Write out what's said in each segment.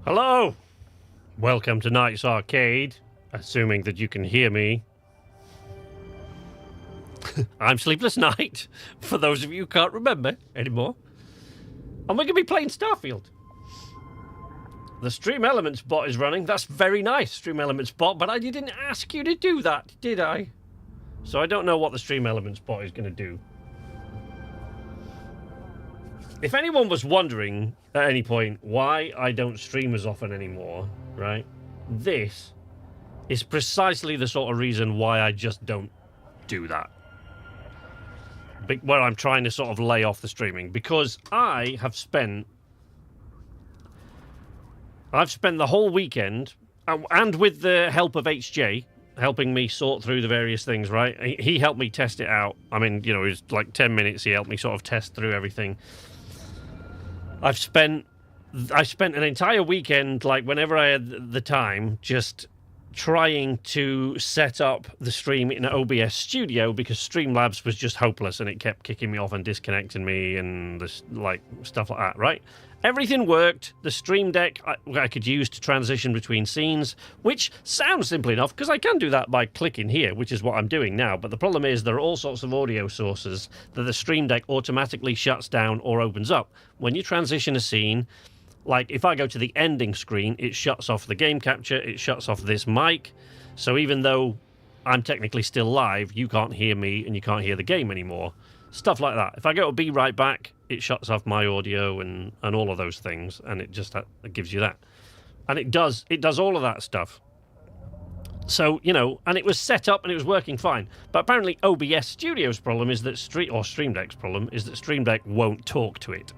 Hello! Welcome to Night's Arcade, assuming that you can hear me. I'm Sleepless Night, for those of you who can't remember anymore. And we're going to be playing Starfield. The Stream Elements bot is running. That's very nice, Stream Elements bot, but I didn't ask you to do that, did I? So I don't know what the Stream Elements bot is going to do. If anyone was wondering at any point why I don't stream as often anymore, right? This is precisely the sort of reason why I just don't do that. Where I'm trying to sort of lay off the streaming. Because I've spent the whole weekend, and with the help of HJ, helping me sort through the various things, right? He helped me test it out. I mean, you know, it was like 10 minutes. He helped me sort of test through everything. I spent an entire weekend, like whenever I had the time, just trying to set up the stream in OBS Studio because Streamlabs was just hopeless and it kept kicking me off and disconnecting me and this, like stuff like that, right? Everything worked. The Stream Deck I could use to transition between scenes, which sounds simple enough because I can do that by clicking here, which is what I'm doing now. But the problem is there are all sorts of audio sources that the Stream Deck automatically shuts down or opens up. When you transition a scene, like if I go to the ending screen, it shuts off the game capture, it shuts off this mic. So even though I'm technically still live, you can't hear me and you can't hear the game anymore. Stuff like that. If I go to be right back, it shuts off my audio and all of those things, and it just it gives you that. And it does all of that stuff. So, you know, and it was set up and it was working fine. But apparently OBS Studio's problem is that Stream Deck's problem is that Stream Deck won't talk to it.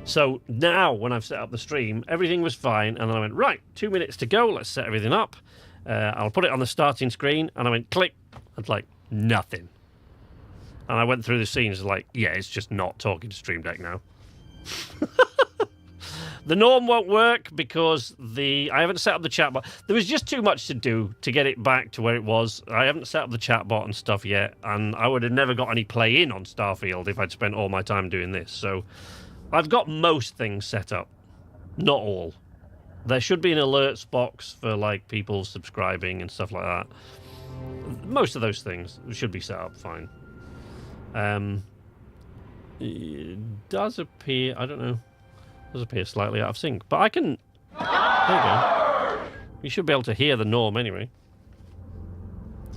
So now when I've set up the stream, everything was fine, and then I went, right, 2 minutes to go, let's set everything up. I'll put it on the starting screen, and I went, click, and like, nothing. And I went through the scenes like, yeah, it's just not talking to Stream Deck now. The norm won't work because I haven't set up the chat bot. There was just too much to do to get it back to where it was. I haven't set up the chat bot and stuff yet, and I would have never got any play in on Starfield if I'd spent all my time doing this. So I've got most things set up. Not all. There should be an alerts box for like people subscribing and stuff like that. Most of those things should be set up fine. It does appear, I don't know, it does appear slightly out of sync, but I can, there you go. You should be able to hear the norm anyway.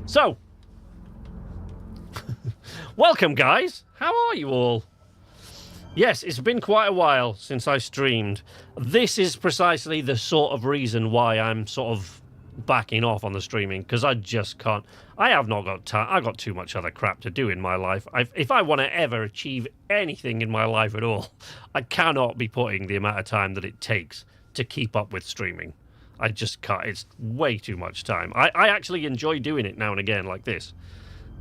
So, welcome guys, how are you all? Yes, it's been quite a while since I streamed. This is precisely the sort of reason why I'm sort of backing off on the streaming, because I just can't. I have not got time. I've got too much other crap to do in my life. If I want to ever achieve anything in my life at all, I cannot be putting the amount of time that it takes to keep up with streaming. I just can't. It's way too much time. I actually enjoy doing it now and again like this,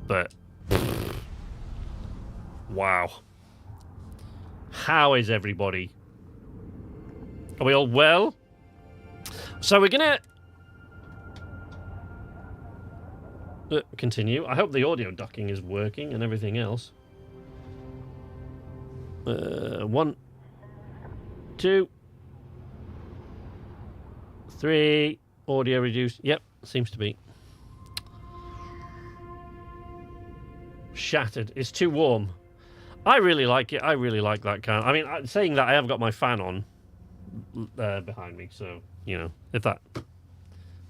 but wow. How is everybody? Are we all well? So we're gonna continue. I hope the audio ducking is working and everything else. 1, 2, 3. Audio reduced. Yep, seems to be. Shattered. It's too warm. I really like it. I really like that kind. I mean, saying that, I have got my fan on behind me, so you know, if that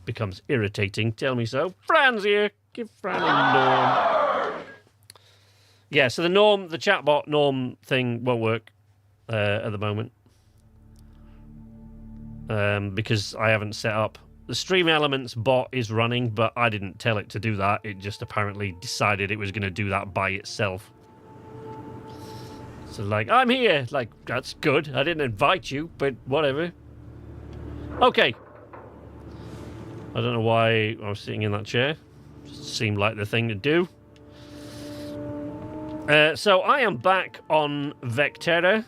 becomes irritating, tell me so. Fran's here. Give Fran a norm. Yeah, so the chatbot norm thing won't work at the moment because I haven't set up. The Stream Elements bot is running, but I didn't tell it to do that. It just apparently decided it was going to do that by itself. So, like, I'm here. Like, that's good. I didn't invite you, but whatever. Okay. I don't know why I was sitting in that chair. Seemed like the thing to do. So I am back on Vectera,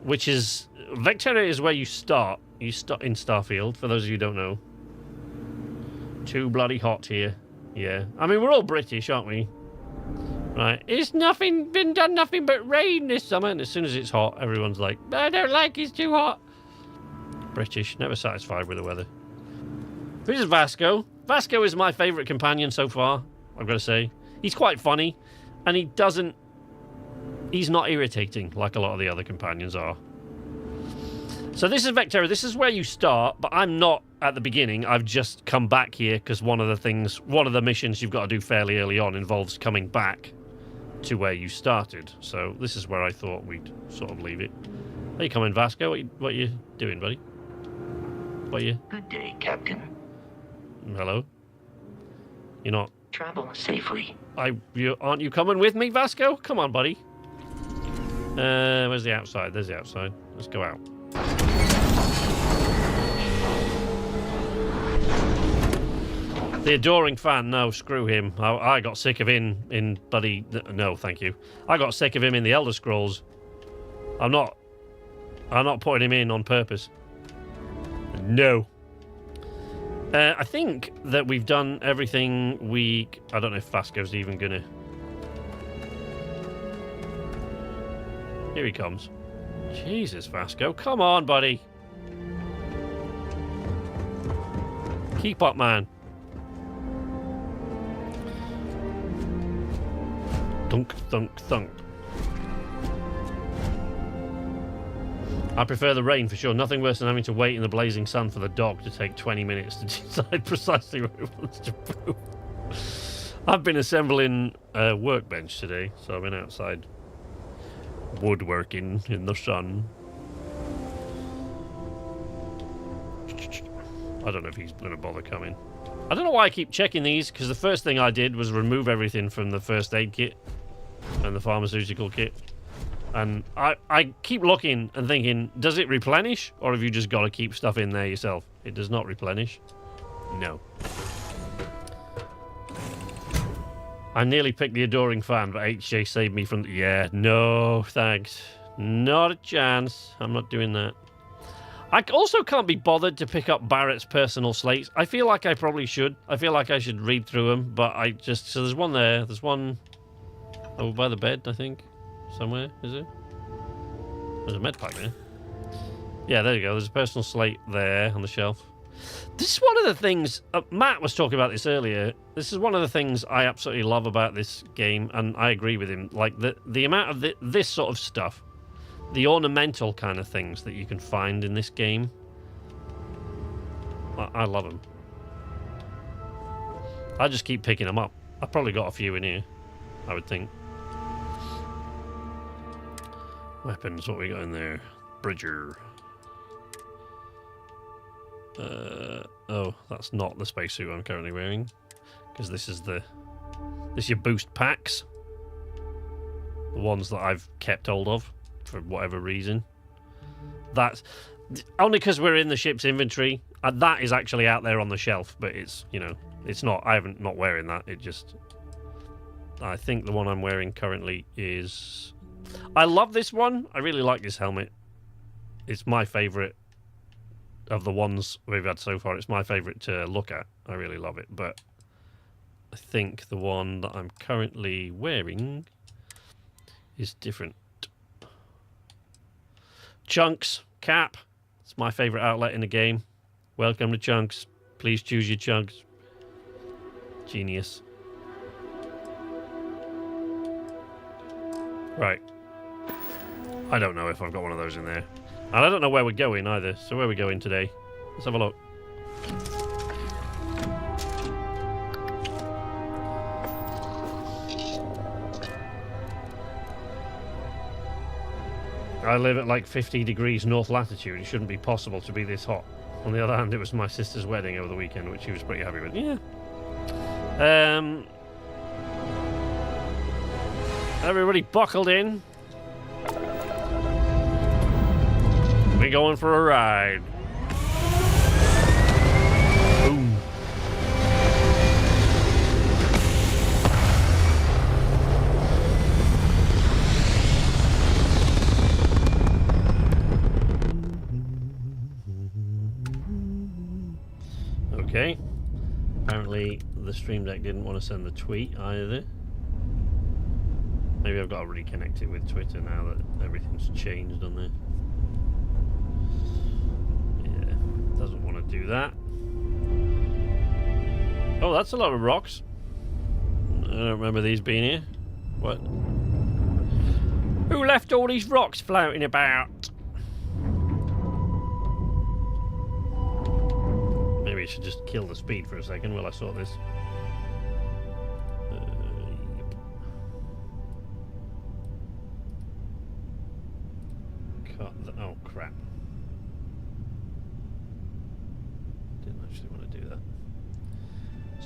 which is... Vectera is where you start. You start in Starfield, for those of you who don't know. Too bloody hot here. Yeah. I mean, we're all British, aren't we? Right. It's nothing but rain this summer. And as soon as it's hot, everyone's like, I don't like it's too hot. British, never satisfied with the weather. This is Vasco. Vasco is my favourite companion so far, I've got to say. He's quite funny, and he's not irritating like a lot of the other companions are. So this is Vectera. This is where you start, but I'm not at the beginning. I've just come back here because one of the missions you've got to do fairly early on involves coming back to where you started. So this is where I thought we'd sort of leave it. Are you coming, Vasco? What you doing, buddy? What you? Good day, Captain. Hello? You're not... Travel safely. Aren't you coming with me, Vasco? Come on, buddy. Where's the outside? There's the outside. Let's go out. The adoring fan, no, screw him. I got sick of him in bloody... No, thank you. I got sick of him in the Elder Scrolls. I'm not putting him in on purpose. No. I think that we've done everything we... I don't know if Vasco's even gonna... Here he comes. Jesus, Vasco. Come on, buddy. Keep up, man. Thunk, thunk, thunk. I prefer the rain for sure. Nothing worse than having to wait in the blazing sun for the dog to take 20 minutes to decide precisely where it wants to poop. I've been assembling a workbench today, so I've been outside woodworking in the sun. I don't know if he's going to bother coming. I don't know why I keep checking these, because the first thing I did was remove everything from the first aid kit and the pharmaceutical kit. And I keep looking and thinking, does it replenish? Or have you just got to keep stuff in there yourself? It does not replenish. No. I nearly picked the adoring fan, but HJ saved me from... Yeah, no, thanks. Not a chance. I'm not doing that. I also can't be bothered to pick up Barrett's personal slates. I feel like I probably should. I feel like I should read through them, but I just... So there's one there. There's one over by the bed, I think. Somewhere, is it? There's a med pack there. Yeah, there you go. There's a personal slate there on the shelf. This is one of the things... Matt was talking about this earlier. This is one of the things I absolutely love about this game, and I agree with him. Like, the amount of this sort of stuff, the ornamental kind of things that you can find in this game, I love them. I just keep picking them up. I've probably got a few in here, I would think. Weapons, what we got in there? Bridger. Oh, that's not the spacesuit I'm currently wearing, because this is your boost packs, the ones that I've kept hold of for whatever reason. That's only because we're in the ship's inventory. That is actually out there on the shelf, but it's, you know, it's not. I'm not wearing that. It just. I think the one I'm wearing currently is. I love this one. I really like this helmet. It's my favourite of the ones we've had so far. It's my favourite to look at. I really love it. But I think the one that I'm currently wearing is different. Chunks. Cap. It's my favourite outlet in the game. Welcome to Chunks. Please choose your Chunks. Genius. Right. I don't know if I've got one of those in there. And I don't know where we're going either. So where are we going today? Let's have a look. I live at like 50 degrees north latitude. It shouldn't be possible to be this hot. On the other hand, it was my sister's wedding over the weekend, which she was pretty happy with. Yeah. Everybody buckled in. We're going for a ride. Boom. Okay. Apparently the Stream Deck didn't want to send the tweet either. Maybe I've got to reconnect it with Twitter now that everything's changed on there. Yeah. do that. Oh, that's a lot of rocks. I don't remember these being here. What? Who left all these rocks floating about? Maybe I should just kill the speed for a second while I sort this. Yep. Cut the... Oh, crap. Didn't actually want to do that.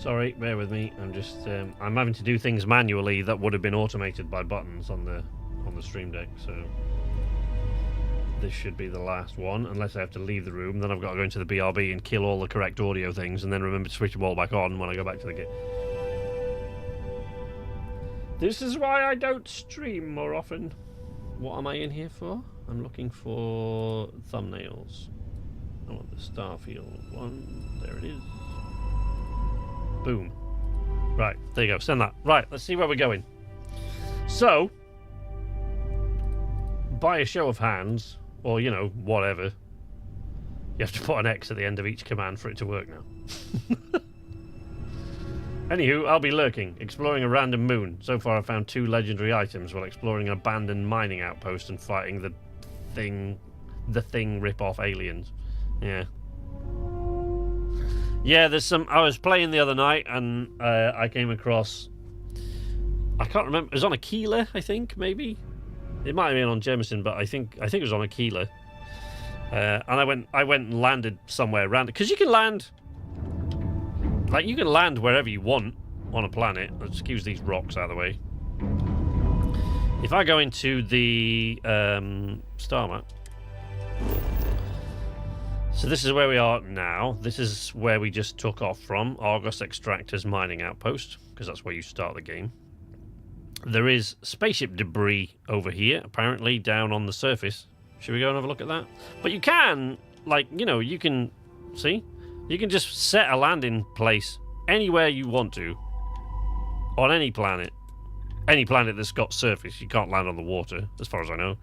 Sorry, bear with me. I'm just... I'm having to do things manually that would have been automated by buttons on the Stream Deck, so... This should be the last one, unless I have to leave the room. Then I've got to go into the BRB and kill all the correct audio things, and then remember to switch them all back on when I go back to the game. This is why I don't stream more often. What am I in here for? I'm looking for thumbnails. I want the Starfield one. There it is. Boom. Right, there you go. Send that. Right, let's see where we're going. So, by a show of hands... Or, you know, whatever. You have to put an X at the end of each command for it to work now. Anywho, I'll be lurking, exploring a random moon. So far I've found 2 legendary items while exploring an abandoned mining outpost and fighting the thing rip-off aliens. Yeah. Yeah, there's some... I was playing the other night and I came across... I can't remember. It was on a Keeler, I think, maybe? It might have been on Jameson, but I think it was on a Keeler. And I went and landed somewhere random, because you can land, like, you can land wherever you want on a planet. Let's excuse these rocks out of the way. If I go into the star map, so this is where we are now. This is where we just took off from, Argos Extractor's mining outpost, because that's where you start the game. There is spaceship debris over here, apparently, down on the surface. Should we go and have a look at that? But you can, like, you know, you can, see? You can just set a landing place anywhere you want to, on any planet. Any planet that's got surface. You can't land on the water, as far as I know.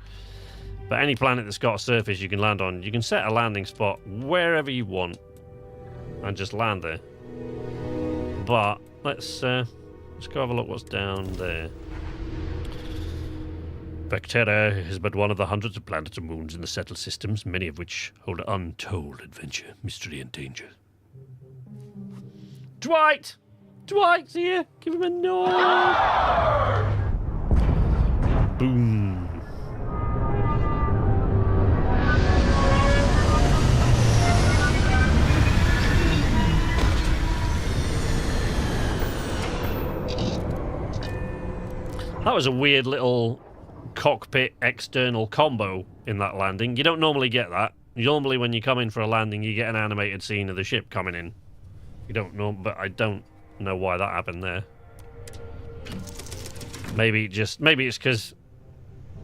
But any planet that's got a surface you can land on, you can set a landing spot wherever you want, and just land there. But, let's go have a look what's down there. Vectera is but one of the hundreds of planets and moons in the settled systems, many of which hold untold adventure, mystery, and danger. Dwight! Dwight's here! Give him a nod! Boom. That was a weird little cockpit external combo in that landing. You don't normally get that. Normally when you come in for a landing you get an animated scene of the ship coming in. You don't know, but I don't know why that happened there. Maybe it's because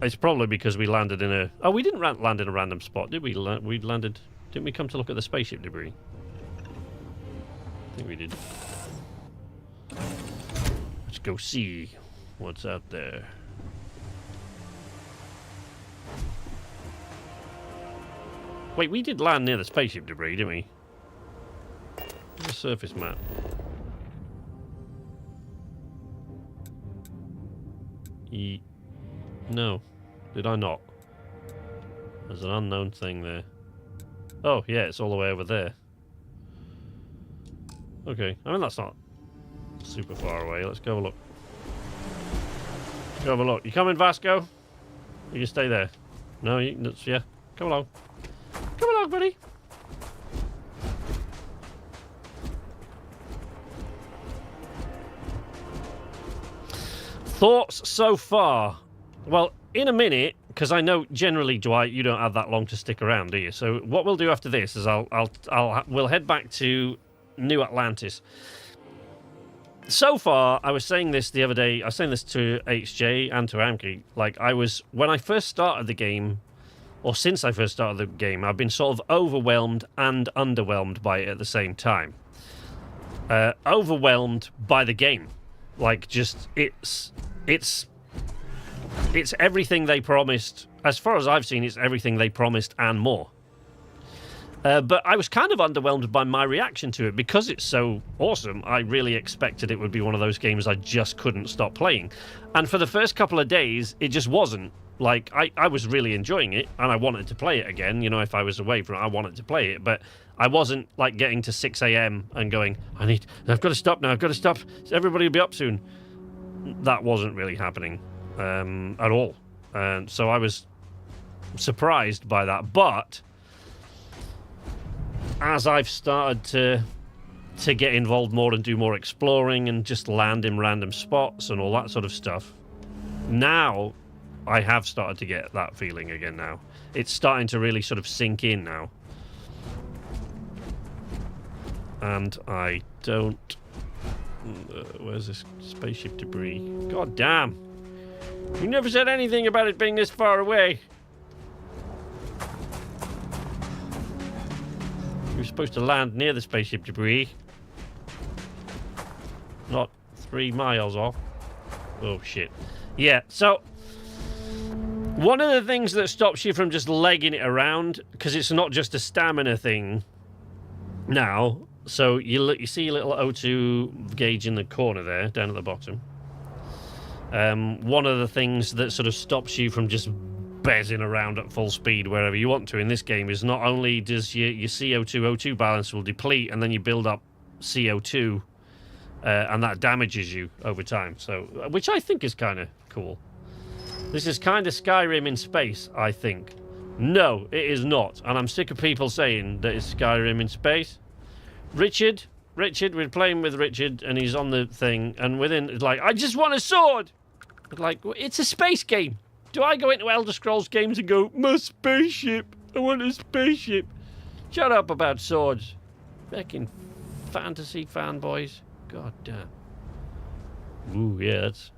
it's probably because we landed in a... Oh, we didn't land in a random spot, did we? We landed... Didn't we come to look at the spaceship debris? I think we did. Let's go see what's out there. Wait, we did land near the spaceship debris, didn't we? The surface map. No. Did I not? There's an unknown thing there. Oh, yeah, it's all the way over there. Okay, I mean, that's not super far away. Let's go have a look. Go have a look. You coming, Vasco? You can stay there. No, yeah. Come along. Come along, buddy. Thoughts so far? Well, in a minute, because I know generally, Dwight, you don't have that long to stick around, do you? So what we'll do after this is we'll head back to New Atlantis. So far, I was saying this the other day. I was saying this to HJ and to Amki. Like, when I first started the game, or since I first started the game, I've been sort of overwhelmed and underwhelmed by it at the same time. Overwhelmed by the game. Like, just, it's everything they promised. As far as I've seen, it's everything they promised and more. But I was kind of underwhelmed by my reaction to it because it's so awesome. I really expected it would be one of those games I just couldn't stop playing. And for the first couple of days, it just wasn't. Like, I was really enjoying it, and I wanted to play it again. You know, if I was away from it, I wanted to play it. But I wasn't, like, getting to 6 a.m. and going, I've got to stop now, I've got to stop. Everybody will be up soon. That wasn't really happening at all. And so I was surprised by that. But as I've started to get involved more and do more exploring and just land in random spots and all that sort of stuff, now I have started to get that feeling again now. It's starting to really sort of sink in now. And I don't... where's this spaceship debris? God damn. You never said anything about it being this far away. You're supposed to land near the spaceship debris. Not 3 miles off. Oh, shit. Yeah, so... one of the things that stops you from just legging it around, because it's not just a stamina thing now. So you see your little O2 gauge in the corner there, down at the bottom. One of the things that sort of stops you from just bezzing around at full speed wherever you want to in this game is not only does your CO2 O2 balance will deplete and then you build up CO2 and that damages you over time. So, which I think is kind of cool. This is kind of Skyrim in space, I think. No, it is not. And I'm sick of people saying that it's Skyrim in space. Richard, we're playing with Richard, and he's on the thing, and within, it's like, I just want a sword! It's like, it's a space game. Do I go into Elder Scrolls games and go, my spaceship, I want a spaceship? Shut up about swords. Fucking fantasy fanboys. God damn. Ooh, yeah, that's...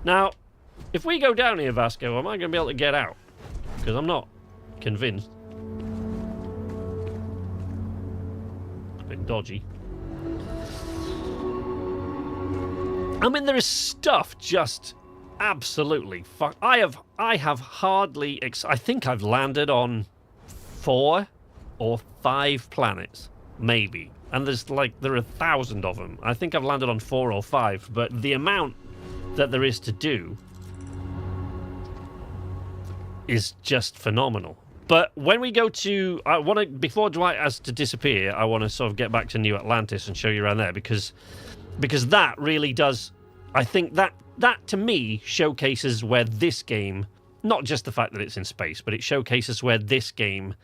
Now... if we go down here, Vasco, am I going to be able to get out? Because I'm not convinced. It's a bit dodgy. I mean, there is stuff just absolutely fuck. I have hardly... I think I've landed on 4 or 5 planets, maybe. And there's like, there are 1,000 of them. I think I've landed on 4 or 5, but the amount that there is to do is just phenomenal. But when we go to... I want to... before Dwight has to disappear, I want to sort of get back to New Atlantis and show you around there, because that really does... I think that to me showcases where this game... not just the fact that it's in space, but it showcases where this game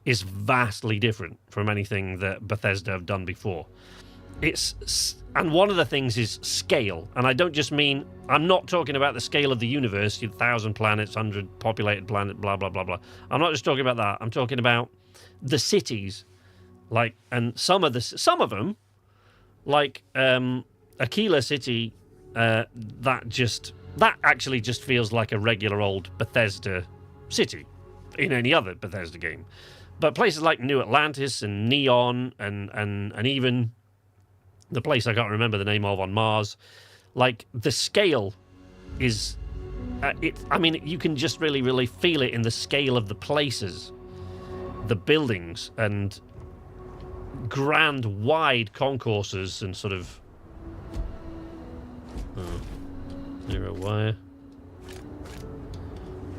is vastly different from anything that Bethesda have done before. And one of the things is scale. And I don't just mean... I'm not talking about the scale of the universe, 1,000 planets, 100 populated planet, blah, blah, blah, blah. I'm not just talking about that. I'm talking about the cities. Like, and some of them, like Aquila City, that actually just feels like a regular old Bethesda city in any other Bethesda game. But places like New Atlantis and Neon and even... the place I can't remember the name of on Mars, like the scale is, I mean, you can just really, really feel it in the scale of the places, the buildings, and grand, wide concourses and sort of. Zero wire.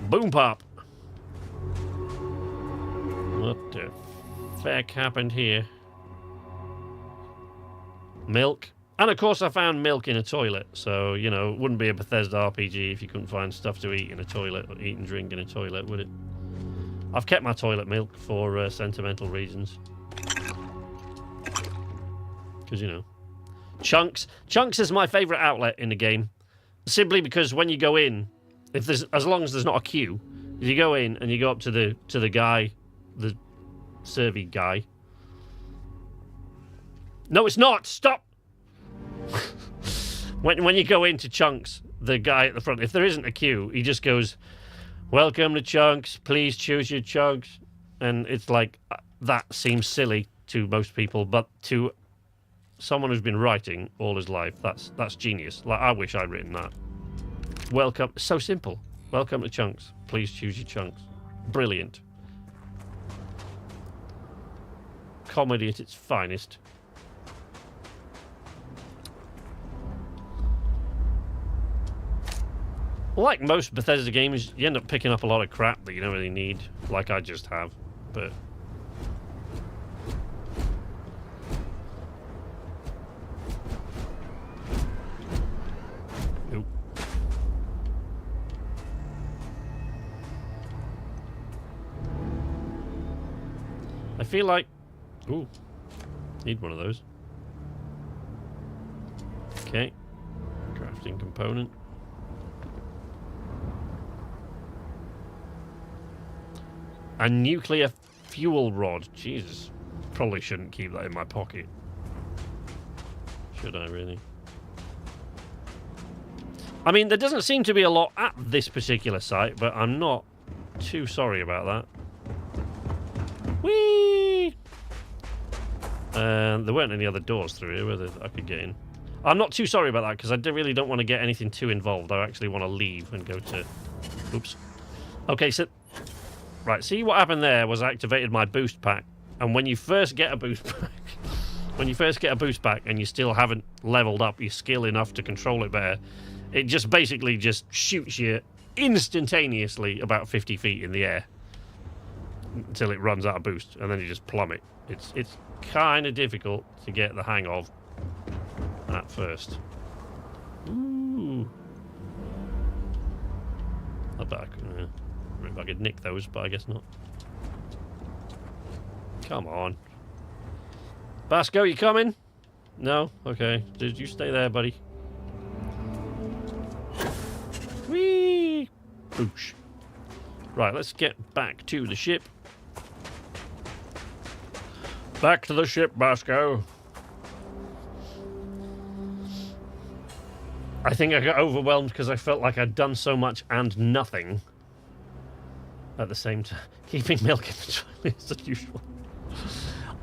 Boom pop. What the fuck happened here? Milk. And of course I found milk in a toilet, so, you know, it wouldn't be a Bethesda RPG if you couldn't find stuff to eat in a toilet, or eat and drink in a toilet, would it? I've kept my toilet milk for sentimental reasons. Because, you know. Chunks is my favourite outlet in the game. Simply because when you go in, as long as there's not a queue, if you go in and you go up to the guy, the servy guy. No, it's not! Stop! When you go into Chunks, the guy at the front, if there isn't a queue, he just goes, welcome to Chunks, please choose your Chunks. And it's like, that seems silly to most people, but to someone who's been writing all his life, that's genius. Like, I wish I'd written that. Welcome, so simple. Welcome to Chunks, please choose your Chunks. Brilliant. comedy at its finest. Like most Bethesda games, you end up picking up a lot of crap that you don't really need, like I just have, but... Oop. I feel like... Ooh. Need one of those. Okay. Crafting component. A nuclear fuel rod. Jesus. Probably shouldn't keep that in my pocket. Should I really? I mean, there doesn't seem to be a lot at this particular site, but I'm not too sorry about that. Whee! There weren't any other doors through here where I could get in. I'm not too sorry about that, because I really don't want to get anything too involved. I actually want to leave and go to... Oops. Okay, so... Right, see what happened there was I activated my boost pack. And when you first get a boost pack... when you first get a boost pack and you still haven't leveled up your skill enough to control it better, it just basically just shoots you instantaneously about 50 feet in the air. Until it runs out of boost, and then you just plummet. It's kind of difficult to get the hang of at first. Ooh. I bet I could nick those, but I guess not. Come on. Basco, you coming? No? Okay. Did you stay there, buddy? Whee! Boosh. Right, let's get back to the ship. Back to the ship, Basco. I think I got overwhelmed because I felt like I'd done so much and nothing at the same time. Keeping milk in the toilet as usual.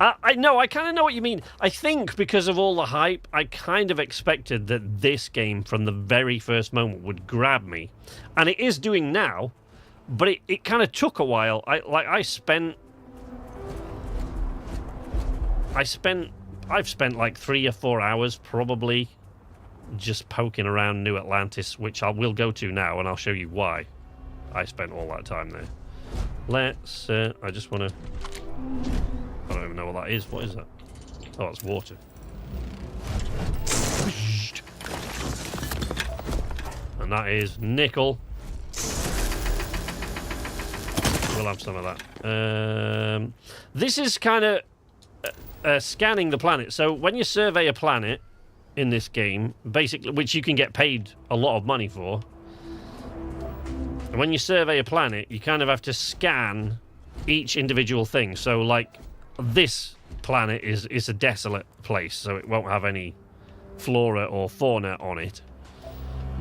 I know, I kind of know what you mean. I think because of all the hype, I kind of expected that this game from the very first moment would grab me. And it is doing now, but it kind of took a while. I've spent like 3 or 4 hours probably just poking around New Atlantis, which I will go to now, and I'll show you why I spent all that time there. Let's, I just want to... I don't even know what that is. What is that? Oh, it's water. And that is nickel. We'll have some of that. This is kind of scanning the planet. So when you survey a planet in this game, basically, which you can get paid a lot of money for, when you survey a planet, you kind of have to scan each individual thing. So, like, this planet is a desolate place, so it won't have any flora or fauna on it.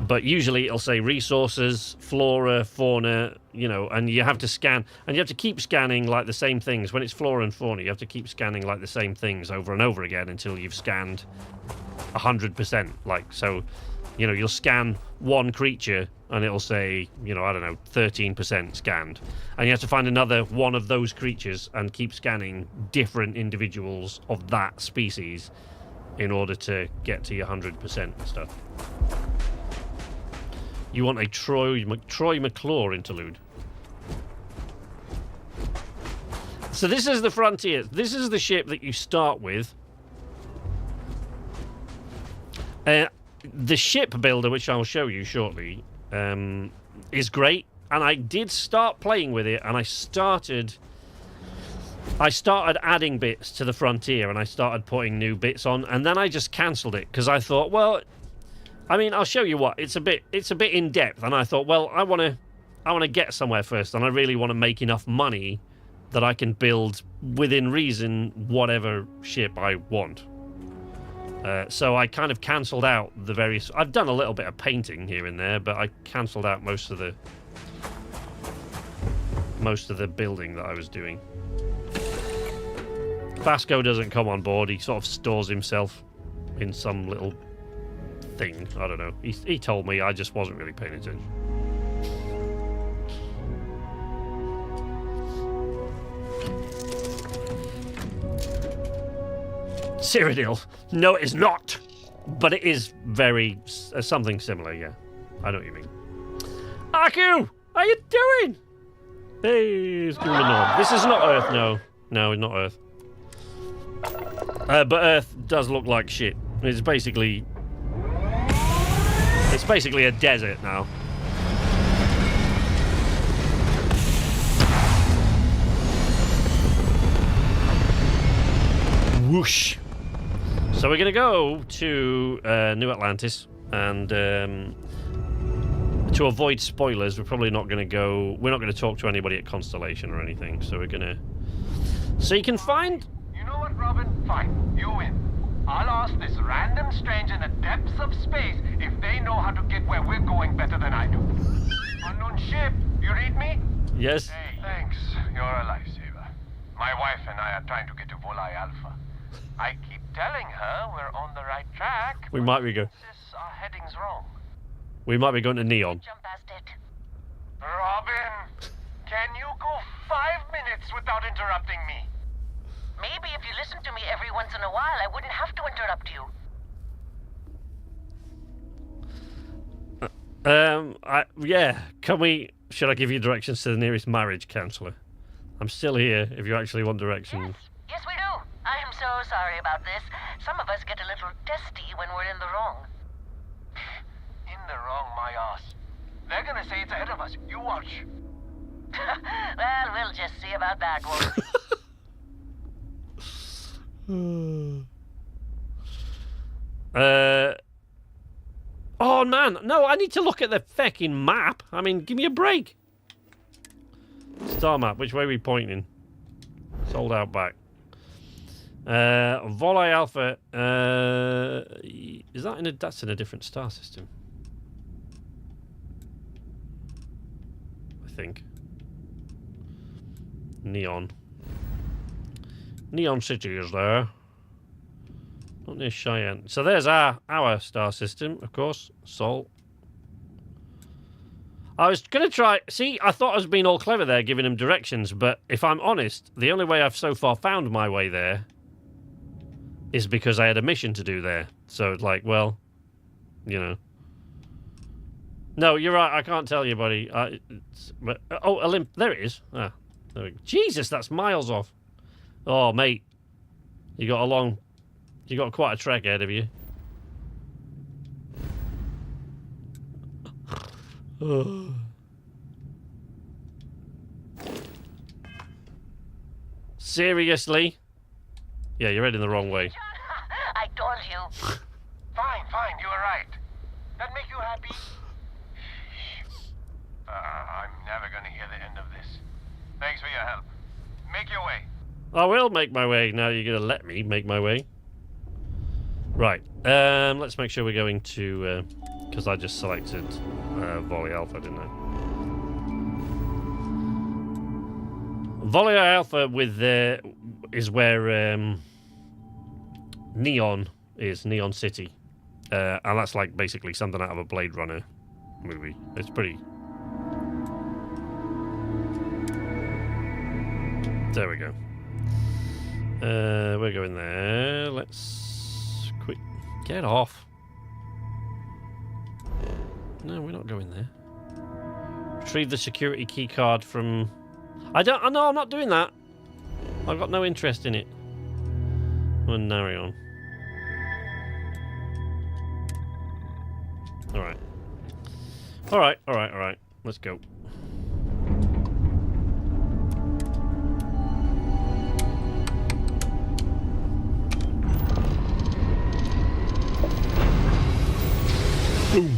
But usually it'll say resources, flora, fauna, you know, and you have to scan, and you have to keep scanning like the same things. When it's flora and fauna, you have to keep scanning like the same things over and over again until you've scanned 100%. Like, so, you know, you'll scan one creature and it'll say, you know, I don't know, 13% scanned. And you have to find another one of those creatures and keep scanning different individuals of that species in order to get to your 100% stuff. You want a Troy McClure interlude. So this is the Frontier. This is the ship that you start with. The ship builder, which I'll show you shortly, is great. And I did start playing with it, and I started adding bits to the Frontier, and I started putting new bits on, and then I just cancelled it because I thought, well, I mean, I'll show you what. It's a bit in depth, and I thought, well, I want to get somewhere first, and I really want to make enough money that I can build within reason whatever ship I want. So I kind of cancelled out the various... I've done a little bit of painting here and there, but I cancelled out most of the building that I was doing. Basco doesn't come on board. He sort of stores himself in some little thing. I don't know. He told me. I just wasn't really paying attention. Cyrodiil. No, it is not. But it is very something similar, yeah. I know what you mean. Aku! How you doing? Hey, it's going on. This is not Earth, no. No, it's not Earth. But Earth does look like shit. It's basically a desert now. Whoosh. So we're going to go to New Atlantis, and to avoid spoilers, we're probably not going to go... We're not going to talk to anybody at Constellation or anything, so we're going to... So you can find... You know what, Robin? Fine, you win. I'll ask this random stranger in the depths of space if they know how to get where we're going better than I do. Unknown ship, you read me? Yes? Hey, thanks. You're a lifesaver. My wife and I are trying to get to Volai Alpha. I keep telling her we're on the right track. We might be going... Our heading's wrong. We might be going to Neon. Jump past it. Robin, can you go 5 minutes without interrupting me? Maybe if you listen to me every once in a while, I wouldn't have to interrupt you. Yeah. Can we... Should I give you directions to the nearest marriage counsellor? I'm still here if you actually want directions. Yes, we do. I am so sorry about this. Some of us get a little testy when we're in the wrong. In the wrong, my ass. They're gonna say it's ahead of us. You watch. Well, we'll just see about that, won't we? Oh, man. No, I need to look at the fucking map. I mean, give me a break. Star map. Which way are we pointing? Sold out back. Volai Alpha. Is that in a... That's in a different star system. I think. Neon. Neon City is there. Not near Cheyenne. So there's our star system, of course. Sol. I was going to try... See, I thought I was being all clever there, giving him directions, but if I'm honest, the only way I've so far found my way there is because I had a mission to do there. So it's like, well, you know. No, you're right. I can't tell you, buddy. But, oh, Olymp... There it is. Ah, there we go. Jesus, that's miles off. Oh, mate. You got quite a trek ahead of you. Seriously? Yeah, you're heading the wrong way. I told you. Fine, you were right. That make you happy? I'm never gonna hear the end of this. Thanks for your help. Make your way. I will make my way. Now you're going to let me make my way. Right. Let's make sure we're going to... Because I just selected Volai Alpha, didn't I? Volai Alpha with is where Neon is. Neon City. And that's like basically something out of a Blade Runner movie. It's pretty... There we go. We're going there. Let's quick get off. No, we're not going there. Retrieve the security key card from... I know I'm not doing that. I've got no interest in it. We'll narrow on. Alright. Let's go. Boom.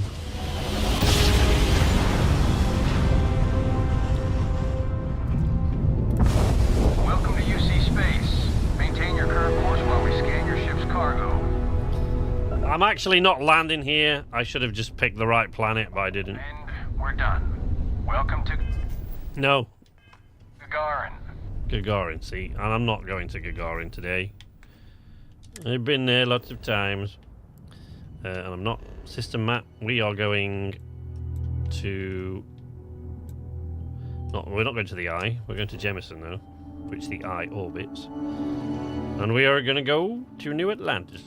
Welcome to UC Space. Maintain your current course while we scan your ship's cargo. I'm actually not landing here. I should have just picked the right planet, but I didn't. And we're done. Welcome to... No. Gagarin. Gagarin, see? And I'm not going to Gagarin today. I've been there lots of times. And I'm not. System map. We are going to... No, we're not going to the Eye. We're going to Jemison now, which the Eye orbits. And we are going to go to New Atlantis.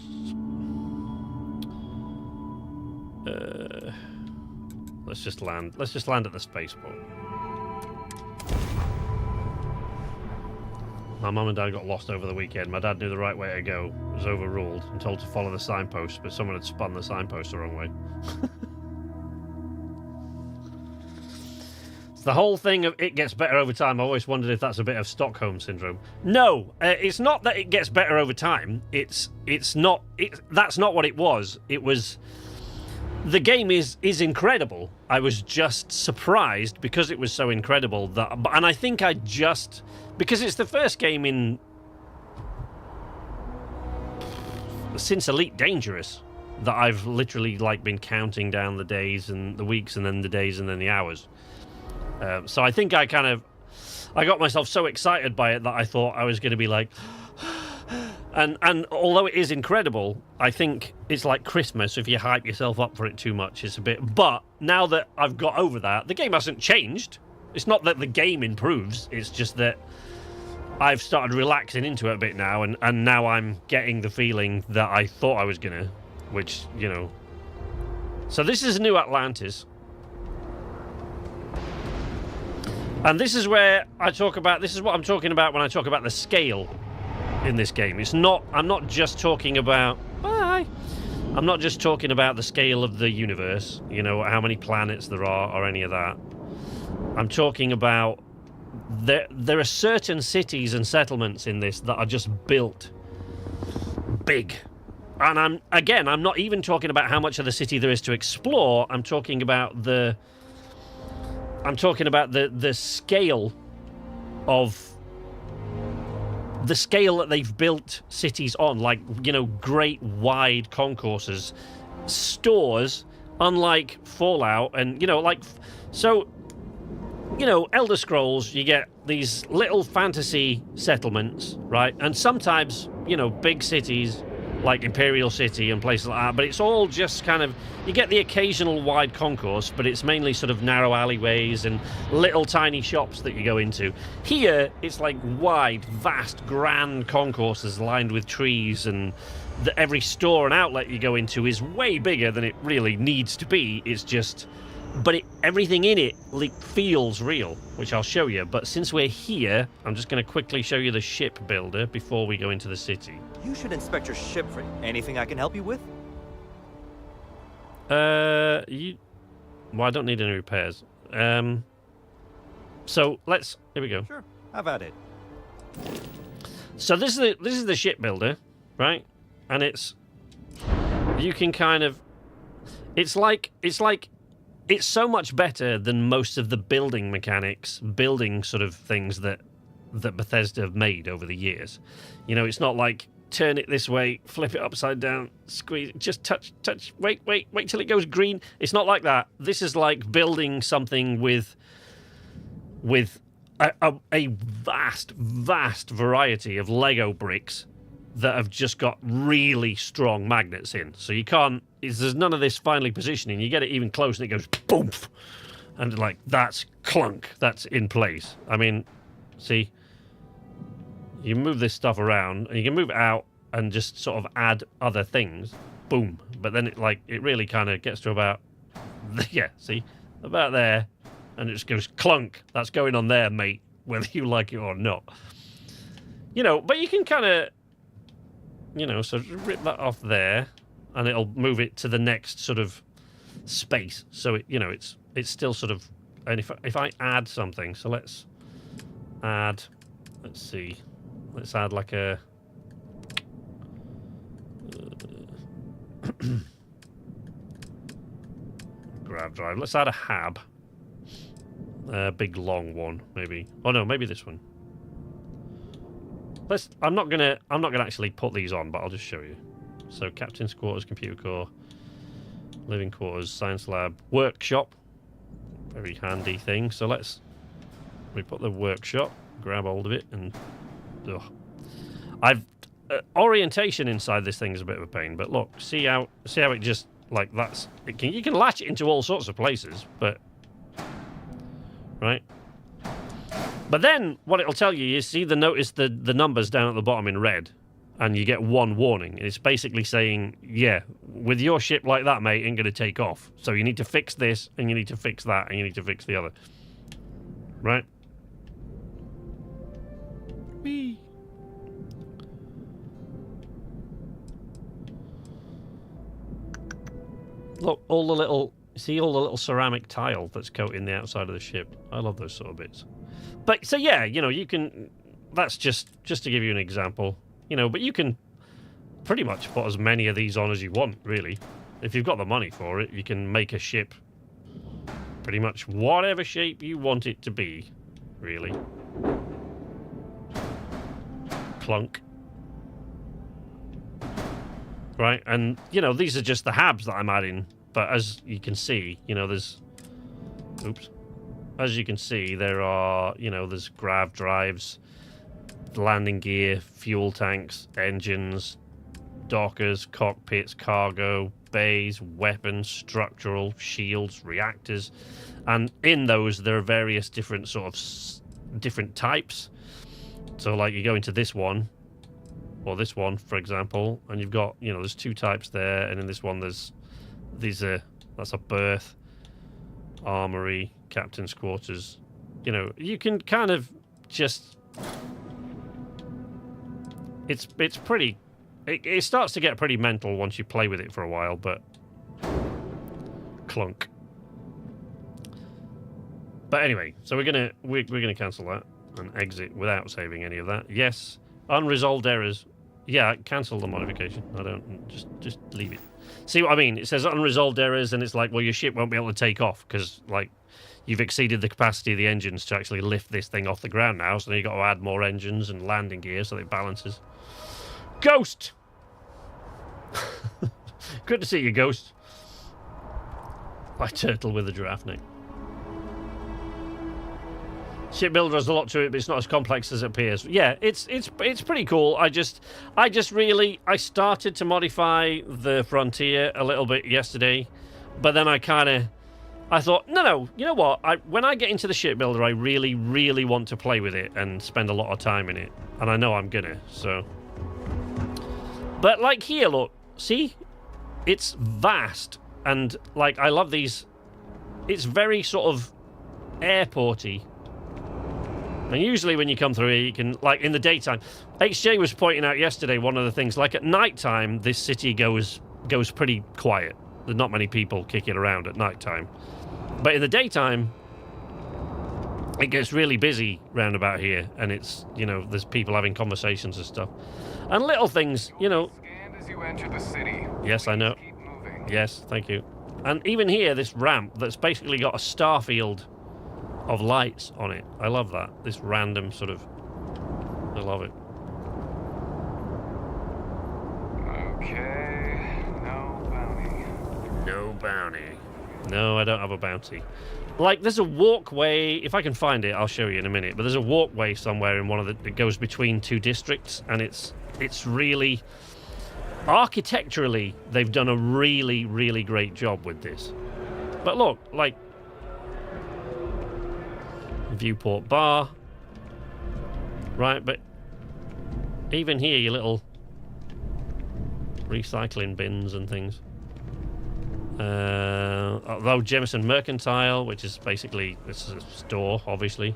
Let's just land. Let's just land at the spaceport. My mum and dad got lost over the weekend. My dad knew the right way to go. Was overruled and told to follow the signpost, but someone had spun the signpost the wrong way. It's the whole thing of it gets better over time. I always wondered if that's a bit of Stockholm syndrome. No, it's not that it gets better over time. It's not. That's not what it was. It was. The game is incredible. I was just surprised because it was so incredible that, and I think I just. Because it's the first game since Elite Dangerous that I've literally like been counting down the days and the weeks and then the days and then the hours. So I think I got myself so excited by it that I thought I was going to be like, and although it is incredible, I think it's like Christmas. If you hype yourself up for it too much, it's a bit. But now that I've got over that, the game hasn't changed. It's not that the game improves. It's just that I've started relaxing into it a bit now, and now I'm getting the feeling that I thought I was gonna, which, you know. So this is New Atlantis. And this is where I talk about, this is what I'm talking about when I talk about the scale in this game. It's not, I'm not just talking about, I'm not just talking about the scale of the universe, you know, how many planets there are or any of that. I'm talking about there are certain cities and settlements in this that are just built big. And I'm not even talking about how much of the city there is to explore. I'm talking about the scale of the scale that they've built cities on, like, you know, great wide concourses, stores, unlike Fallout, and, you know, like, so, you know, Elder Scrolls, you get these little fantasy settlements, right? And sometimes, you know, big cities like Imperial City and places like that, but it's all just kind of, you get the occasional wide concourse, but it's mainly sort of narrow alleyways and little tiny shops that you go into. Here, it's like wide, vast, grand concourses lined with trees, and every store and outlet you go into is way bigger than it really needs to be. It's just, but everything in it feels real, which I'll show you. But since we're here, I'm just going to quickly show you the ship builder before we go into the city. You should inspect your ship for anything I can help you with. Well, I don't need any repairs. So here we go. Sure, have at it. So this is the ship builder, right? And you can kind of, it's so much better than most of the building mechanics, building sort of things that Bethesda have made over the years. You know, it's not like turn it this way, flip it upside down, squeeze, just touch, wait till it goes green. It's not like that. This is like building something with a vast variety of Lego bricks that have just got really strong magnets in. So you can't, there's none of this finely positioning. You get it even close and it goes boom, and like, that's clunk, that's in place. I mean, see, you move this stuff around and you can move it out and just sort of add other things, boom. But then it really kind of gets to about, yeah, see, about there, and it just goes clunk. That's going on there, mate, whether you like it or not. You know, but you can kind of, you know, so rip that off there, and it'll move it to the next sort of space. So it, you know, it's still sort of, and if I add something, so let's add, let's see, let's add like a grab drive. Let's add a hab, a big long one, maybe. Oh no, maybe this one. I'm not gonna actually put these on, but I'll just show you. So captain's quarters, computer core, living quarters, science lab, workshop. Very handy thing. So we put the workshop, grab hold of it, and orientation inside this thing is a bit of a pain. But look, see how it just like that's. You can latch it into all sorts of places, but right. But then what it'll tell you, notice the numbers down at the bottom in red. and you get one warning. It's basically saying, yeah, with your ship like that, mate, it ain't going to take off. So you need to fix this, and you need to fix that, and you need to fix the other. Right? Whee! Look, all the little... See all the little ceramic tile that's coating the outside of the ship? I love those sort of bits. But, so yeah, you know, you can... That's just to give you an example. You know, but you can pretty much put as many of these on as you want, really. If you've got the money for it, you can make a ship pretty much whatever shape you want it to be, really. Clunk. Right, and, you know, these are just the habs that I'm adding. But as you can see, you know, there's... Oops. As you can see, there are, you know, there's grav drives, landing gear, fuel tanks, engines, dockers, cockpits, cargo, bays, weapons, structural, shields, reactors. And in those, there are various different sort of different types. So, like, you go into this one, or this one, for example, and you've got, you know, there's two types there, and in this one, there's that's a berth, armory, captain's quarters. You know, you can kind of just... It's pretty... It starts to get pretty mental once you play with it for a while, but... Clunk. But anyway, so we're gonna cancel that and exit without saving any of that. Yes. Unresolved errors. Yeah, cancel the modification. I don't... Just leave it. See what I mean? It says unresolved errors, and it's like, well, your ship won't be able to take off, because, like, you've exceeded the capacity of the engines to actually lift this thing off the ground now, so then you've got to add more engines and landing gear so that it balances. Ghost! Good to see you, Ghost. My turtle with a giraffe neck. Shipbuilder has a lot to it, but it's not as complex as it appears. Yeah, it's pretty cool. I started to modify the Frontier a little bit yesterday, but then I thought, no, you know what? When I get into the Shipbuilder, I really, really want to play with it and spend a lot of time in it, and I know I'm gonna. So, but like here, look, see, it's vast, and like I love these. It's very sort of airporty. And usually when you come through here, you can, like, in the daytime... HJ was pointing out yesterday one of the things, like, at nighttime, this city goes pretty quiet. There's not many people kicking around at nighttime. But in the daytime, it gets really busy round about here. And it's, you know, there's people having conversations and stuff. And little things, you know... As you enter the city. Yes, I know. Keep moving. Yes, thank you. And even here, this ramp that's basically got a Starfield... of lights on it. I love that. This random sort of... I love it. Okay, no bounty. No bounty. No, I don't have a bounty. Like, there's a walkway... If I can find it, I'll show you in a minute. But there's a walkway somewhere in one of the... It goes between two districts, and it's really... Architecturally, they've done a really, really great job with this. But look, like... Viewport bar. Right, but even here, your little recycling bins and things. Although Jemison Mercantile, which is basically, it's a store, obviously.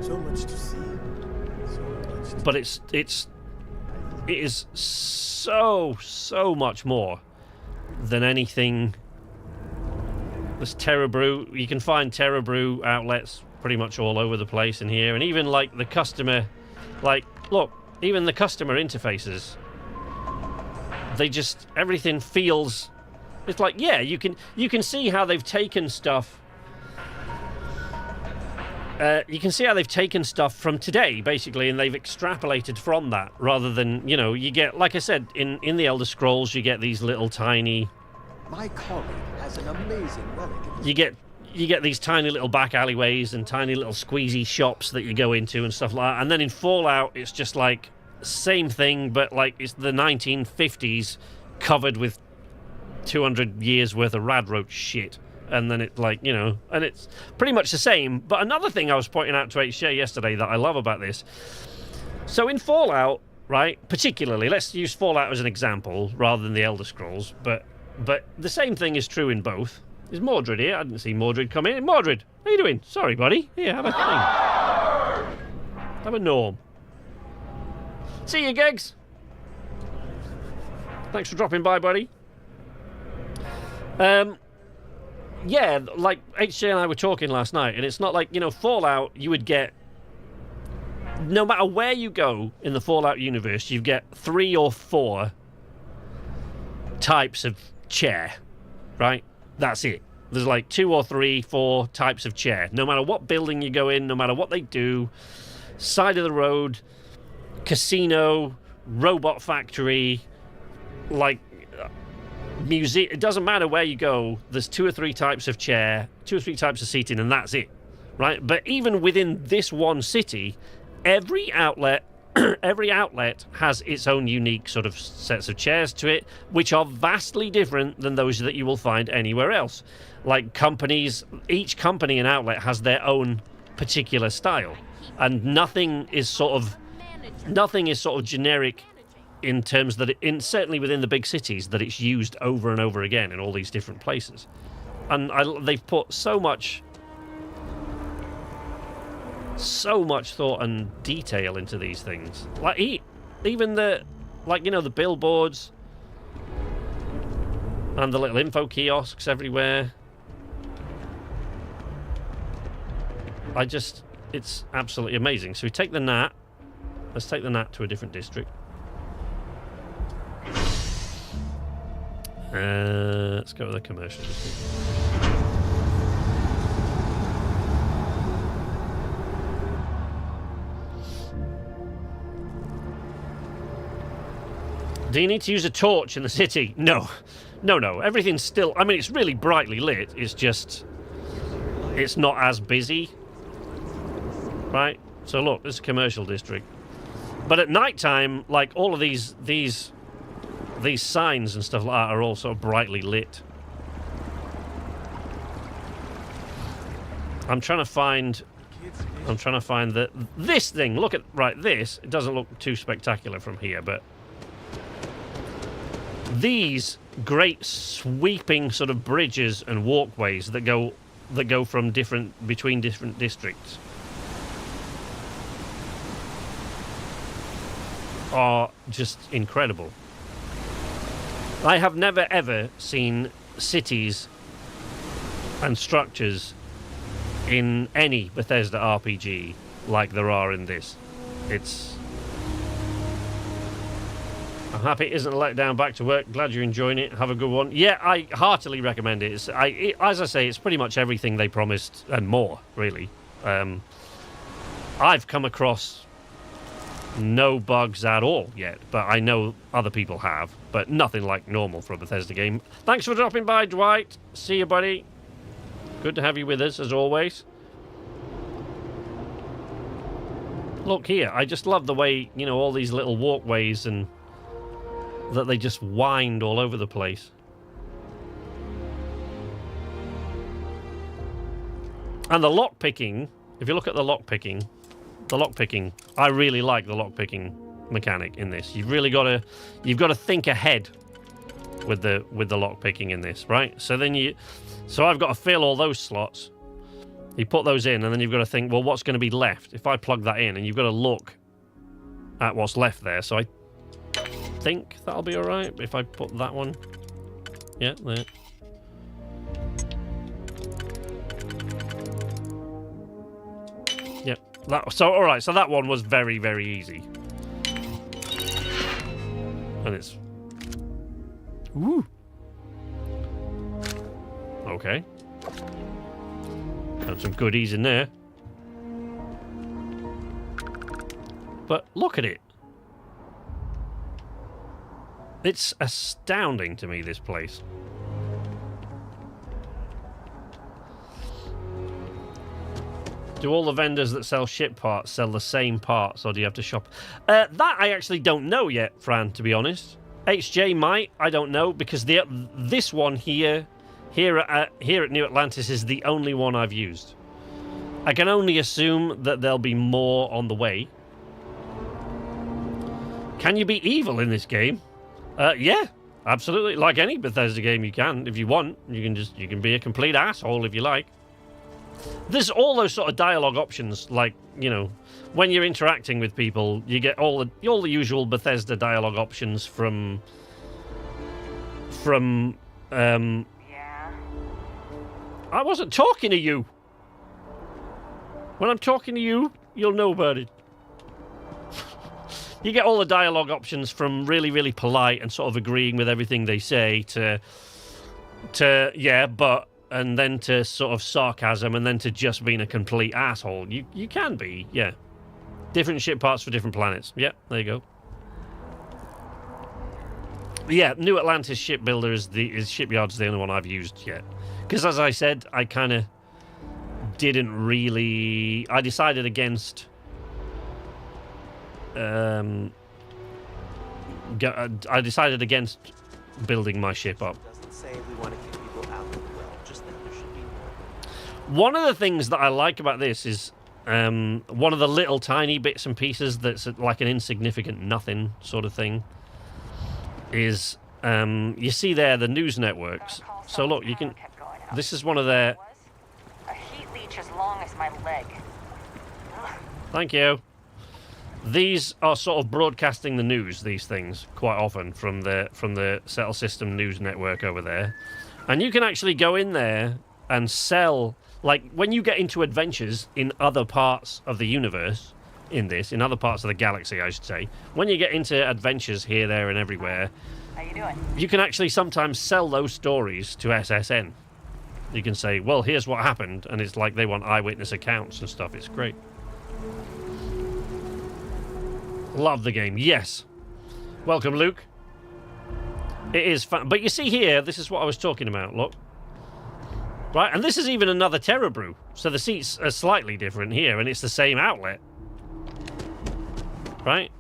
So much to see. So much to... But it is so much more than anything. There's Terra Brew. You can find Terra Brew outlets pretty much all over the place in here, and even like the customer, like, look, even the customer interfaces. They just, everything feels, it's like, yeah, you can see how they've taken stuff. You can see how they've taken stuff from today, basically, and they've extrapolated from that, rather than, you know, you get, like I said, in the Elder Scrolls, you get these little tiny... My colleague has an amazing relic. You get these tiny little back alleyways and tiny little squeezy shops that you go into and stuff like that. And then in Fallout, it's just like, same thing, but like it's the 1950s covered with 200 years worth of radroach shit. and then it, like, you know, and it's pretty much the same. But another thing I was pointing out to HJ yesterday that I love about this, so in Fallout, right, particularly, let's use Fallout as an example rather than the Elder Scrolls, but the same thing is true in both. Is Mordred here? I didn't see Mordred come in. Mordred, how you doing? Sorry, buddy. Here, have a thing. Have a norm. See you, Gegs. Thanks for dropping by, buddy. Yeah, like HJ and I were talking last night, and it's not like, you know, Fallout, you would get, no matter where you go in the Fallout universe, you get 3 or 4 types of chair, right? That's it. There's like 2 or 3, 4 types of chair. No matter what building you go in, no matter what they do, side of the road, casino, robot factory, like museum, it doesn't matter where you go, there's 2 or 3 types of chair, 2 or 3 types of seating, and that's it, right? But even within this one city, every outlet has its own unique sort of sets of chairs to it, which are vastly different than those that you will find anywhere else. Like companies, each company and outlet has their own particular style, and nothing is sort of generic in terms that certainly within the big cities, that it's used over and over again in all these different places. And they've put so much thought and detail into these things. Like even the, like, you know, the billboards and the little info kiosks everywhere. It's absolutely amazing. So we take the Nat. Let's take the Nat to a different district. Let's go with the commercial district. Do you need to use a torch in the city? No. Everything's still, I mean, it's really brightly lit. It's just, it's not as busy. Right? So look, this is a commercial district. But at night time, like, all of these signs and stuff like that are all sort of brightly lit. I'm trying to find this thing. Look at, right, this, it doesn't look too spectacular from here, but these great sweeping sort of bridges and walkways that go from between different districts are just incredible. I have never ever seen cities and structures in any Bethesda RPG like there are in this. I'm happy it isn't a letdown. Back to work. Glad you're enjoying it. Have a good one. Yeah, I heartily recommend it. As I say, it's pretty much everything they promised and more, really. I've come across no bugs at all yet, but I know other people have, but nothing like normal for a Bethesda game. Thanks for dropping by, Dwight. See you, buddy. Good to have you with us, as always. Look here, I just love the way, you know, all these little walkways and that they just wind all over the place. And the lockpicking, if you look at the lockpicking, I really like the lockpicking mechanic in this. You've got to think ahead with the lockpicking in this, right? So I've got to fill all those slots. You put those in, and then you've got to think, well, what's going to be left if I plug that in? And you've got to look at what's left there. So I think that'll be all right if I put that one. Yeah, there. Yep. All right. So that one was very, very easy. And it's. Ooh. Okay. Got some goodies in there. But look at it. It's astounding to me, this place. Do all the vendors that sell ship parts sell the same parts, or do you have to shop? That I actually don't know yet, Fran, to be honest. HJ might, I don't know, because this one here, here at New Atlantis is the only one I've used. I can only assume that there'll be more on the way. Can you be evil in this game? Yeah, absolutely. Like any Bethesda game, you can. If you want, you can be a complete asshole if you like. There's all those sort of dialogue options, like, you know, when you're interacting with people, you get all the usual Bethesda dialogue options from Yeah. I wasn't talking to you. When I'm talking to you, you'll know about it. You get all the dialogue options from really, really polite and sort of agreeing with everything they say to yeah, but, and then to sort of sarcasm, and then to just being a complete asshole. You can be, yeah. Different ship parts for different planets. Yeah, there you go. Yeah, New Atlantis Shipbuilder is Shipyard's the only one I've used yet. Because as I said, I kind of didn't really... I decided against... I decided against building my ship up. Doesn't say we want to kick people out of the well, just that there should be more. One of the things that I like about this is one of the little tiny bits and pieces that's like an insignificant nothing sort of thing is you see there the news networks. So look, you can... This is one of their... A heat leech as long as my leg. Thank you. These are sort of broadcasting the news, these things, quite often from the Settle System news network over there. And you can actually go in there and sell, like, when you get into adventures in other parts of the universe, in other parts of the galaxy, I should say, when you get into adventures here, there, and everywhere, How you doing? you can actually sometimes sell those stories to SSN. You can say, well, here's what happened, and it's like they want eyewitness accounts and stuff. It's great. Love the game. Yes. Welcome, Luke. It is fun. But you see here, this is what I was talking about. Look. Right, and this is even another Terra Brew. So the seats are slightly different here, and it's the same outlet. Right?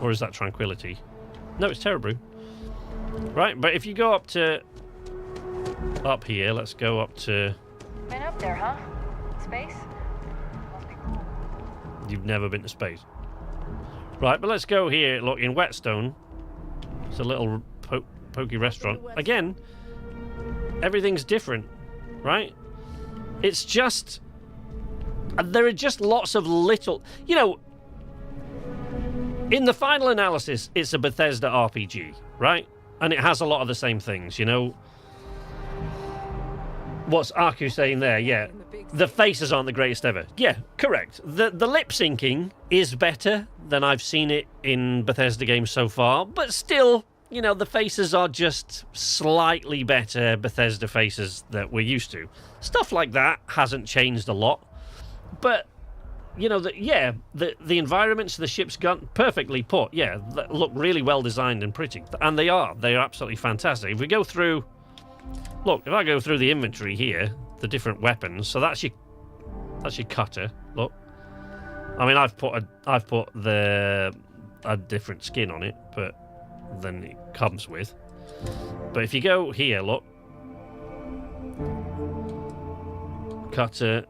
Or is that Tranquility? No, it's Terra Brew. Right, but if you go up here, let's go up to... Been up there, huh? Space? Must be cool. You've never been to space. Right, but let's go here. Look, in Whetstone, it's a little pokey restaurant. Again, everything's different, right? It's just... There are just lots of little... You know, in the final analysis, it's a Bethesda RPG, right? And it has a lot of the same things, you know? What's Aku saying there? Yeah. The faces aren't the greatest ever. Yeah, correct. The lip syncing is better than I've seen it in Bethesda games so far, but still, you know, the faces are just slightly better Bethesda faces that we're used to. Stuff like that hasn't changed a lot, but you know, the environments, the ship's gun, perfectly put. Yeah, look really well designed and pretty, and they are absolutely fantastic. If we go through, look, if I go through the inventory here, the different weapons. So that's your cutter. Look, I mean, I've put a different skin on it, but than it comes with. But if you go here, look, cutter,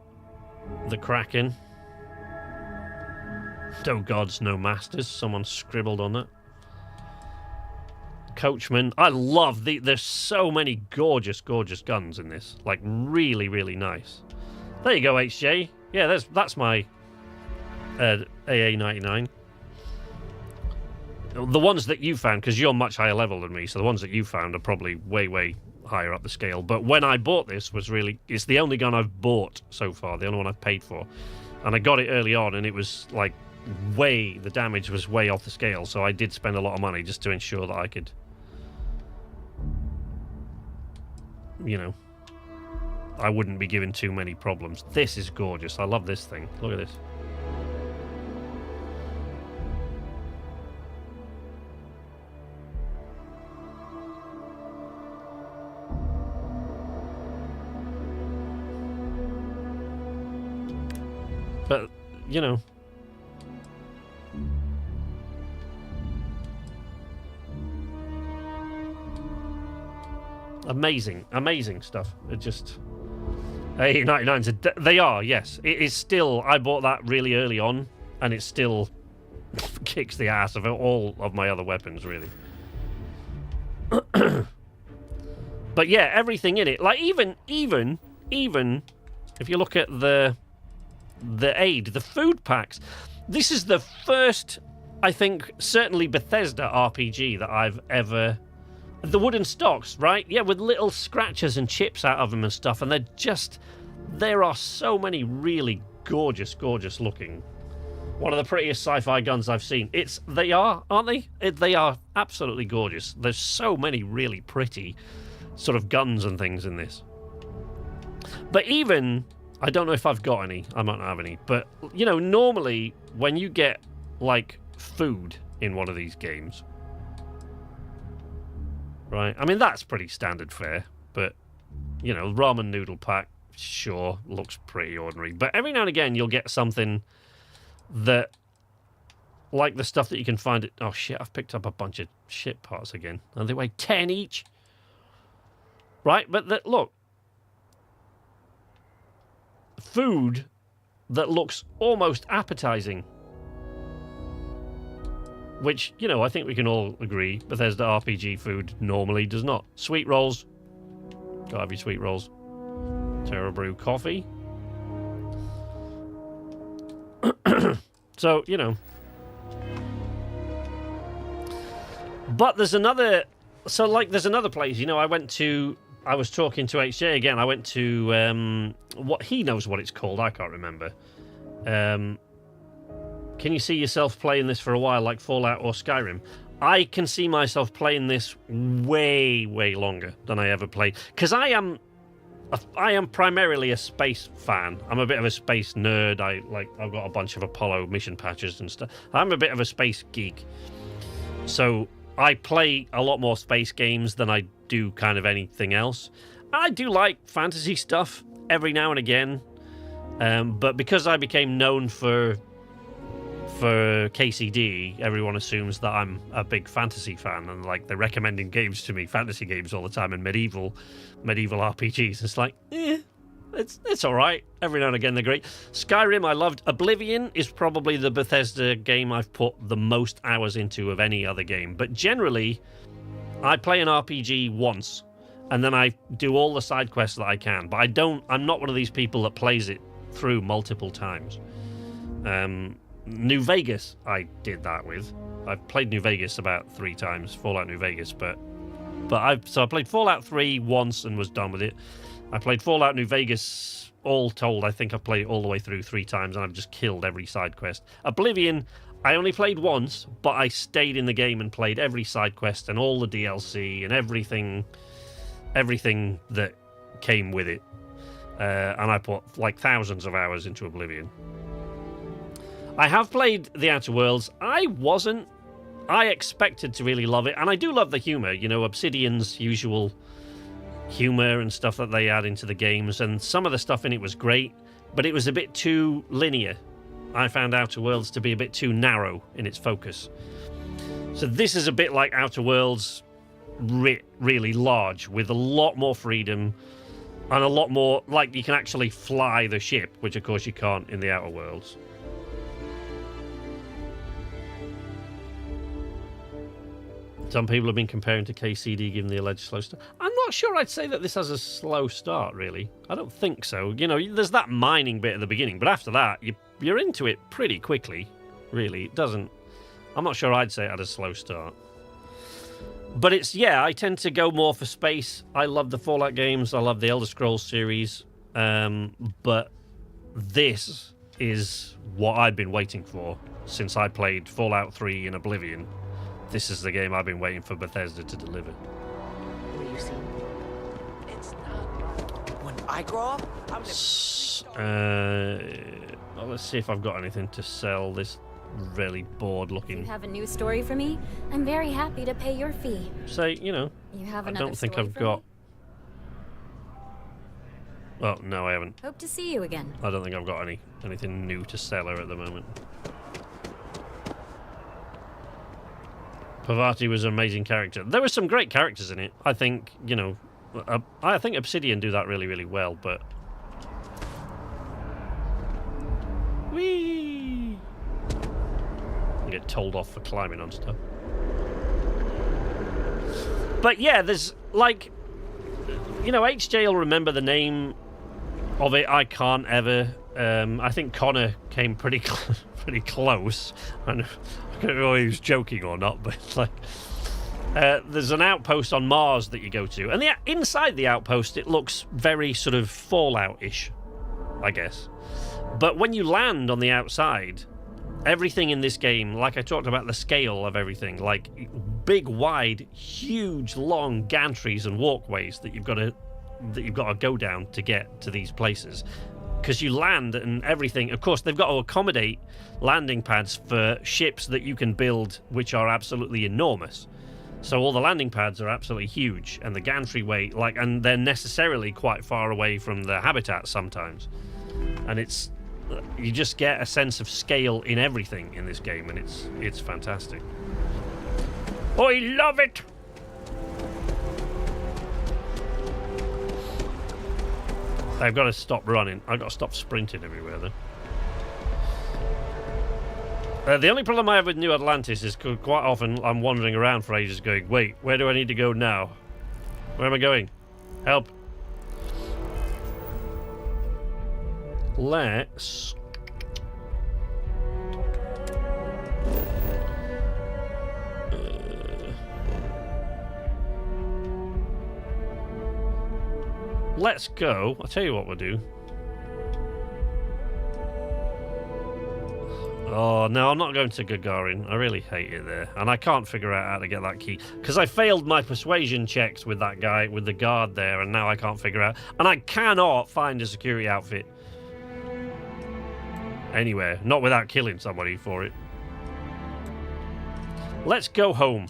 the Kraken. Oh gods, no masters. Someone scribbled on that. Coachman. I love there's so many gorgeous guns in this. Like, really, really nice. There you go, HJ. Yeah, that's my AA-99. The ones that you found, because you're much higher level than me, so the ones that you found are probably way, way higher up the scale. But when I bought this, it's the only gun I've bought so far, the only one I've paid for. And I got it early on, and it was like the damage was way off the scale, so I did spend a lot of money just to ensure that I could, you know, I wouldn't be given too many problems. This is gorgeous. I love this thing. Look at this. But, you know, Amazing, amazing stuff. It just 8.99. They are, yes. It is still. I bought that really early on, and it still kicks the ass of all of my other weapons, really. But yeah, everything in it, like even if you look at the aid, the food packs. This is the first, I think, certainly Bethesda RPG that I've ever. The wooden stocks, right? Yeah, with little scratches and chips out of them and stuff, and there are so many really gorgeous looking. One of the prettiest sci-fi guns I've seen. They are, aren't they? They are absolutely gorgeous. There's so many really pretty sort of guns and things in this. But even, I don't know if I've got any. I might not have any. But, you know, normally when you get, like, food in one of these games, right? I mean, that's pretty standard fare. But, you know, ramen noodle pack, sure, looks pretty ordinary. But every now and again, you'll get something that, like the stuff that you can find at... Oh, shit, I've picked up a bunch of shit parts again. And they weigh 10 each. Right? But, look. Food that looks almost appetizing. Which, you know, I think we can all agree Bethesda RPG food normally does not. Sweet rolls. Gotta have your sweet rolls. Terra Brew coffee. So, you know. But there's another... So, like, there's another place. You know, I was talking to HJ again. I went to... what he knows what it's called. I can't remember. Can you see yourself playing this for a while, like Fallout or Skyrim? I can see myself playing this way longer than I ever played. Because I am primarily a space fan. I'm a bit of a space nerd. I've got a bunch of Apollo mission patches and stuff. I'm a bit of a space geek. So I play a lot more space games than I do kind of anything else. I do like fantasy stuff every now and again. But because I became known for KCD, everyone assumes that I'm a big fantasy fan, and like they're recommending games to me, fantasy games all the time, and medieval RPGs. It's like, it's all right. Every now and again they're great. Skyrim I loved. Oblivion is probably the Bethesda game I've put the most hours into of any other game. But generally, I play an RPG once, and then I do all the side quests that I can. But I'm not one of these people that plays it through multiple times. New Vegas, I did that with. I've played New Vegas about 3 times, Fallout New Vegas, but I played Fallout 3 once and was done with it. I played Fallout New Vegas, all told, I think I've played it all the way through 3 times, and I've just killed every side quest. Oblivion, I only played once, but I stayed in the game and played every side quest and all the DLC and everything that came with it. And I put like thousands of hours into Oblivion. I have played The Outer Worlds. I expected to really love it, and I do love the humor. You know, Obsidian's usual humor and stuff that they add into the games, and some of the stuff in it was great, but it was a bit too linear. I found Outer Worlds to be a bit too narrow in its focus. So this is a bit like Outer Worlds, really large, with a lot more freedom, and a lot more, like, you can actually fly the ship, which of course you can't in the Outer Worlds. Some people have been comparing to KCD given the alleged slow start. I'm not sure I'd say that this has a slow start, really. I don't think so. You know, there's that mining bit at the beginning, but after that, you're into it pretty quickly, really. It doesn't... I'm not sure I'd say it had a slow start. But it's, yeah, I tend to go more for space. I love the Fallout games. I love the Elder Scrolls series. But this is what I've been waiting for since I played Fallout 3 and Oblivion. This is the game I've been waiting for Bethesda to deliver. What do you see? It's not. When I grow up, I'm well, let's see if I've got anything to sell. This really bored looking. You have a new story for me? I'm very happy to pay your fee. Say, you know, You have I another don't think story I've for got. me? Well, no, I haven't. Hope to see you again. I don't think I've got anything new to sell her at the moment. Pavati was an amazing character. There were some great characters in it. I think, you know, I think Obsidian do that really, really well, but... Whee! I get told off for climbing on stuff. But yeah, there's, like... You know, HJ will remember the name of it. I can't ever. I think Connor came pretty pretty close. I don't know if he was joking or not, but it's like... there's an outpost on Mars that you go to, and inside the outpost it looks very sort of Fallout-ish, I guess. But when you land on the outside, everything in this game, like I talked about the scale of everything, like big, wide, huge, long gantries and walkways that you've got to go down to get to these places. Because you land and everything, of course, they've got to accommodate landing pads for ships that you can build, which are absolutely enormous. So all the landing pads are absolutely huge, and the gantry and they're necessarily quite far away from the habitat sometimes. And you just get a sense of scale in everything in this game, and it's fantastic. I love it! I've got to stop running. I've got to stop sprinting everywhere, though. The only problem I have with New Atlantis is quite often I'm wandering around for ages going, wait, where do I need to go now? Where am I going? Help. Let's... let's go. I'll tell you what we'll do. Oh, no, I'm not going to Gagarin. I really hate it there. And I can't figure out how to get that key. Because I failed my persuasion checks with that guy, with the guard there, and now I can't figure out. And I cannot find a security outfit anywhere. Not without killing somebody for it. Let's go home.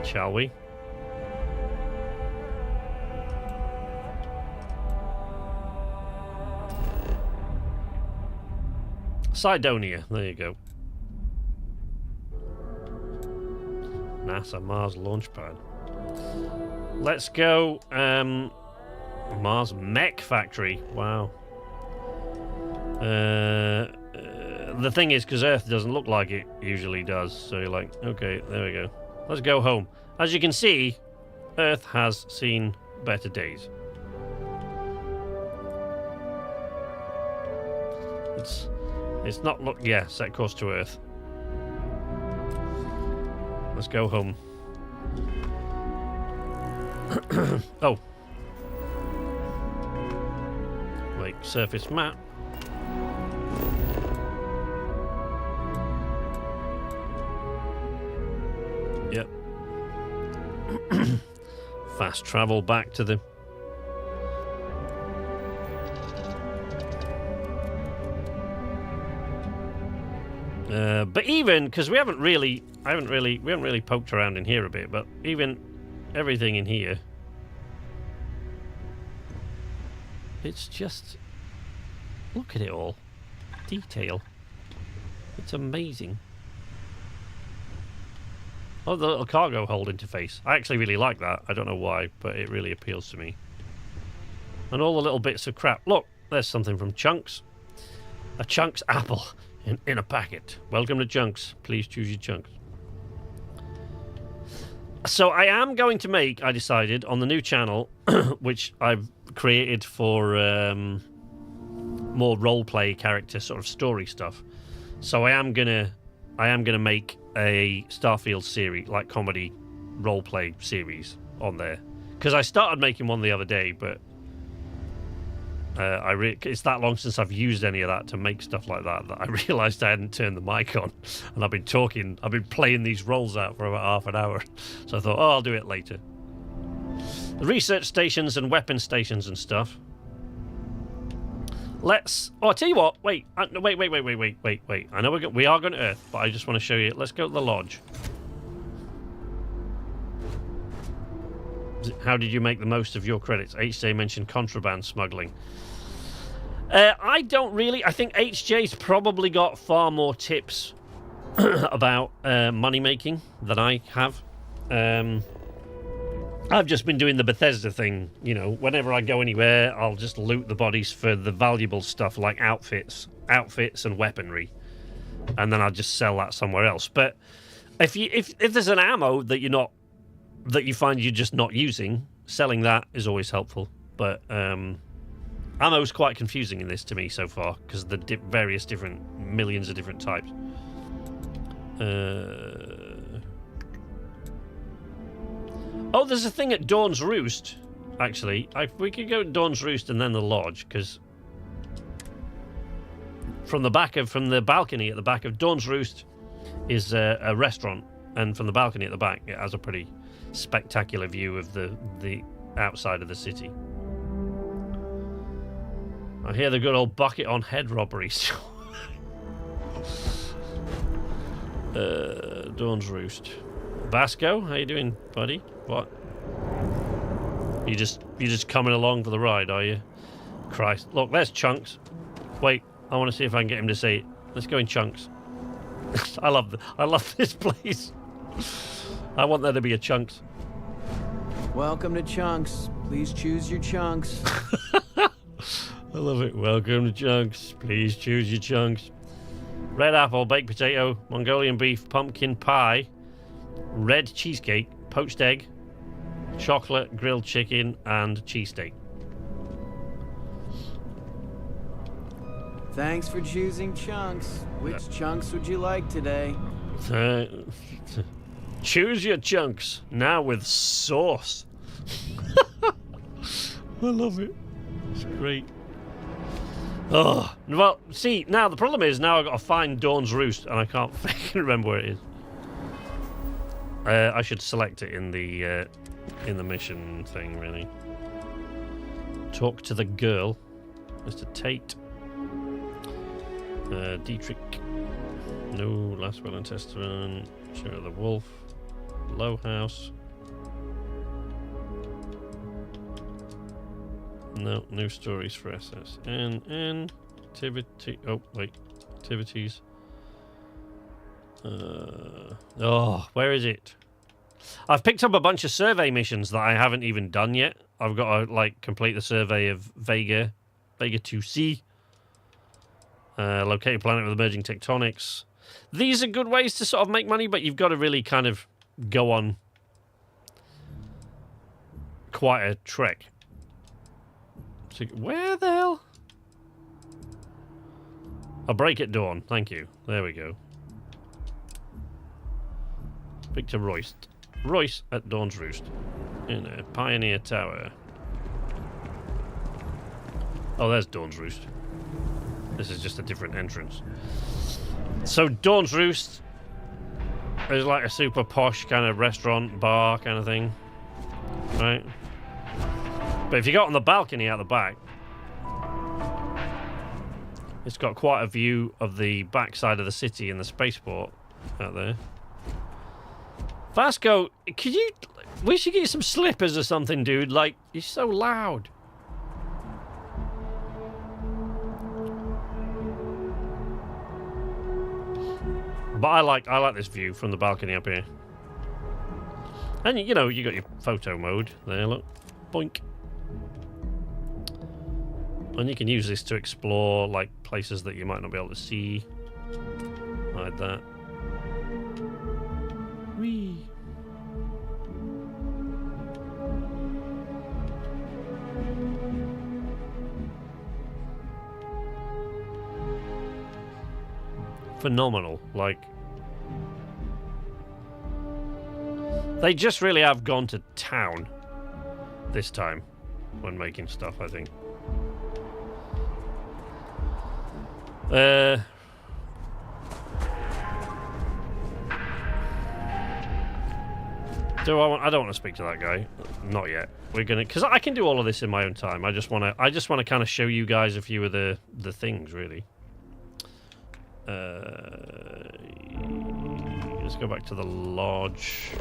Shall we? Cydonia, there you go. NASA Mars launch pad. Let's go Mars Mech Factory. Wow. The thing is, because Earth doesn't look like it usually does, so you're like, okay, there we go. Let's go home. As you can see, Earth has seen better days. It's not look. Yeah, set course to Earth. Let's go home. Oh. Wait, surface map. Yep. Fast travel back to the... but even because we haven't really poked around in here a bit, but even everything in here, it's just, look at it all, detail. It's amazing. Oh, the little cargo hold interface. I actually really like that. I don't know why, but it really appeals to me. And all the little bits of crap. Look, there's something from Chunks. A Chunks apple. In a packet. Welcome to Chunks. Please choose your Chunks. So I am going to make, I decided, on the new channel, which I've created for more roleplay character sort of story stuff. So I am gonna make a Starfield series, like comedy roleplay series on there. Because I started making one the other day, but it's that long since I've used any of that to make stuff like that I realised I hadn't turned the mic on, and I've been playing these roles out for about half an hour. So I thought, oh, I'll do it later. The research stations and weapon stations and stuff. Let's... Oh, I'll tell you what. Wait. Wait. I know we are going to Earth, but I just want to show you. Let's go to the lodge. How did you make the most of your credits? HJ mentioned contraband smuggling. I don't really. I think HJ's probably got far more tips about money making than I have. I've just been doing the Bethesda thing, you know. Whenever I go anywhere, I'll just loot the bodies for the valuable stuff like outfits and weaponry, and then I'll just sell that somewhere else. But if there's an ammo that you find you're just not using, selling that is always helpful. But ammo's quite confusing in this to me so far because of the various different millions of different types. Oh, there's a thing at Dawn's Roost, actually. We could go to Dawn's Roost and then the lodge, because from the balcony at the back of Dawn's Roost is a restaurant, and from the balcony at the back, it has a pretty spectacular view of the outside of the city. I hear the good old bucket on head robberies. Dawn's Roost. Vasco, how you doing, buddy? What? You just coming along for the ride, are you? Christ. Look, there's Chunks. Wait, I want to see if I can get him to say it. Let's go in Chunks. I love this place. I want there to be a Chunks. Welcome to Chunks. Please choose your chunks. I love it. Welcome to Chunks. Please choose your chunks. Red apple, baked potato, Mongolian beef, pumpkin pie, red cheesecake, poached egg, chocolate, grilled chicken, and cheesesteak. Thanks for choosing Chunks. Which chunks would you like today? Choose your chunks, now with sauce. I love it. It's great. Oh, well, see, now the problem is now I've got to find Dawn's Roost, and I can't fucking remember where it is. I should select it in the mission thing, really. Talk to the girl, Mr. Tate. Dietrich. No, Last Will and Testament. Share of the Wolf. Low House. No, new stories for SSN. Activity. Oh, wait. Activities. Where is it? I've picked up a bunch of survey missions that I haven't even done yet. I've got to, like, complete the survey of Vega 2C. Locate a planet with emerging tectonics. These are good ways to sort of make money, but you've got to really kind of go on quite a trek. So, where the hell? I'll break at dawn. Thank you. There we go. Speak to Royce. Royce at Dawn's Roost. In a Pioneer Tower. Oh, there's Dawn's Roost. This is just a different entrance. So Dawn's Roost is like a super posh kind of restaurant, bar kind of thing. Right? But if you go on the balcony out the back, it's got quite a view of the backside of the city and the spaceport out there. Vasco, could you... We should get you some slippers or something, dude. Like, you're so loud. But I like this view from the balcony up here. And, you know, you got your photo mode there, look. Boink. And you can use this to explore, like, places that you might not be able to see. Like that. Whee! Phenomenal, like... They just really have gone to town this time when making stuff, I think. I don't want to speak to that guy. Not yet. We're gonna, because I can do all of this in my own time. I just want to kind of show you guys a few of the things, really. Let's go back to the lodge.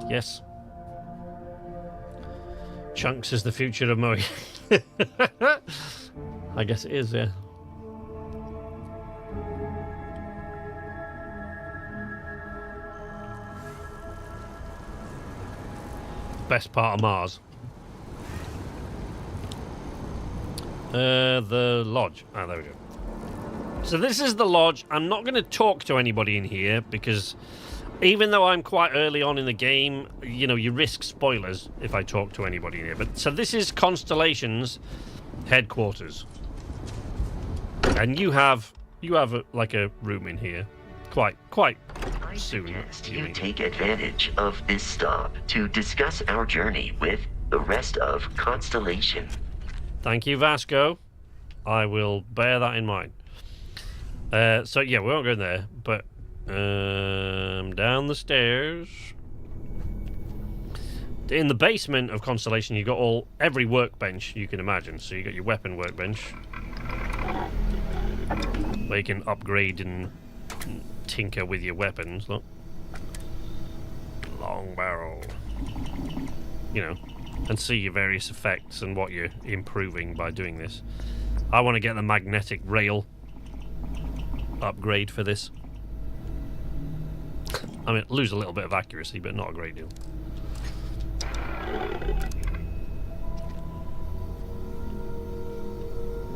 Yes. Chunks is the future of Moe. I guess it is, yeah. best part of Mars. The lodge. Ah, there we go. So this is the lodge. I'm not going to talk to anybody in here because even though I'm quite early on in the game, you know, you risk spoilers if I talk to anybody in here. But so this is Constellation's headquarters, and you have like a room in here, quite I soon. suggest you take advantage of this stop to discuss our journey with the rest of Constellation. Thank you, Vasco. I will bear that in mind. So yeah, we won't go in there, but down the stairs. In the basement of Constellation, you've got every workbench you can imagine. So you got your weapon workbench, where you can upgrade and tinker with your weapons. Look, long barrel. You know, and see your various effects and what you're improving by doing this. I want to get the magnetic rail upgrade for this. I mean, lose a little bit of accuracy, but not a great deal.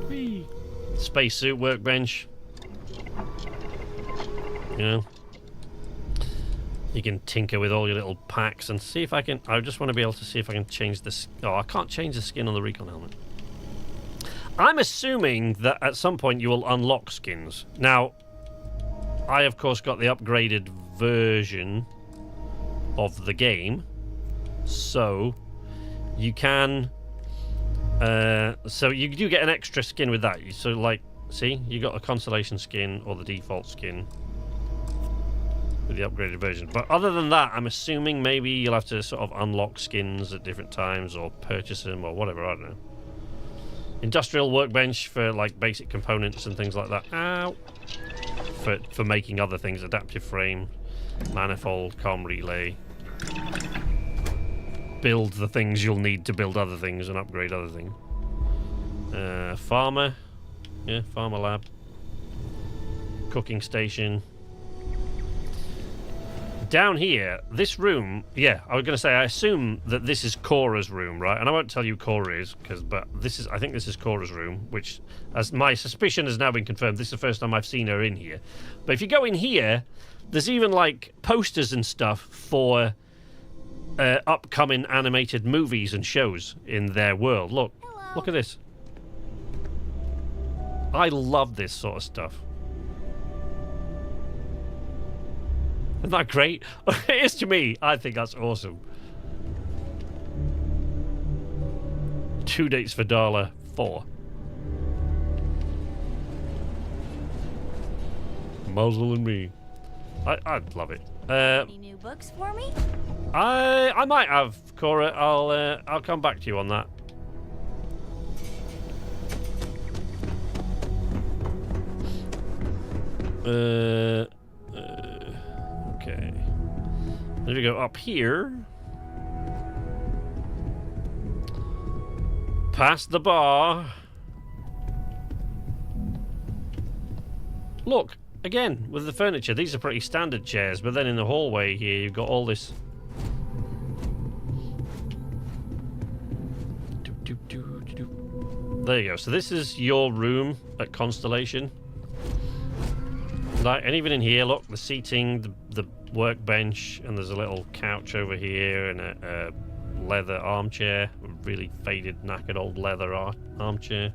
Whee! Spacesuit workbench. You know, you can tinker with all your little packs and see if I can. I just want to be able to see if I can change this. Oh, I can't change the skin on the recon helmet. I'm assuming that at some point you will unlock skins. Now, I of course got the upgraded version of the game, so you can. So you do get an extra skin with that. So, like, see, you got a Constellation skin or the default skin with the upgraded version. But other than that, I'm assuming maybe you'll have to sort of unlock skins at different times or purchase them or whatever. I don't know. Industrial workbench for like basic components and things like that. Ow. For making other things. Adaptive frame, manifold, comm relay. Build the things you'll need to build other things and upgrade other things. Farmer. Yeah, farmer lab. Cooking station. Down here, this room, yeah, I was going to say, I assume that this is Cora's room, right? And I won't tell you Cora is, but this is, I think this is Cora's room, which, as my suspicion has now been confirmed, this is the first time I've seen her in here. But if you go in here, there's even, like, posters and stuff for upcoming animated movies and shows in their world. Look, look at this. I love this sort of stuff. Isn't that great? It is to me. I think that's awesome. 2 dates for $4. Muzzle and me. I'd love it. Any new books for me? I might have, Cora. I'll come back to you on that. Okay. Then we go up here. Past the bar. Look, again, with the furniture, these are pretty standard chairs, but then in the hallway here, you've got all this. There you go. So this is your room at Constellation. Like, and even in here, look, the seating, the workbench, and there's a little couch over here, and a leather armchair, a really faded, knackered old leather armchair.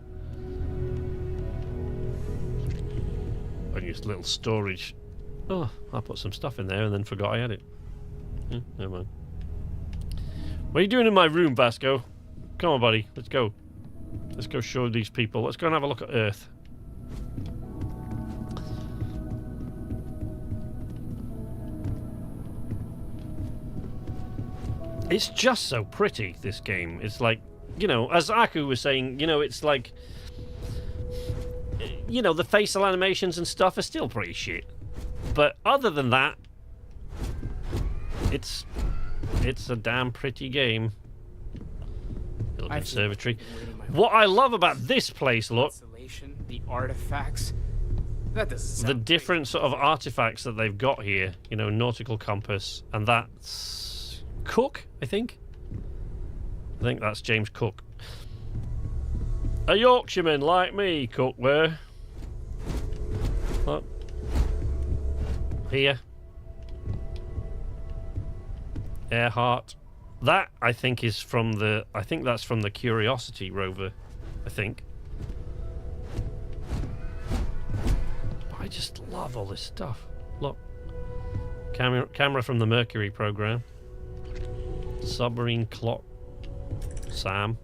And just little storage. Oh, I put some stuff in there and then forgot I had it. Never mind. What are you doing in my room, Vasco? Come on, buddy. Let's go. Let's go show these people. Let's go and have a look at Earth. It's just so pretty, this game. It's like, you know, as Aku was saying, you know, it's like, you know, the facial animations and stuff are still pretty shit. But other than that, it's a damn pretty game. Little conservatory. What I love about this place, look, the artifacts. That doesn't the different sort of artifacts that they've got here. You know, nautical compass, and that's Cook, I think. think that's James Cook. A Yorkshireman like me, Cook were. Look. Here. Earhart. That, I think, is from the... I think that's from the Curiosity rover. I think. I just love all this stuff. Look. Camera from the Mercury program. Submarine clock. Sam.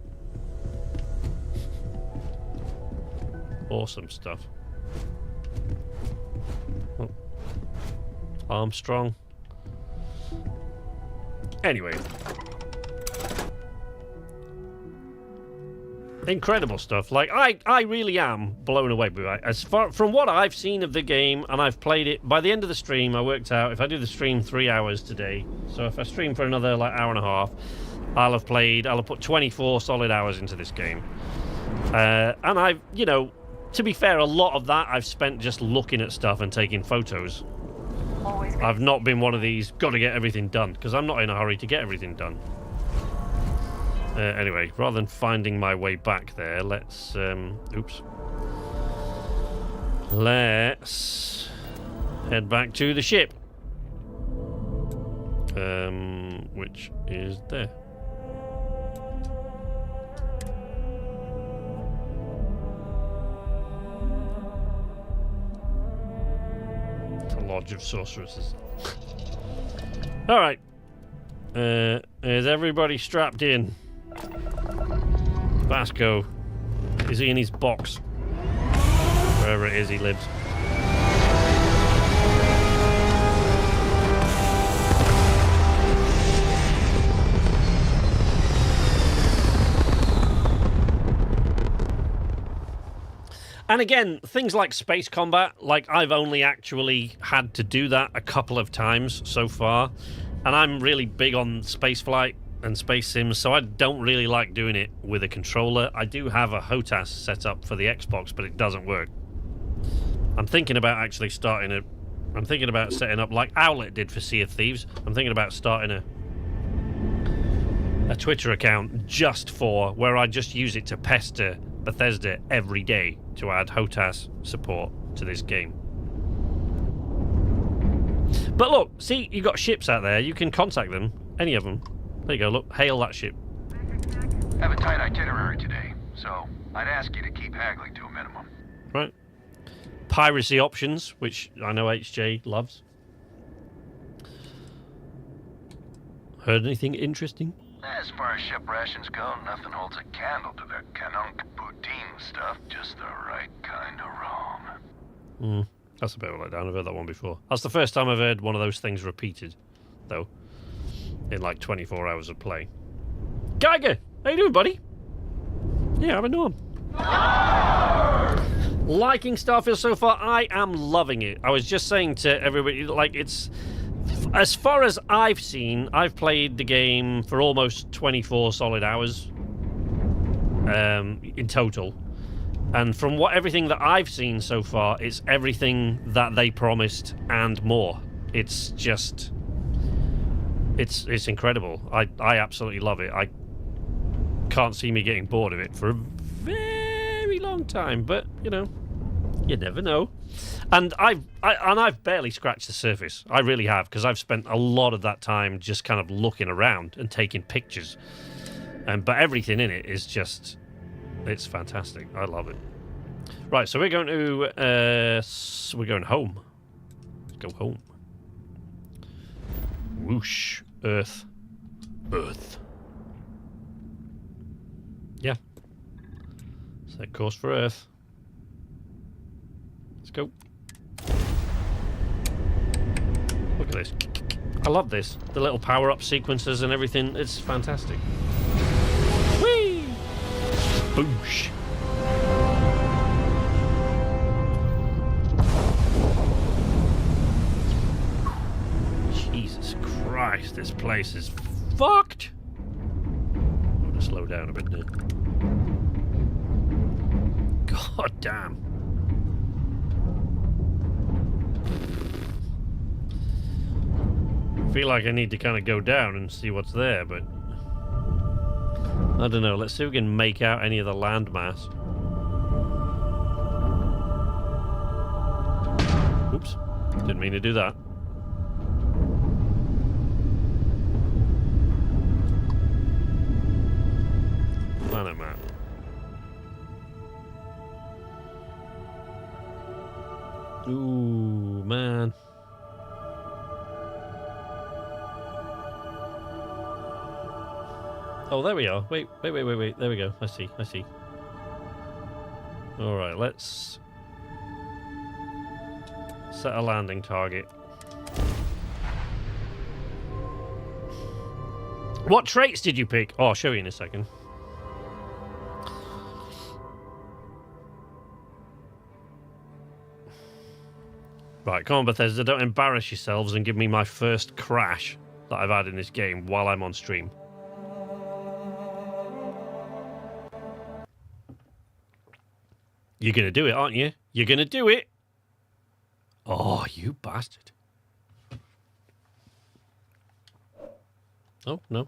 Awesome stuff. Oh. Armstrong. Anyway. Incredible stuff. Like, I really am blown away by it. As far from what I've seen of the game, and I've played it, by the end of the stream, I worked out, if I do the stream 3 hours today, so if I stream for another, like, hour and a half, I'll have put 24 solid hours into this game. And I've, you know, to be fair, a lot of that I've spent just looking at stuff and taking photos. I've not been one of these, got to get everything done, because I'm not in a hurry to get everything done. Anyway, rather than finding my way back there, let's... oops. Let's head back to the ship. Which is there. It's a lodge of sorceresses. Alright. Is everybody strapped in? Vasco, is he in his box? Wherever it is he lives. And again, things like space combat, like I've only actually had to do that a couple of times so far. And I'm really big on spaceflight and space sims, so I don't really like doing it with a controller. I do have a HOTAS set up for the Xbox, but it doesn't work. I'm thinking about actually starting a... I'm thinking about setting up, like Owlet did for Sea of Thieves, I'm thinking about starting a Twitter account just for, where I just use it to pester Bethesda every day to add HOTAS support to this game. But look, see, you've got ships out there, you can contact them, any of them. There you go, look, hail that ship. Have a tight itinerary today, so I'd ask you to keep haggling to a minimum. Right. Piracy options, which I know HJ loves. Heard anything interesting? As far as ship rations go, nothing holds a candle to the Canunk Poutine stuff, just the right kind of wrong. That's a bit of a letdown. I've heard that one before. That's the first time I've heard one of those things repeated, though, in like 24 hours of play. Geiger! How you doing, buddy? Yeah, I've been doing. Liking Starfield so far? I am loving it. I was just saying to everybody, like, it's... As far as I've seen, I've played the game for almost 24 solid hours in total. And from everything that I've seen so far, it's everything that they promised and more. It's just... It's incredible. I absolutely love it. I can't see me getting bored of it for a very long time, but, you know, you never know. And I've barely scratched the surface. I really have, because I've spent a lot of that time just kind of looking around and taking pictures. But everything in it is just... It's fantastic. I love it. Right, so we're going to... we're going home. Let's go home. Whoosh. Earth. Earth. Yeah. Set course for Earth. Let's go. Look at this. I love this. The little power-up sequences and everything. It's fantastic. Whee! Boosh. Jesus Christ, this place is fucked. I'm gonna slow down a bit now. God damn. I feel like I need to kind of go down and see what's there, but... I don't know. Let's see if we can make out any of the landmass. Oops. Didn't mean to do that. Planet map. Ooh, man. Oh, there we are. Wait. There we go. I see. Alright, let's set a landing target. What traits did you pick? Oh, I'll show you in a second. Right, come on, Bethesda, don't embarrass yourselves and give me my first crash that I've had in this game while I'm on stream. You're going to do it, aren't you? You're going to do it. Oh, you bastard. Oh, no.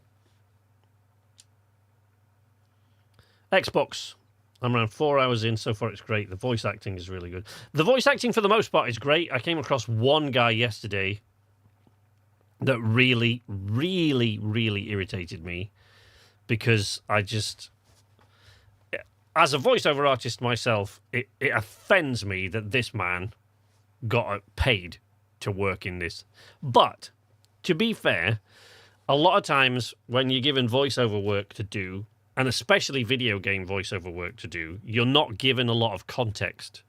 Xbox. I'm around 4 hours in. So far, it's great. The voice acting is really good. The voice acting, for the most part, is great. I came across one guy yesterday that really, really, really irritated me because I just... As a voiceover artist myself, it offends me that this man got paid to work in this. But, to be fair, a lot of times when you're given voiceover work to do, and especially video game voiceover work to do, you're not given a lot of context.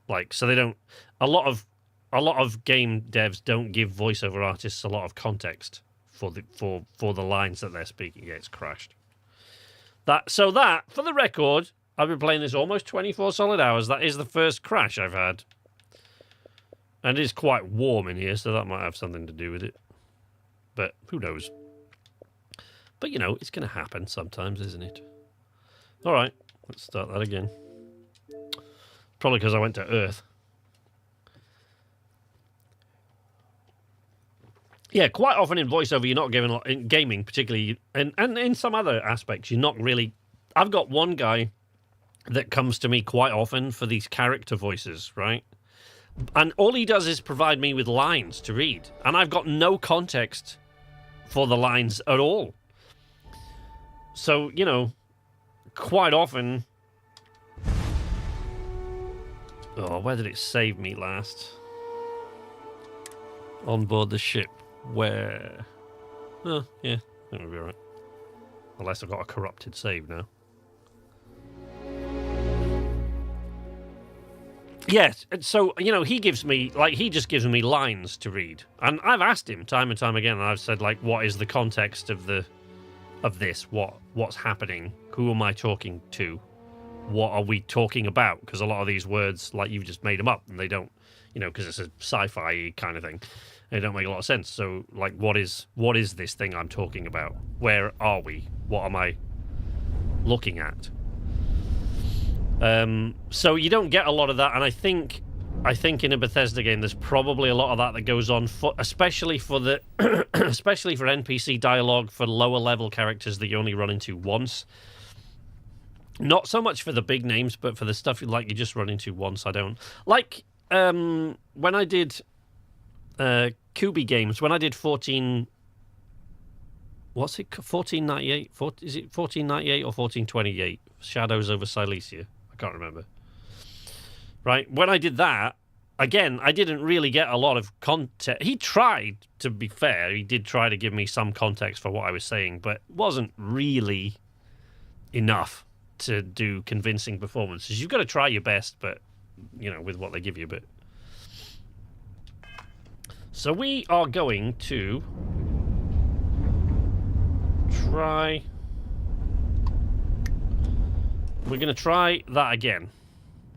Like, so they don't... A lot of game devs don't give voiceover artists a lot of context for the lines that they're speaking. Yeah, it's crashed. So that, for the record, I've been playing this almost 24 solid hours. That is the first crash I've had. And it is quite warm in here, so that might have something to do with it. But who knows? But, you know, it's going to happen sometimes, isn't it? All right, let's start that again. Probably because I went to Earth. Yeah, quite often in voiceover, you're not given a lot, in gaming particularly, and in some other aspects, you're not really... I've got one guy that comes to me quite often for these character voices, right? And all he does is provide me with lines to read, and I've got no context for the lines at all. So, you know, quite often... Oh, where did it save me last? On board the ship. Where? Oh, yeah, that'll be alright. Unless I've got a corrupted save now. Yes, so, you know, he just gives me lines to read. And I've asked him time and time again, and I've said, like, what is the context of this? What's happening? Who am I talking to? What are we talking about? Because a lot of these words, like, you've just made them up, and they don't, you know, because it's a sci-fi kind of thing. They don't make a lot of sense. So, like, what is this thing I'm talking about? Where are we? What am I looking at? So you don't get a lot of that, and I think in a Bethesda game, there's probably a lot of that goes on, especially for especially for NPC dialogue for lower level characters that you only run into once. Not so much for the big names, but for the stuff you just run into once. I don't like when I did. Kubi games, when I did 14... What's it? 1498? Is it 1498 or 1428? Shadows over Silesia. I can't remember. Right, when I did that, again, I didn't really get a lot of context. He tried, to be fair, he did try to give me some context for what I was saying, but it wasn't really enough to do convincing performances. You've got to try your best, but, you know, with what they give you, but... So we are going to try... We're going to try that again.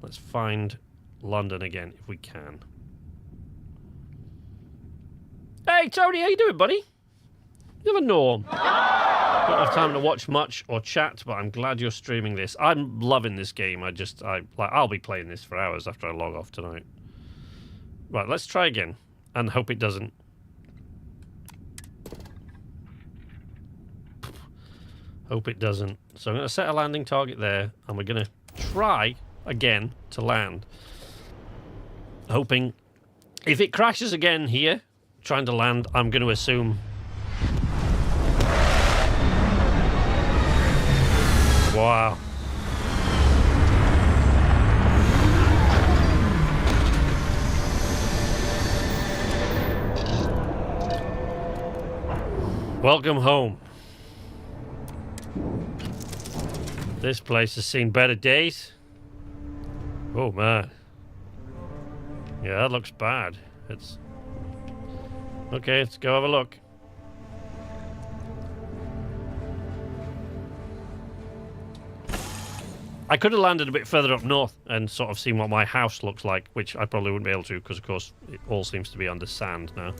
Let's find London again, if we can. Hey, Tony, how you doing, buddy? You have a norm. Don't have time to watch much or chat, but I'm glad you're streaming this. I'm loving this game. I'll be playing this for hours after I log off tonight. Right, let's try again. And hope it doesn't. Hope it doesn't. So I'm going to set a landing target there, and we're going to try again to land. Hoping if it crashes again here, trying to land, I'm going to assume. Wow. Welcome home. This place has seen better days. Oh man. Yeah, that looks bad. It's okay, let's go have a look. I could have landed a bit further up north and sort of seen what my house looks like, which I probably wouldn't be able to because, of course, it all seems to be under sand now.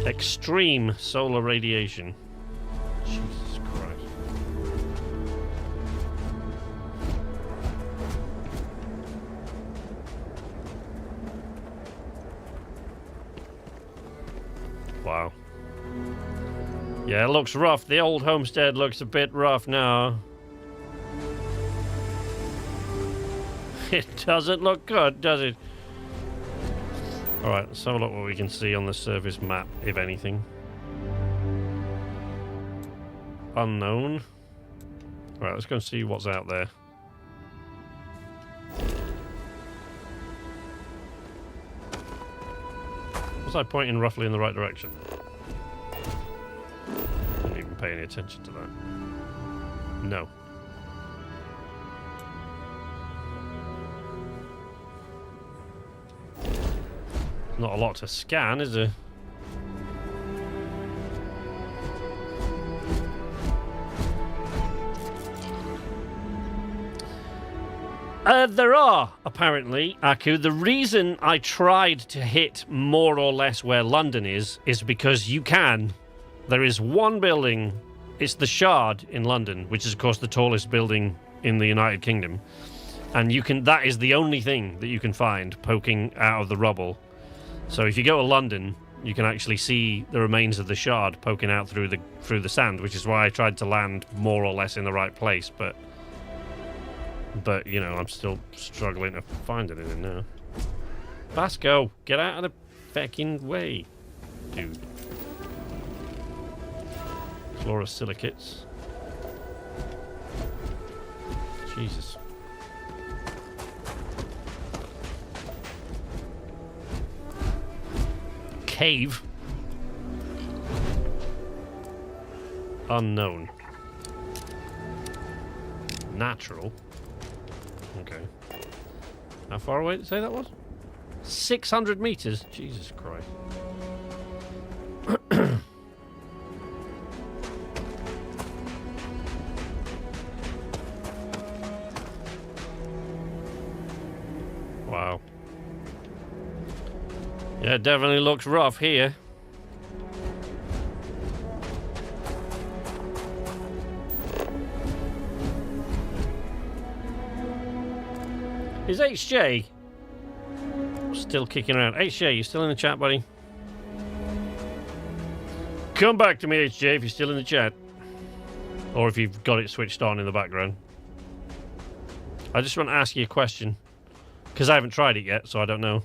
Extreme solar radiation. Jesus Christ. Wow. Yeah, it looks rough. The old homestead looks a bit rough now. It doesn't look good, does it? Alright, let's have a look what we can see on the surface map, if anything. Unknown. Alright, let's go and see what's out there. Was I pointing roughly in the right direction? Didn't even pay any attention to that. No. Not a lot to scan, is there? There are, apparently, Aku. The reason I tried to hit more or less where London is because you can. There is one building, it's the Shard in London, which is, of course, the tallest building in the United Kingdom. And you can. That is the only thing that you can find poking out of the rubble. So if you go to London, you can actually see the remains of the Shard poking out through the sand, which is why I tried to land more or less in the right place, but you know, I'm still struggling to find anything now. Vasco, get out of the fecking way, dude. Fluorosilicates. Jesus. Cave. Unknown. Natural. Okay. How far away did you say that was? 600 meters? Jesus Christ. Wow. Yeah, it definitely looks rough here. Is HJ still kicking around? HJ, you still in the chat, buddy? Come back to me, HJ, if you're still in the chat. Or if you've got it switched on in the background. I just want to ask you a question. Because I haven't tried it yet, so I don't know.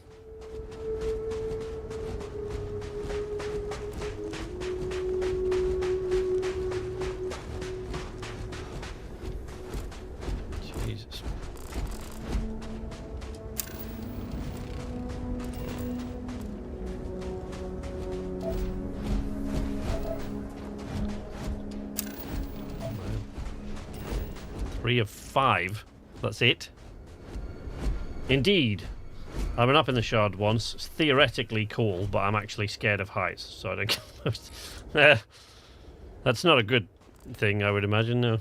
Jesus. Three of 5. That's it. Indeed. I've been up in the Shard once. It's theoretically cool, but I'm actually scared of heights, so I don't... That's not a good thing, I would imagine, no.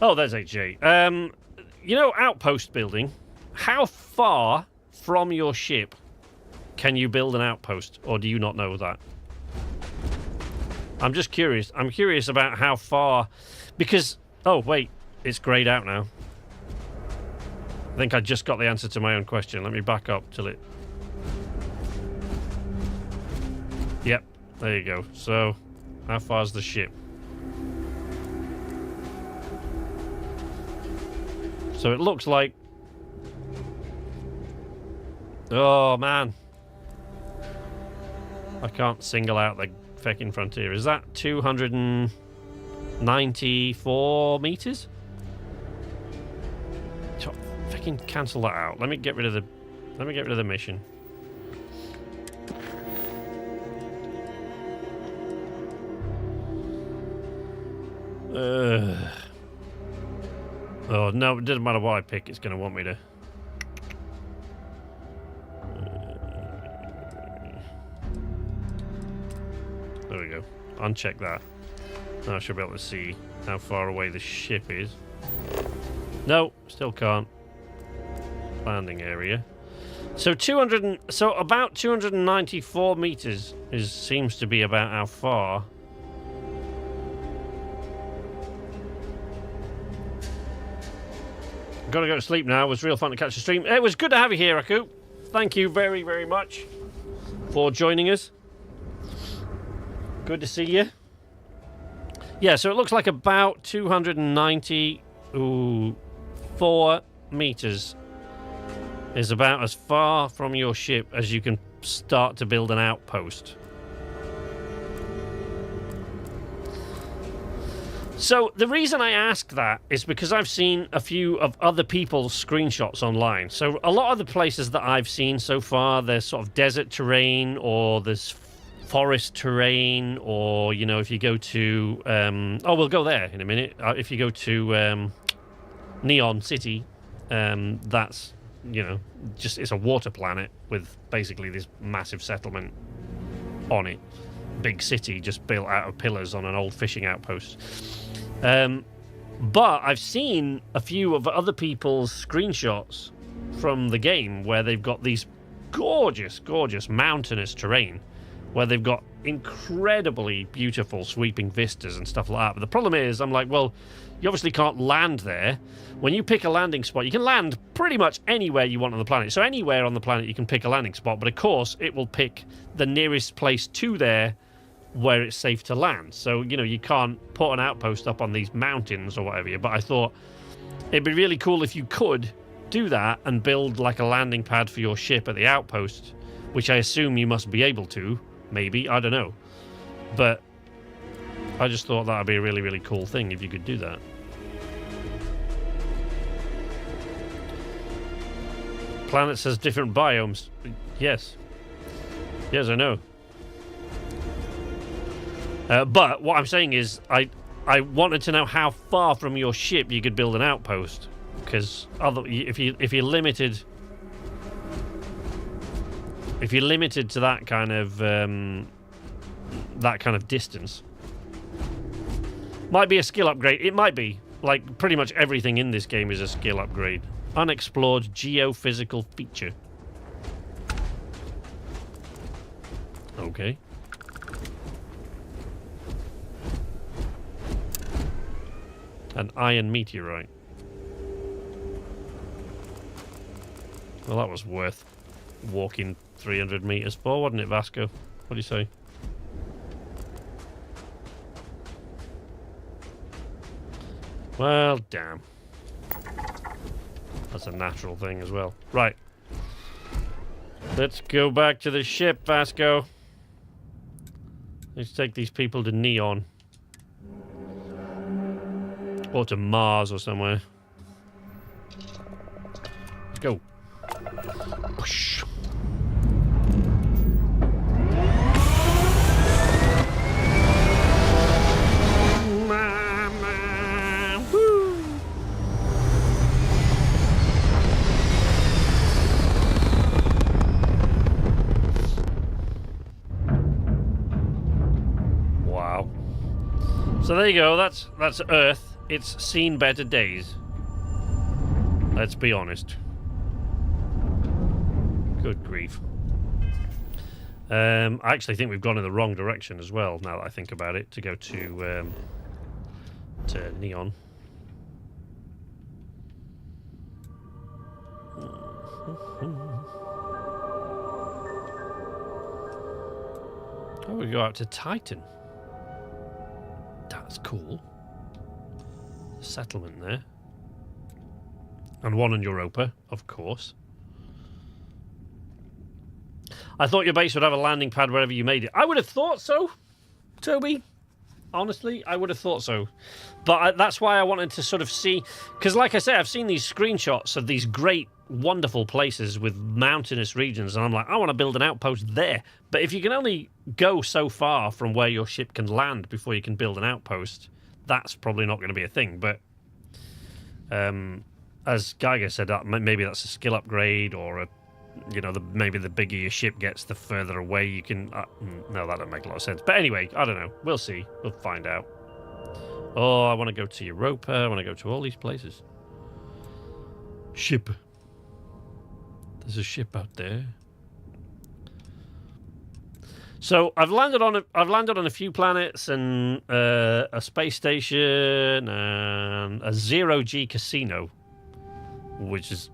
Oh, there's HJ. You know, outpost building. How far from your ship can you build an outpost, or do you not know that? I'm just curious. I'm curious about how far... Because... Oh, wait. It's greyed out now. I think I just got the answer to my own question. Let me back up till it... Yep, there you go. So, how far's the ship? So it looks like... Oh, man. I can't single out the feckin' frontier. Is that 294 meters? Fucking cancel that out. Let me get rid of the mission. Oh no, it doesn't matter what I pick, it's gonna want me to. There we go. Uncheck that. Now I should be able to see how far away the ship is. No, still can't. Landing area. So about 294 meters seems to be about how far. Gotta go to sleep now. It was real fun to catch the stream. It was good to have you here, Aku. Thank you very, very much for joining us. Good to see you. Yeah, so it looks like about 294 meters is about as far from your ship as you can start to build an outpost. So the reason I ask that is because I've seen a few of other people's screenshots online. So a lot of the places that I've seen so far, there's sort of desert terrain or there's forest terrain, or, you know, if you go to... oh, we'll go there in a minute. If you go to Neon City, that's, you know, just it's a water planet with basically this massive settlement on it. Big city just built out of pillars on an old fishing outpost. But I've seen a few of other people's screenshots from the game where they've got these gorgeous, gorgeous mountainous terrain where they've got incredibly beautiful sweeping vistas and stuff like that. But the problem is, I'm like, well, you obviously can't land there. When you pick a landing spot, you can land pretty much anywhere you want on the planet. So anywhere on the planet you can pick a landing spot, but of course it will pick the nearest place to there where it's safe to land. So, you know, you can't put an outpost up on these mountains or whatever. But I thought it'd be really cool if you could do that and build like a landing pad for your ship at the outpost, which I assume you must be able to. Maybe, I don't know. But I just thought that would be a really, really cool thing if you could do that. Planet says different biomes. Yes. Yes, I know. But what I'm saying is, I wanted to know how far from your ship you could build an outpost, because if you're limited to that kind of distance, might be a skill upgrade. It might be, like, pretty much everything in this game is a skill upgrade. Unexplored geophysical feature. Okay. An iron meteorite. Well, that was worth walking 300 meters for, wasn't it, Vasco? What do you say? Well, damn. That's a natural thing as well. Right. Let's go back to the ship, Vasco. Let's take these people to Neon. Or to Mars or somewhere. Let's go. Whoosh. Mama, woo. Wow. So there you go. That's Earth. It's seen better days. Let's be honest. Good grief. I actually think we've gone in the wrong direction as well, now that I think about it, to go to Neon. Oh, we go out to Titan. That's cool. Settlement there. And one on Europa, of course. I thought your base would have a landing pad wherever you made it. I would have thought so, Toby. Honestly, I would have thought so. But that's why I wanted to sort of see... Because like I say, I've seen these screenshots of these great, wonderful places with mountainous regions, and I'm like, I want to build an outpost there. But if you can only go so far from where your ship can land before you can build an outpost, that's probably not going to be a thing. But as Geiger said, maybe that's a skill upgrade, or maybe the bigger your ship gets, the further away you can... no, that doesn't make a lot of sense. But anyway, I don't know. We'll see. We'll find out. Oh, I want to go to Europa. I want to go to all these places. Ship. There's a ship out there. So I've landed on a few planets and a space station and a zero-G casino, which was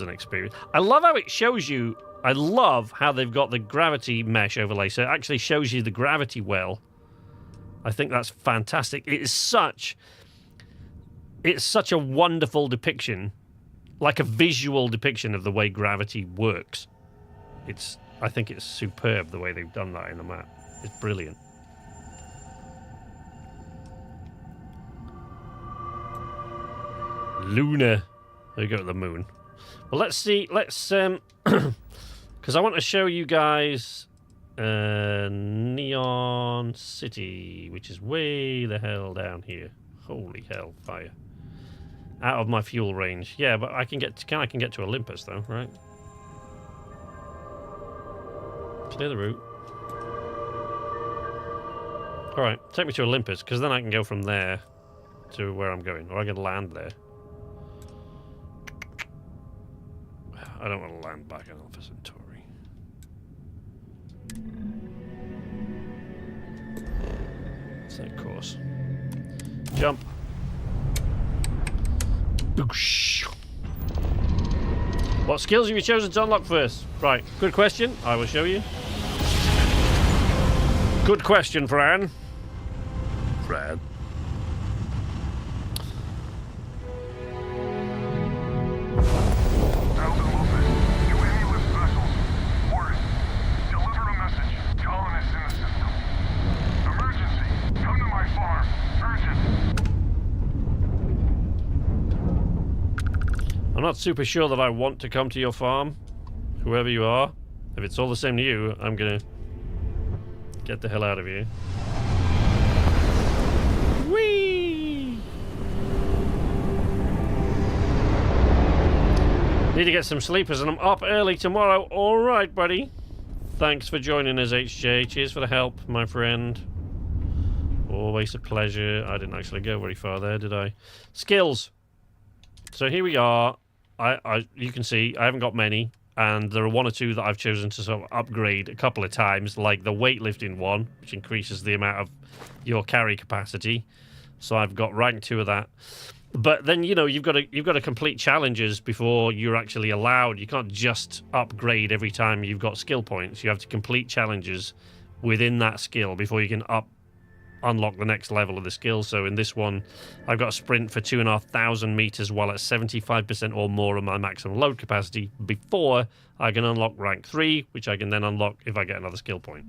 an experience. I love how it shows you. I love how they've got the gravity mesh overlay, so it actually shows you the gravity well. I think that's fantastic. It's such a wonderful depiction, like a visual depiction of the way gravity works. I think it's superb the way they've done that in the map. It's brilliant. Luna. There you go to the moon. Well, let's see. Let's because I want to show you guys Neon City, which is way the hell down here. Holy hell, fire! Out of my fuel range. Yeah, but I can get to Olympus though, right? Clear the route. All right, take me to Olympus, because then I can go from there to where I'm going, or I can land there. I don't want to land back in Alpha Centauri. Set course. Jump. Boosh. What skills have you chosen to unlock first? Right, good question. I will show you. Good question, Fran. Fran. I'm not super sure that I want to come to your farm, whoever you are. If it's all the same to you, I'm gonna get the hell out of here. Whee! Need to get some sleepers, and I'm up early tomorrow. All right, buddy. Thanks for joining us, HJ. Cheers for the help, my friend. Always a pleasure. I didn't actually go very far there, did I? Skills. So here we are. You can see I haven't got many, and there are one or two that I've chosen to sort of upgrade a couple of times, like the weightlifting one, which increases the amount of your carry capacity. So I've got rank 2 of that. But then you've got to complete challenges before you're actually allowed. You can't just upgrade every time you've got skill points. You have to complete challenges within that skill before you can unlock the next level of the skill. So in this one, I've got a sprint for 2,500 meters while at 75% or more of my maximum load capacity before I can unlock rank 3, which I can then unlock if I get another skill point.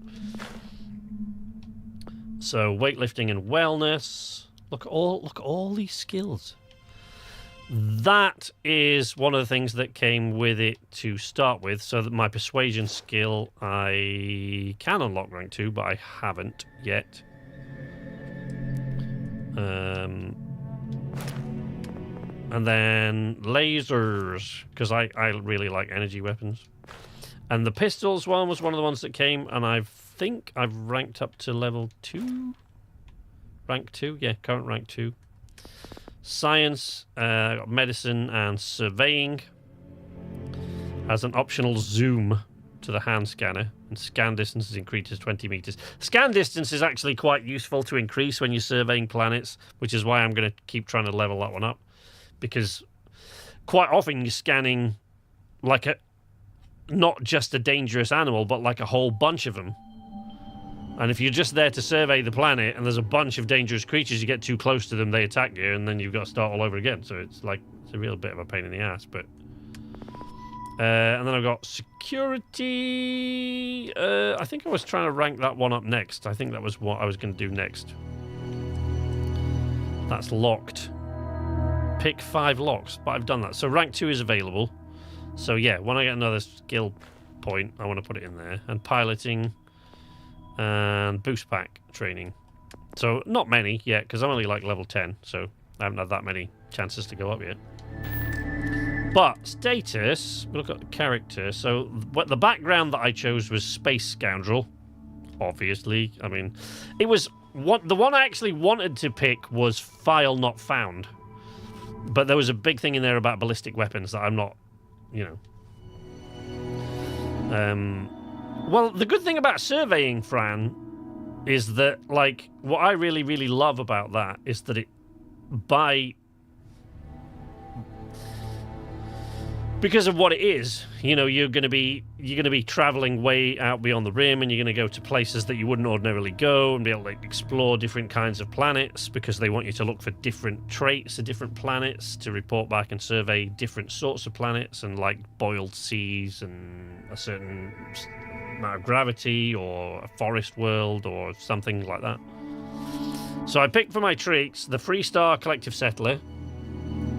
So weightlifting and wellness. Look at all these skills. That is one of the things that came with it to start with, so that my persuasion skill I can unlock rank 2, but I haven't yet. And then lasers, because I really like energy weapons. And the pistols one was one of the ones that came, and I think I've ranked up to level 2. Rank 2, yeah, current rank 2. Science, medicine, and surveying has an optional zoom to the hand scanner, and scan distance is increased to 20 meters. Scan distance is actually quite useful to increase when you're surveying planets, which is why I'm going to keep trying to level that one up, because quite often you're scanning like not just a dangerous animal, but like a whole bunch of them, And if you're just there to survey the planet and there's a bunch of dangerous creatures, you get too close to them, they attack you, and then you've got to start all over again. So it's like, it's a real bit of a pain in the ass, but... and then I've got security... I think I was trying to rank that one up next. I think that was what I was going to do next. That's locked. Pick 5 locks, but I've done that. So rank 2 is available. So yeah, when I get another skill point, I want to put it in there. And piloting... and boost pack training. So not many yet, because I'm only like level 10, so I haven't had that many chances to go up yet. But status, look at the character. So what the background that I chose was Space Scoundrel, obviously. I mean, it was the one I actually wanted to pick was File Not Found, but there was a big thing in there about ballistic weapons that I'm not, you know. Well, the good thing about surveying, Fran, is that, like, what I really, really love about that is that it, because of what it is, you know, you're going to be traveling way out beyond the rim, and you're going to go to places that you wouldn't ordinarily go and be able to explore different kinds of planets, because they want you to look for different traits of different planets to report back and survey different sorts of planets, and like boiled seas and a certain amount of gravity or a forest world or something like that. So I picked for my traits the Freestar Collective Settler,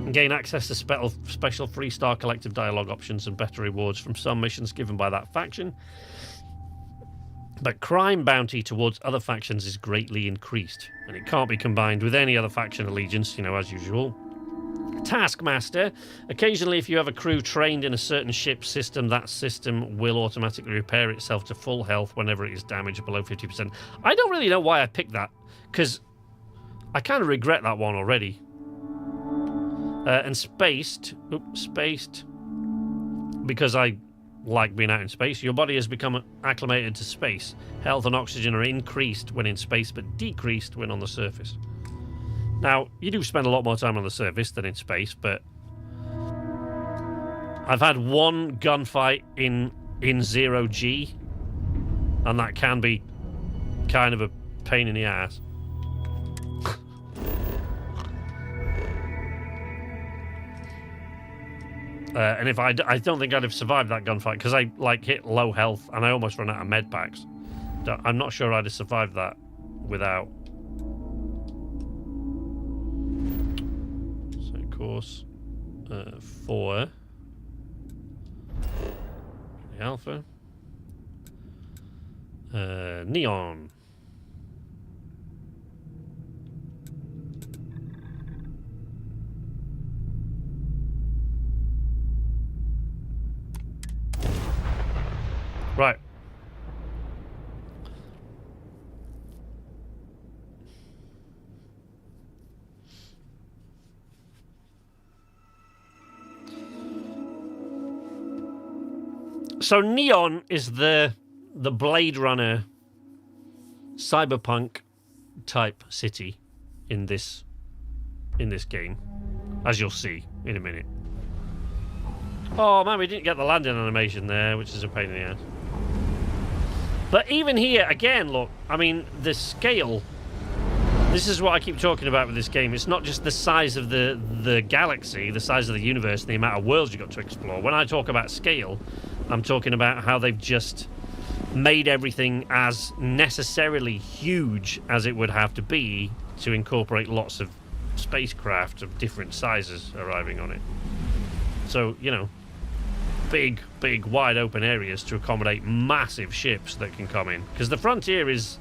and gain access to special Freestar Collective dialogue options and better rewards from some missions given by that faction. But crime bounty towards other factions is greatly increased, and it can't be combined with any other faction allegiance, you know, as usual. Taskmaster. Occasionally, if you have a crew trained in a certain ship system, that system will automatically repair itself to full health whenever it is damaged below 50%. I don't really know why I picked that, because I kind of regret that one already. And spaced, because I like being out in space. Your body has become acclimated to space. Health and oxygen are increased when in space, but decreased when on the surface. Now, you do spend a lot more time on the surface than in space, but I've had one gunfight in 0G, and that can be kind of a pain in the ass. And if I don't think I'd have survived that gunfight, because I like hit low health and I almost ran out of med packs. I'm not sure I'd have survived that without. So of course, 4 the Alpha, Neon. Right. So Neon is the Blade Runner cyberpunk type city in this game, as you'll see in a minute. Oh man, we didn't get the landing animation there, which is a pain in the ass. But even here, again, look, I mean, the scale, this is what I keep talking about with this game. It's not just the size of the galaxy, the size of the universe, and the amount of worlds you've got to explore. When I talk about scale, I'm talking about how they've just made everything as necessarily huge as it would have to be to incorporate lots of spacecraft of different sizes arriving on it. So, you know, big, wide open areas to accommodate massive ships that can come in. Because the Frontier is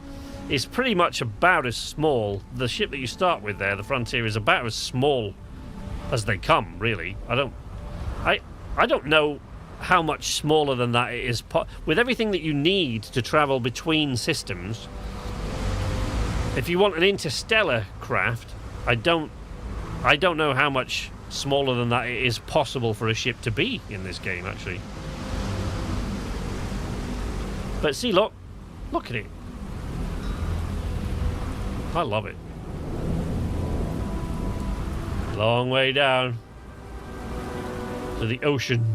pretty much about as small. The ship that you start with there, the Frontier, is about as small as they come, really. I don't know how much smaller than that it is. With everything that you need to travel between systems, if you want an interstellar craft, I don't know how much smaller than that it is possible for a ship to be in this game, actually. But see, look at it. I love it. Long way down to the ocean.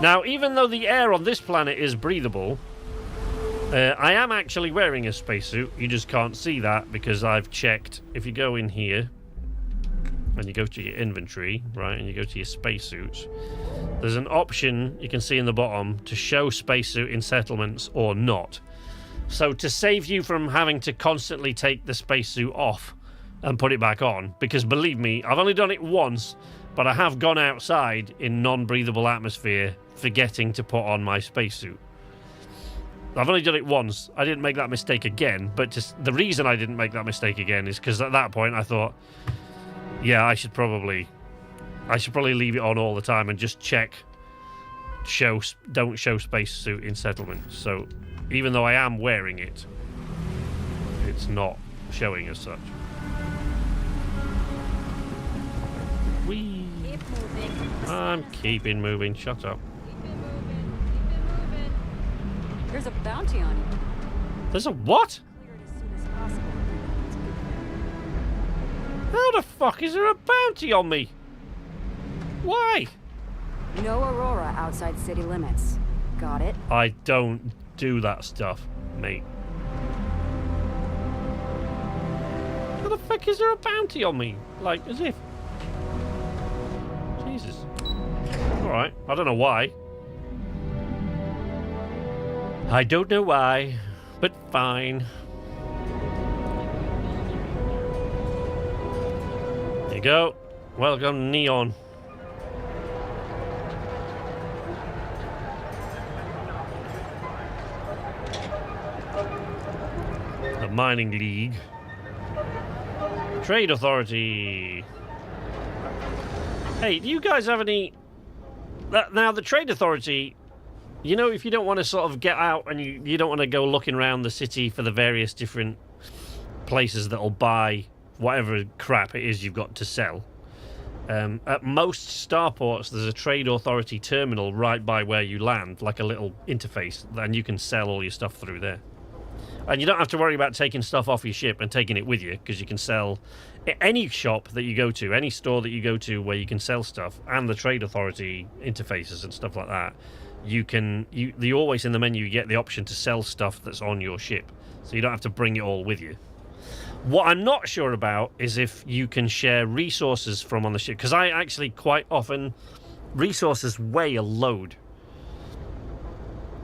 Now, even though the air on this planet is breathable, I am actually wearing a spacesuit. You just can't see that because I've checked. If you go in here and you go to your inventory, right, and you go to your spacesuits, there's an option you can see in the bottom to show spacesuit in settlements or not. So to save you from having to constantly take the spacesuit off and put it back on, because believe me, I've only done it once, but I have gone outside in non-breathable atmosphere forgetting to put on my spacesuit. I've only done it once. I didn't make that mistake again, but just the reason I didn't make that mistake again is because at that point I thought, yeah, I should probably leave it on all the time and just check don't show spacesuit in settlements. So even though I am wearing it, it's not showing as such. Whee! Keep moving. I'm keeping moving. Shut up. Keep it moving. Keep it moving. There's a bounty on you. There's a what? Cleared as soon as possible. It's good. How the fuck is there a bounty on me? Why? No Aurora outside city limits. Got it? I don't do that stuff, mate. How the fuck is there a bounty on me? Like, as if... Jesus. Alright, I don't know why. I don't know why, but fine. There you go. Welcome, Neon. The Mining League. Trade Authority. Hey, do you guys have any... Now, the Trade Authority, you know, if you don't want to sort of get out and you don't want to go looking around the city for the various different places that'll buy whatever crap it is you've got to sell, at most starports, there's a Trade Authority terminal right by where you land, like a little interface, and you can sell all your stuff through there. And you don't have to worry about taking stuff off your ship and taking it with you, because you can sell any shop that you go to, any store that you go to where you can sell stuff, and the Trade Authority interfaces and stuff like that. You always in the menu you get the option to sell stuff that's on your ship, so you don't have to bring it all with you. What I'm not sure about is if you can share resources from on the ship, because I actually quite often resources weigh a load.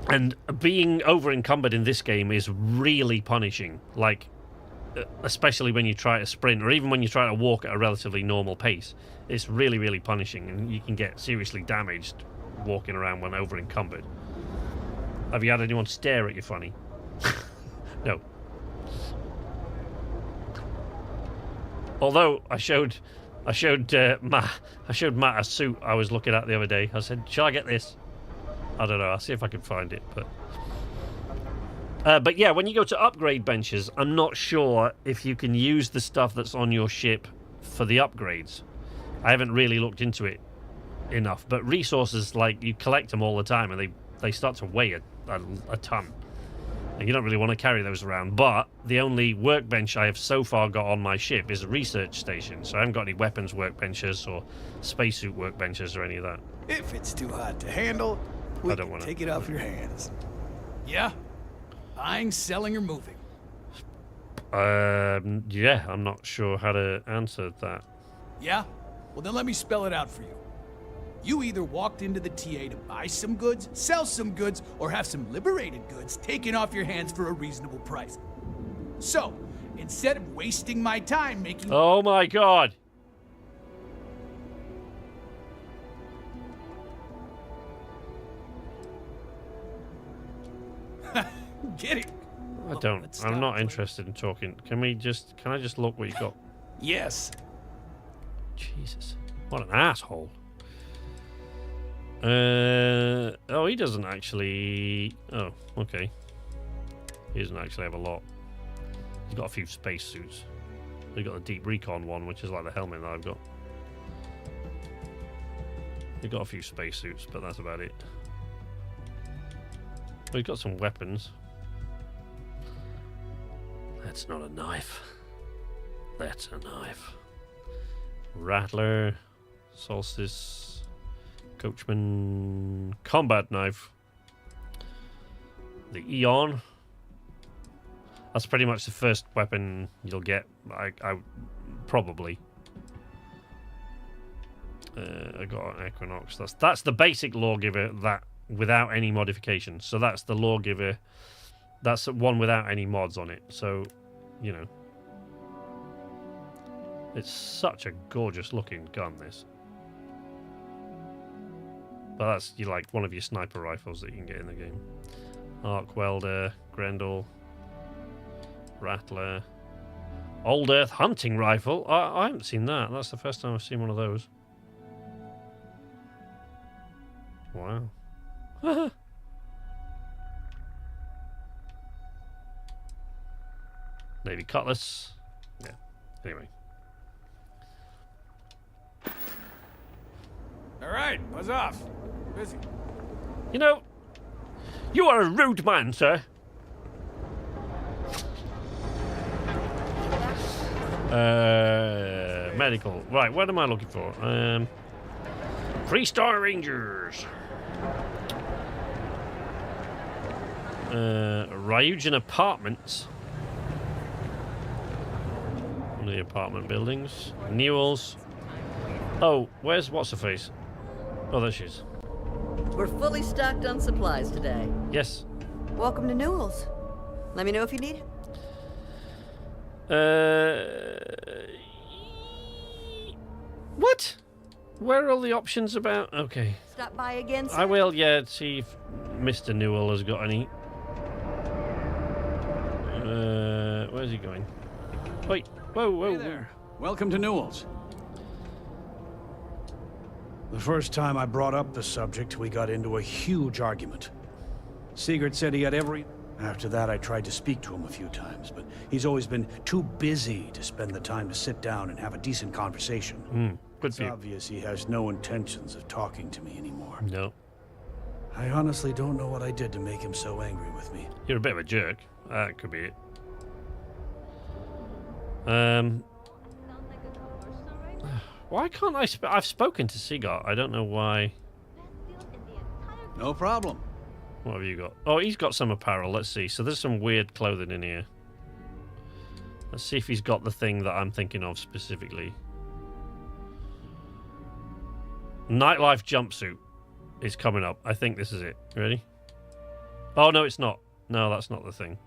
And being over encumbered in this game is really punishing, like, especially when you try to sprint or even when you try to walk at a relatively normal pace. It's really, really punishing, and you can get seriously damaged walking around when over encumbered. Have you had anyone stare at you funny? No. Although I showed Matt a suit I was looking at the other day. I said, "Shall I get this?" I don't know. I'll see if I can find it. But yeah, when you go to upgrade benches, I'm not sure if you can use the stuff that's on your ship for the upgrades. I haven't really looked into it enough. But resources, like, you collect them all the time, and they start to weigh a ton. And you don't really want to carry those around. But the only workbench I have so far got on my ship is a research station. So I haven't got any weapons workbenches or spacesuit workbenches or any of that. If it's too hot to handle, we can take it off your hands. Yeah? Buying, selling, or moving? Yeah, I'm not sure how to answer that. Yeah? Well, then let me spell it out for you. You either walked into the TA to buy some goods, sell some goods, or have some liberated goods taken off your hands for a reasonable price. So, instead of wasting my time making... Oh my god! Get it? I'm not interested in talking. Can I just look what you got? Yes. Jesus. What an asshole. Oh, he doesn't actually... Oh, okay. He doesn't actually have a lot. He's got a few spacesuits. He's got the Deep Recon one, which is like the helmet that I've got. He's got a few spacesuits, but that's about it. Well, he's got some weapons. That's not a knife. That's a knife. Rattler. Solstice. Coachman combat knife. The Eon. That's pretty much the first weapon you'll get. I probably. I got an Equinox. That's the basic Lawgiver that without any modifications. So that's the Lawgiver. That's one without any mods on it. So, you know, it's such a gorgeous looking gun. This, but that's like one of your sniper rifles that you can get in the game. Arc welder, Grendel, Rattler, Old Earth hunting rifle. I haven't seen that. That's the first time I've seen one of those. Wow. Navy cutlass. Yeah. Anyway. All right, buzz off. Busy. You know, you are a rude man, sir. Medical. Right, what am I looking for? 3-star Rangers. Ryujin Apartments. One of the apartment buildings. Newells. Oh, where's what's-her-face? Oh, there she is. We're fully stocked on supplies today. Yes. Welcome to Newell's. Let me know if you need it. What? Where are all the options about? Okay. Stop by again, sir? I will, yeah, see if Mr. Newell has got any. Where's he going? Wait. Whoa. Hey there. Welcome to Newell's. The first time I brought up the subject, we got into a huge argument. Sigurd said he had every... After that, I tried to speak to him a few times, but he's always been too busy to spend the time to sit down and have a decent conversation. It's obvious he has no intentions of talking to me anymore. No. I honestly don't know what I did to make him so angry with me. You're a bit of a jerk. That could be it. Why can't I... I've spoken to Sigurd. I don't know why. No problem. What have you got? Oh, he's got some apparel. Let's see. So there's some weird clothing in here. Let's see if he's got the thing that I'm thinking of specifically. Nightlife jumpsuit is coming up. I think this is it. Ready? Oh, no, it's not. No, that's not the thing.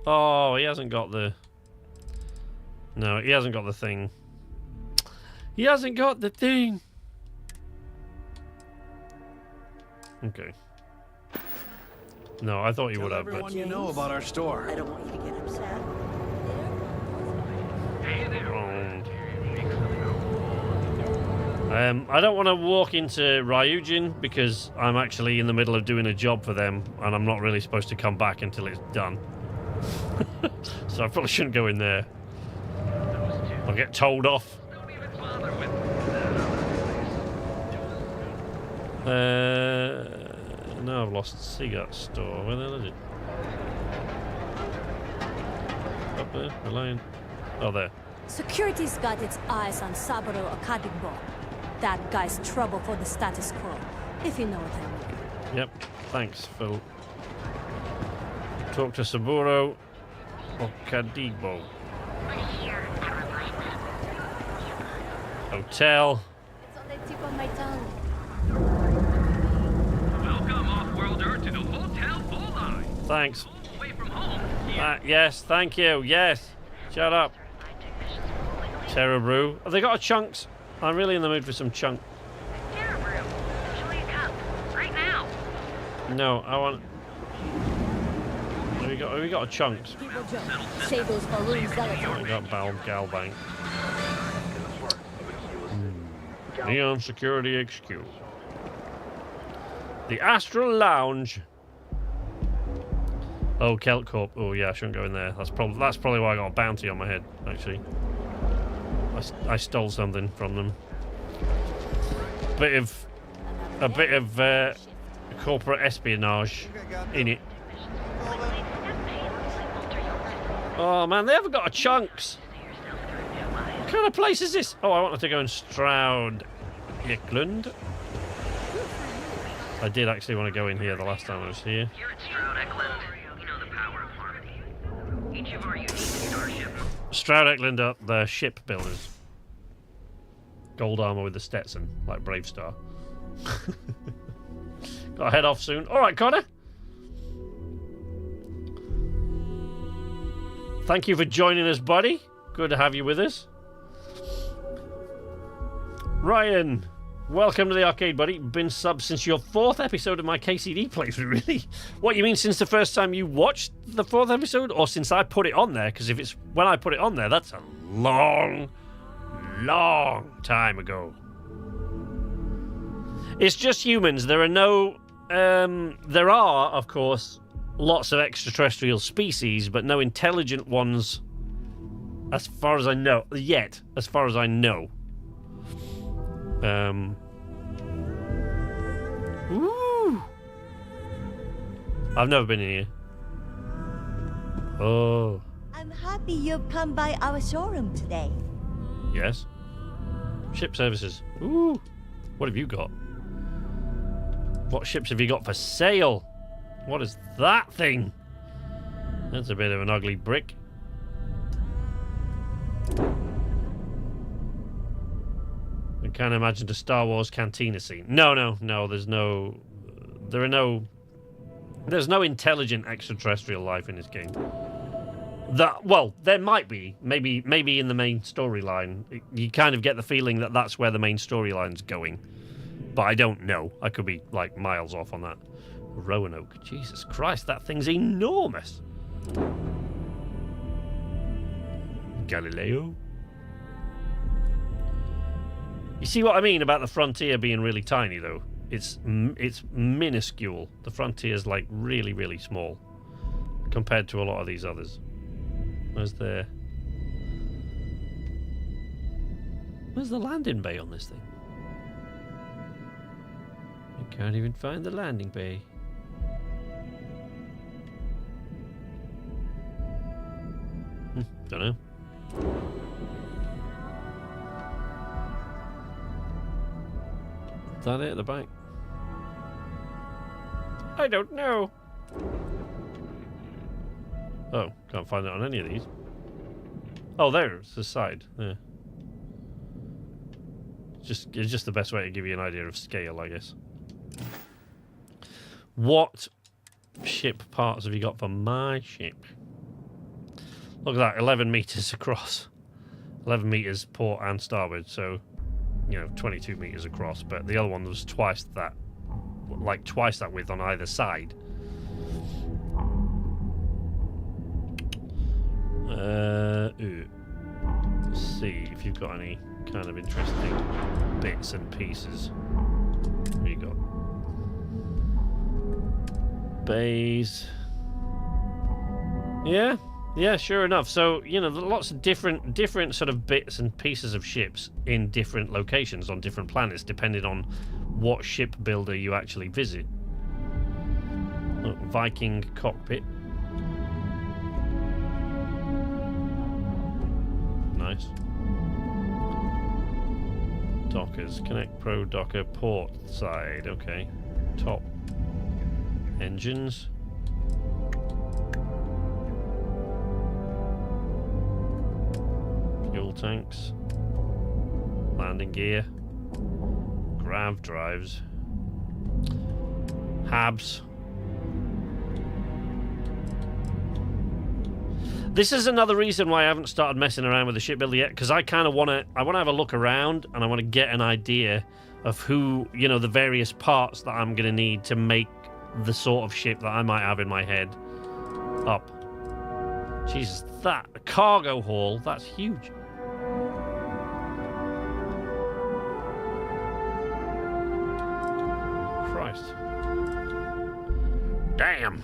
Oh, he hasn't got the... No, he hasn't got the thing. He hasn't got the thing. Okay. No, I thought you would have, but... Everyone you know about our store. I don't want you to get upset. I don't want to walk into Ryujin because I'm actually in the middle of doing a job for them and I'm not really supposed to come back until it's done. So I probably shouldn't go in there. I'll get told off. No, I've lost Sigurd's store. Where the hell is it? Up there, the line. Oh, there. Security's got its eyes on Saburo Akadibo. That guy's trouble for the status quo, if you know what I mean. Yep, thanks, Phil. Talk to Saburo Okadibo. Hotel. It's on the tip of my tongue. Welcome, off-worlder, to the Hotel Bullseye. Thanks. All the way from home. Yes, thank you. Yes. Shut up. Terra Brew. Have they got a chunks? I'm really in the mood for some chunk. Terra Brew. Fill you a cup. Right now. No, I want... Have we got a chunks? Say those balloon zealots. We got Galbank. Neon Security HQ. The Astral Lounge. Oh, Kelt Corp. Oh yeah, I shouldn't go in there. That's probably why I got a bounty on my head. Actually, I stole something from them. A bit of corporate espionage in it. Oh man, they haven't got a chunks. kind of place is this? Oh, I wanted to go in Stroud Eklund. I did actually want to go in here the last time I was here. Here at Stroud Eklund, we know the power of harmony. Each of our unique starship. Stroud Eklund up the ship builders. Gold armor with the Stetson, like Brave Star. Gotta head off soon. Alright, Connor. Thank you for joining us, buddy. Good to have you with us. Ryan, welcome to the arcade, buddy. Been subbed since your 4th episode of my KCD playthrough, really? What, you mean since the first time you watched the 4th episode? Or since I put it on there? Because if it's when I put it on there, that's a long time ago. It's just humans. There are no... there are, of course, lots of extraterrestrial species, but no intelligent ones, as far as I know. Yet, as far as I know. Ooh. I've never been in here. Oh. I'm happy you've come by our showroom today. Yes. Ship services. Ooh. What have you got? What ships have you got for sale? What is that thing? That's a bit of an ugly brick. I can't imagine a Star Wars cantina scene. No, there's no... There's no intelligent extraterrestrial life in this game. Well, there might be. Maybe in the main storyline. You kind of get the feeling that that's where the main storyline's going. But I don't know. I could be, like, miles off on that. Roanoke. Jesus Christ, that thing's enormous. Galileo? You see what I mean about the frontier being really tiny, though? It's minuscule. The frontier's, like, really, really small. Compared to a lot of these others. Where's the landing bay on this thing? I can't even find the landing bay. Don't know. Is that it at the back? I don't know. Oh, can't find it on any of these. Oh, there's the side. Yeah. It's just the best way to give you an idea of scale, I guess. What ship parts have you got for my ship? Look at that, 11 meters across. 11 meters port and starboard, so, 22 meters across. But the other one was twice that, like twice that width on either side. Let's see if you've got any kind of interesting bits and pieces. What you got? Bays. Yeah, sure enough. So, lots of different sort of bits and pieces of ships in different locations on different planets, depending on what ship builder you actually visit. Oh, Viking cockpit. Nice. Dockers. Connect Pro Docker port side. Okay. Top. Engines. Fuel tanks. Landing gear. Grav drives. Habs. This is another reason why I haven't started messing around with the shipbuilder yet, because I kind of want to have a look around, and I want to get an idea of who, the various parts that I'm going to need to make the sort of ship that I might have in my head up. Jesus, that a cargo haul, that's huge. Christ. Damn.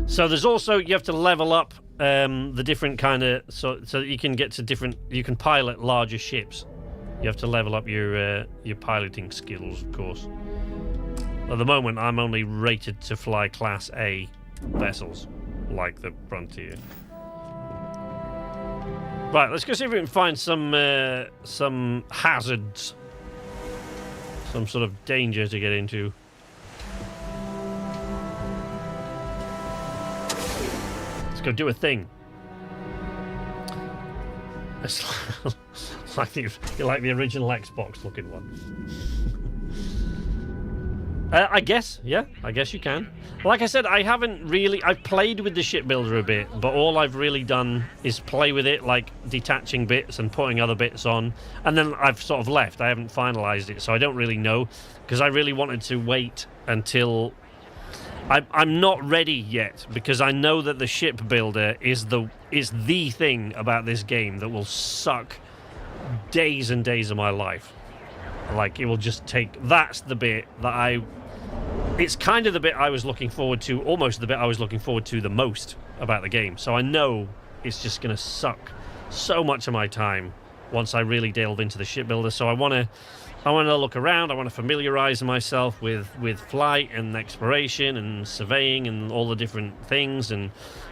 So there's also, you have to level up the different kind of, so that you can get to different, you can pilot larger ships. You have to level up your piloting skills, of course. At the moment, I'm only rated to fly Class A vessels, like the Frontier. Right, let's go see if we can find some hazards. Some sort of danger to get into. Let's go do a thing. It's like the original Xbox looking one. I guess, yeah, I guess you can. Like I said, I've played with the shipbuilder a bit, but all I've really done is play with it, like detaching bits and putting other bits on, and then I've sort of left. I haven't finalized it, so I don't really know, because I really wanted to wait until... I'm not ready yet, because I know that the shipbuilder is the thing about this game that will suck days and days of my life. Like, it will just take... That's the bit that it's kind of the bit I was looking forward to, almost the bit I was looking forward to the most about the game. So I know it's just going to suck so much of my time once I really delve into the shipbuilder. So I want to look around. I want to familiarize myself with flight and exploration and surveying and all the different things, and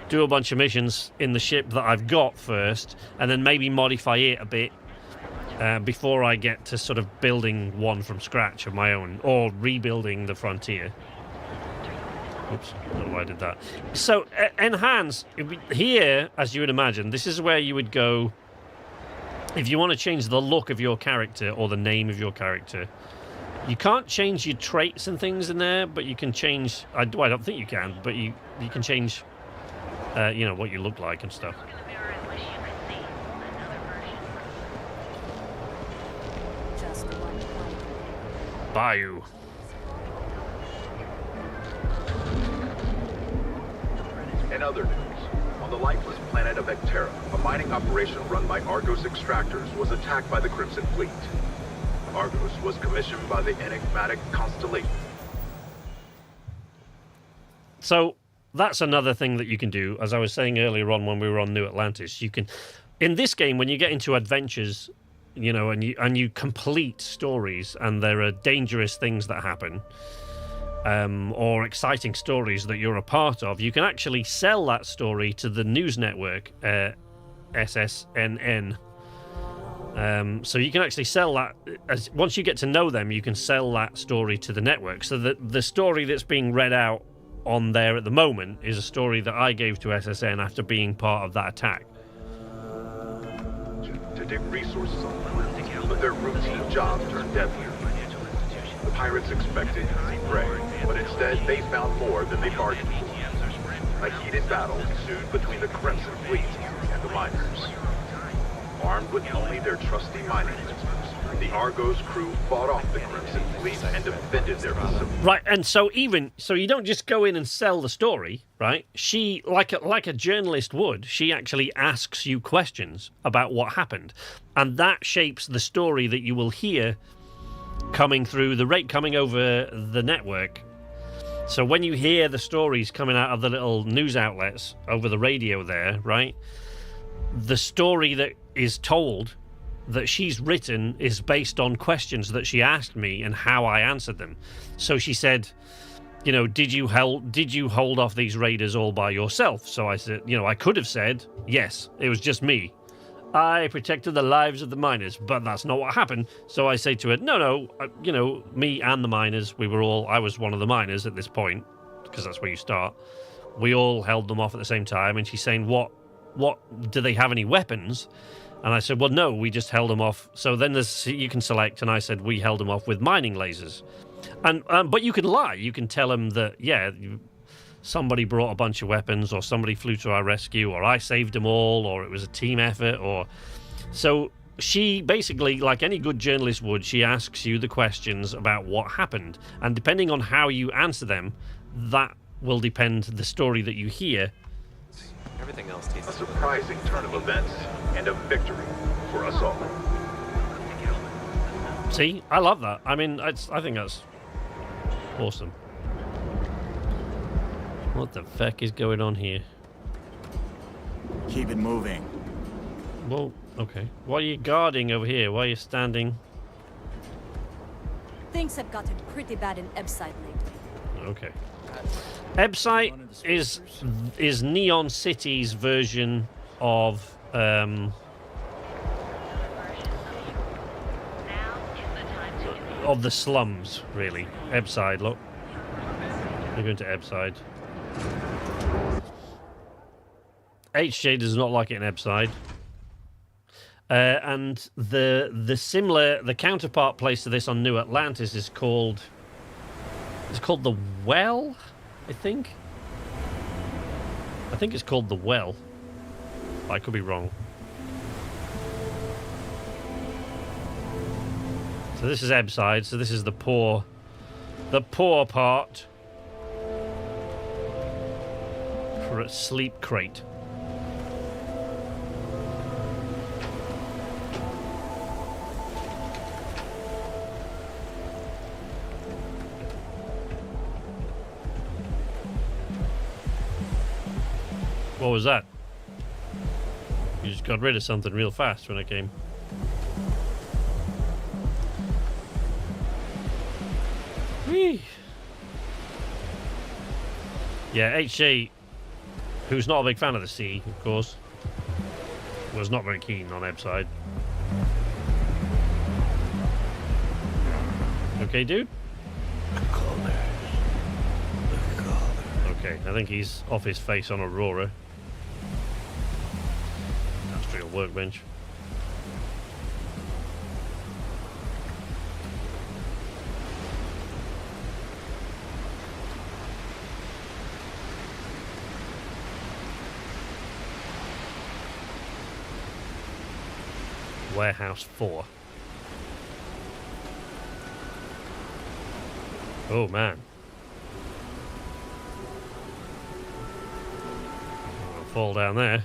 do a bunch of missions in the ship that I've got first, and then maybe modify it a bit before I get to sort of building one from scratch of my own, or rebuilding the frontier. Oops, I don't know why I did that. So, enhance. Here, as you would imagine, this is where you would go if you want to change the look of your character or the name of your character. You can't change your traits and things in there, but you can change... I don't think you can, but you can change, what you look like and stuff. Bayou. In other news, on the lifeless planet of Vectera, a mining operation run by Argos extractors was attacked by the Crimson Fleet. Argos was commissioned by the enigmatic Constellation. So that's another thing that you can do. As I was saying earlier on when we were on New Atlantis, you can, in this game, when you get into adventures, and you complete stories, and there are dangerous things that happen, or exciting stories that you're a part of, you can actually sell that story to the news network, SSNN. So you can actually sell that, once you get to know them, you can sell that story to the network. So the story that's being read out on there at the moment is a story that I gave to SSN after being part of that attack. To dig resources on the planet, but their routine jobs turned deadly. The pirates expected easy prey, but instead they found more than they bargained for. A heated battle ensued between the Crimson Fleet and the miners. Armed with only their trusty mining tools, the Argos crew fought off the Crimson Fleet and defended their facility. Right, and so you don't just go in and sell the story, right? She, like a journalist would, she actually asks you questions about what happened, and that shapes the story that you will hear coming over the network. So when you hear the stories coming out of the little news outlets over the radio there, right? The story that is told that she's written is based on questions that she asked me and how I answered them. So she said, did you hold off these raiders all by yourself? So I said, I could have said, yes, it was just me. I protected the lives of the miners, but that's not what happened. So I say to her, no, me and the miners, I was one of the miners at this point, because that's where you start. We all held them off at the same time. And she's saying, what, do they have any weapons? And I said, well, no, we just held them off. So then you can select, and I said, we held them off with mining lasers. And but you can lie. You can tell them that, somebody brought a bunch of weapons, or somebody flew to our rescue, or I saved them all, or it was a team effort, or... So she basically, like any good journalist would, she asks you the questions about what happened. And depending on how you answer them, that will depend the story that you hear. Everything else tastes... A surprising turn of events and a victory for us all. See, I love that. I mean, I think that's awesome. What the feck is going on here? Keep it moving. Whoa, okay. Why are you guarding over here? Why are you standing? Things have gotten pretty bad in Ebsite lately. Okay. Ebsite is Neon City's version of of the slums, really. Ebbside, look. We're going to Ebbside. HJ does not like it in Ebbside. And the counterpart place to this on New Atlantis is called... It's called The Well, I think. I think it's called The Well. I could be wrong. So this is Ebbside, so this is the poor part. For a sleep crate. What was that? You just got rid of something real fast when I came. Whee! Yeah, HJ, who's not a big fan of the sea, of course, was not very keen on Ebbside. Okay, dude? Okay, I think he's off his face on Aurora. Industrial workbench. Warehouse 4. Oh man. I'll fall down there.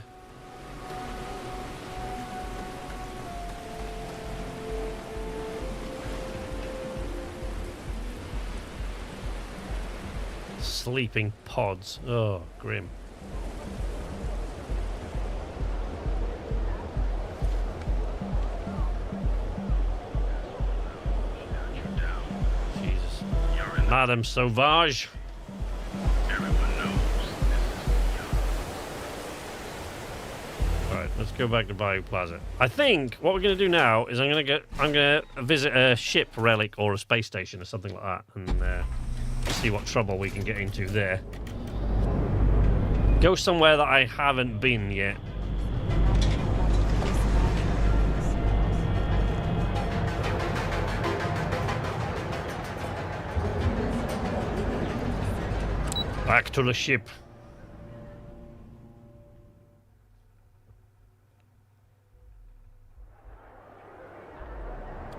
Sleeping pods. Oh, grim. Madame Sauvage. Alright, let's go back to Bayou Plaza. I think what we're gonna do now is I'm gonna visit a ship relic or a space station or something like that and see what trouble we can get into there. Go somewhere that I haven't been yet. Back to the ship.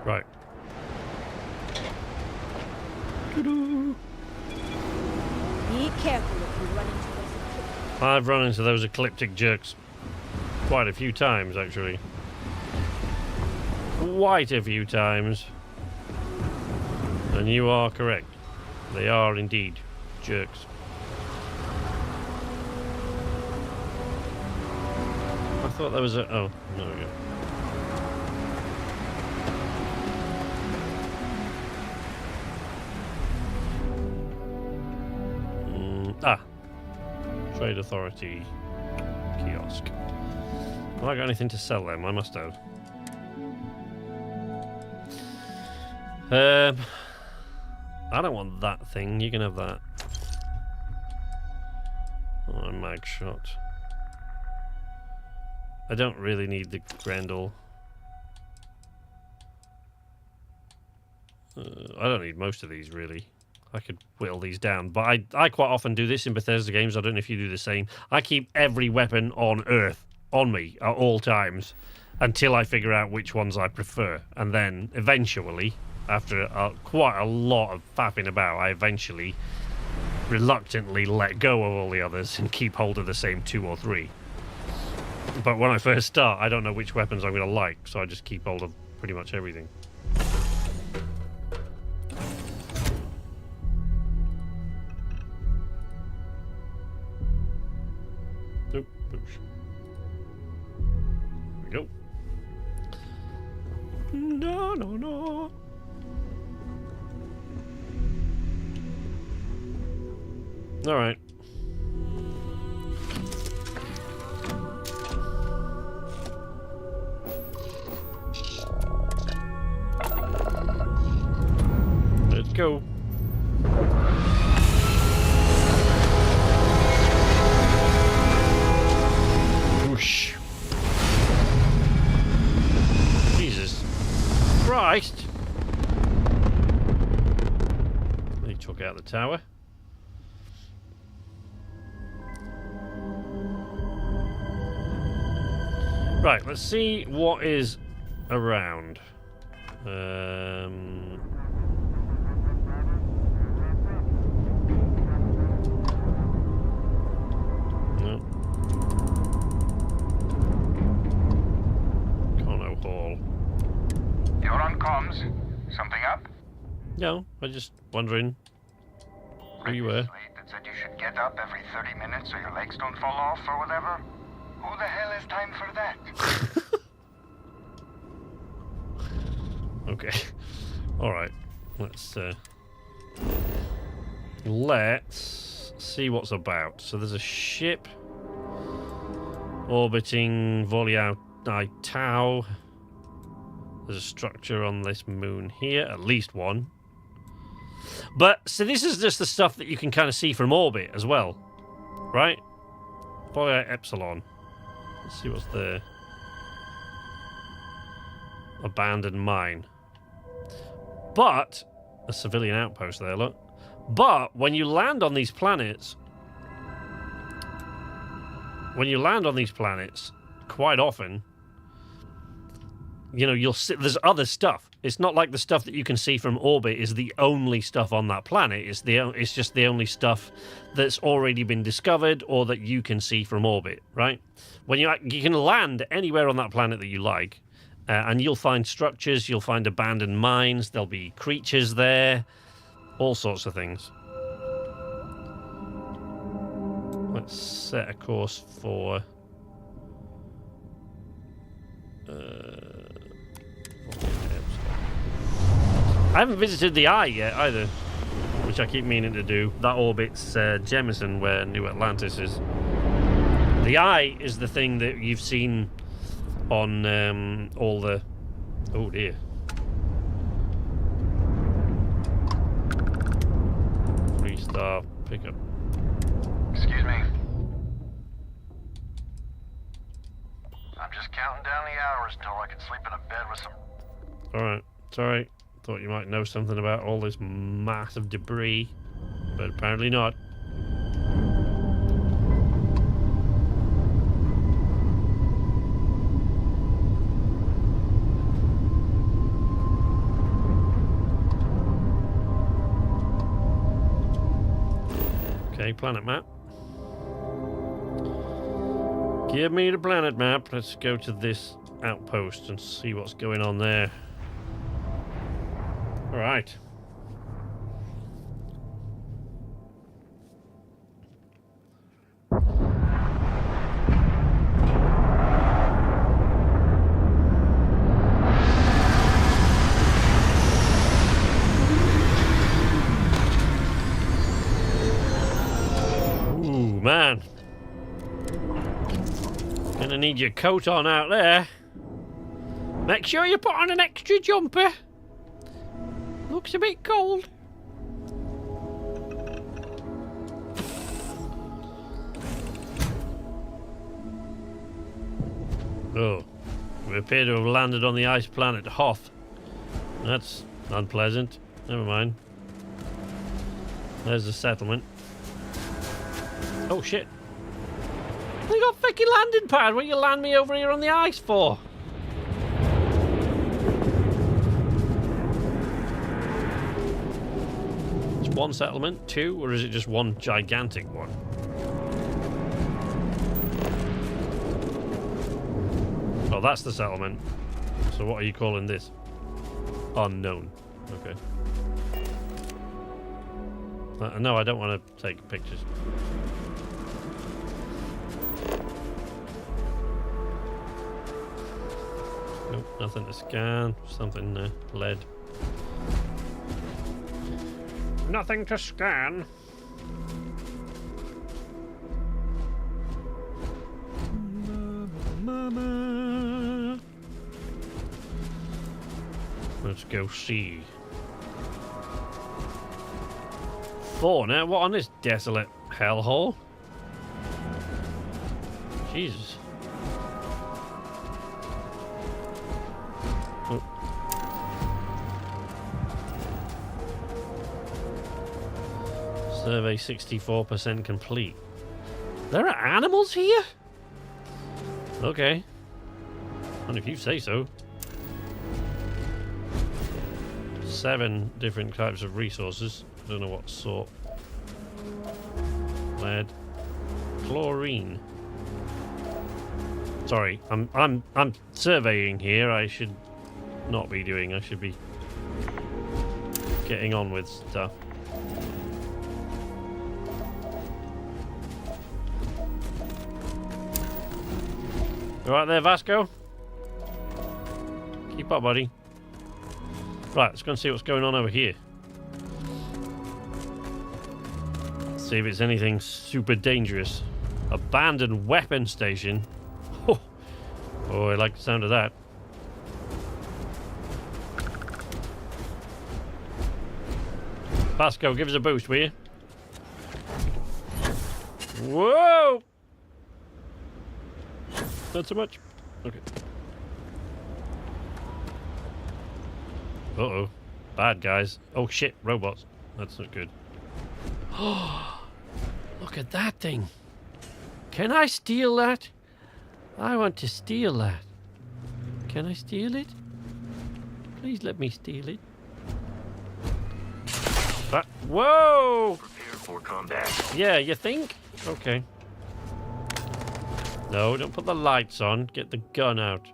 Right. Be careful if you run into those. I've run into those ecliptic jerks quite a few times, actually. Quite a few times. And you are correct. They are indeed jerks. I thought there was a... Oh, there we go. Trade Authority kiosk. Have I got anything to sell them? I must have. I don't want that thing. You can have that. Oh, a mag shot. I don't really need the Grendel. I don't need most of these, really. I could whittle these down. But I quite often do this in Bethesda games. I don't know if you do the same. I keep every weapon on Earth on me at all times until I figure out which ones I prefer. And then eventually, after quite a lot of faffing about, I eventually reluctantly let go of all the others and keep hold of the same 2 or 3. But when I first start, I don't know which weapons I'm going to like, so I just keep hold of pretty much everything. Nope. Oops. There we go. No, no, no. All right. go. Whoosh. Jesus Christ. He took out the tower. Right, let's see what is around. No. Conno Hall. You're on comms. Something up? No, I'm just wondering who you were. That said you should get up every 30 minutes so your legs don't fall off or whatever. Who the hell has time for that? Okay. Alright. Let's see what's about. So there's a ship orbiting Voliao Tau. There's a structure on this moon here, at least one. But, so this is just the stuff that you can kind of see from orbit as well. Right? Voliao Epsilon. Let's see what's there. Abandoned mine. But, a civilian outpost there, look. But, when you land on these planets, quite often, you know, you'll see, there's other stuff. It's not like the stuff that you can see from orbit is the only stuff on that planet. It's just the only stuff that's already been discovered or that you can see from orbit, right? When you can land anywhere on that planet that you like, and you'll find structures, you'll find abandoned mines, there'll be creatures there, all sorts of things. Let's set a course for... I haven't visited the Eye yet either, which I keep meaning to do. That orbits Jemison, where New Atlantis is. The Eye is the thing that you've seen on all the... Oh dear. Three-star pickup. Excuse me. I'm just counting down the hours until I can sleep in a bed with some... Alright, sorry. Thought you might know something about all this massive debris, but apparently not. Okay, planet map. Give me the planet map. Let's go to this outpost and see what's going on there. All right. Ooh, man. Gonna need your coat on out there. Make sure you put on an extra jumper. Looks a bit cold. Oh, we appear to have landed on the ice planet Hoth. That's unpleasant. Never mind. There's the settlement. Oh shit. They got a fucking landing pad. What you land me over here on the ice for? One settlement, two, or is it just one gigantic one? Oh, that's the settlement. So what are you calling this? Unknown. Okay. No, I don't want to take pictures. Nope, nothing to scan. Something lead. Nothing to scan. Mama. Let's go see. spawner? What on this desolate hellhole? Jesus. Oh. Survey 64% complete. There are animals here? Okay. And if you say so. 7 different types of resources. I don't know what sort. Lead. Chlorine. Sorry, I'm surveying here. I should not be doing. I should be getting on with stuff. You right there, Vasco? Keep up, buddy. Right, let's go and see what's going on over here. See if it's anything super dangerous. Abandoned weapon station. Oh, I like the sound of that. Vasco, give us a boost, will you? Whoa! Not so much. Okay. Uh-oh. Bad guys. Oh shit, robots. That's not good. Oh, look at that thing. Can I steal that? I want to steal that. Can I steal it? Please let me steal it. That, whoa! Prepare for combat. Yeah, you think? Okay. No, don't put the lights on. Get the gun out.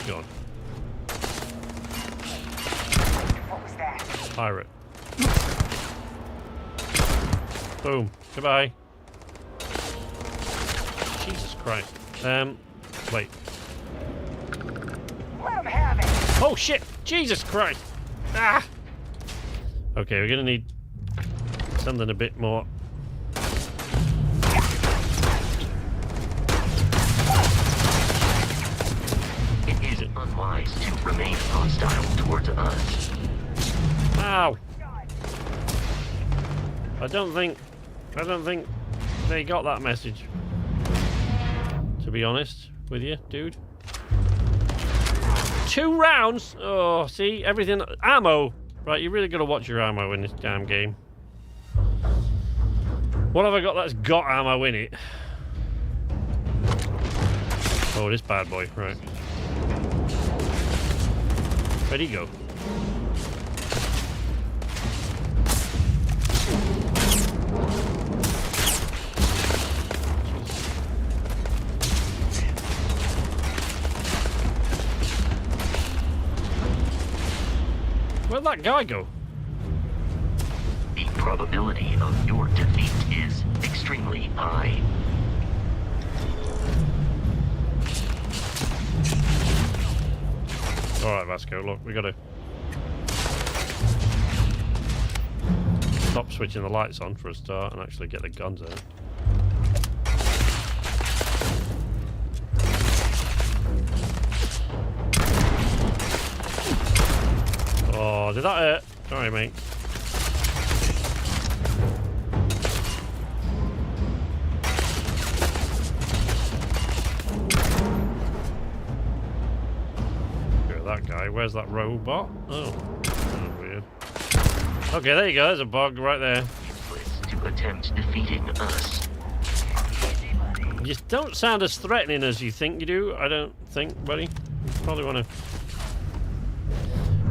God. What was that? Pirate. Boom. Goodbye. Jesus Christ. Wait. Let him have it. Oh shit! Jesus Christ! Ah! Okay, we're gonna need something a bit more. It is unwise to remain hostile towards us. Ow! I don't think they got that message. To be honest with you, dude. 2 rounds? Oh, see? Everything... Ammo! Right, you really gotta watch your ammo in this damn game. What have I got that's got ammo in it? Oh, this bad boy. Right. Where'd he go? Where'd that guy go? The probability of your defeat is extremely high. Alright, Vasco, look, we gotta stop switching the lights on for a start and actually get the guns out. Oh, did that hurt? Sorry, mate. Look at that guy. Where's that robot? Oh, that's weird. Okay, there you go. There's a bug right there. Useless to attempt defeating us. You don't sound as threatening as you think you do, I don't think, buddy. Probably want to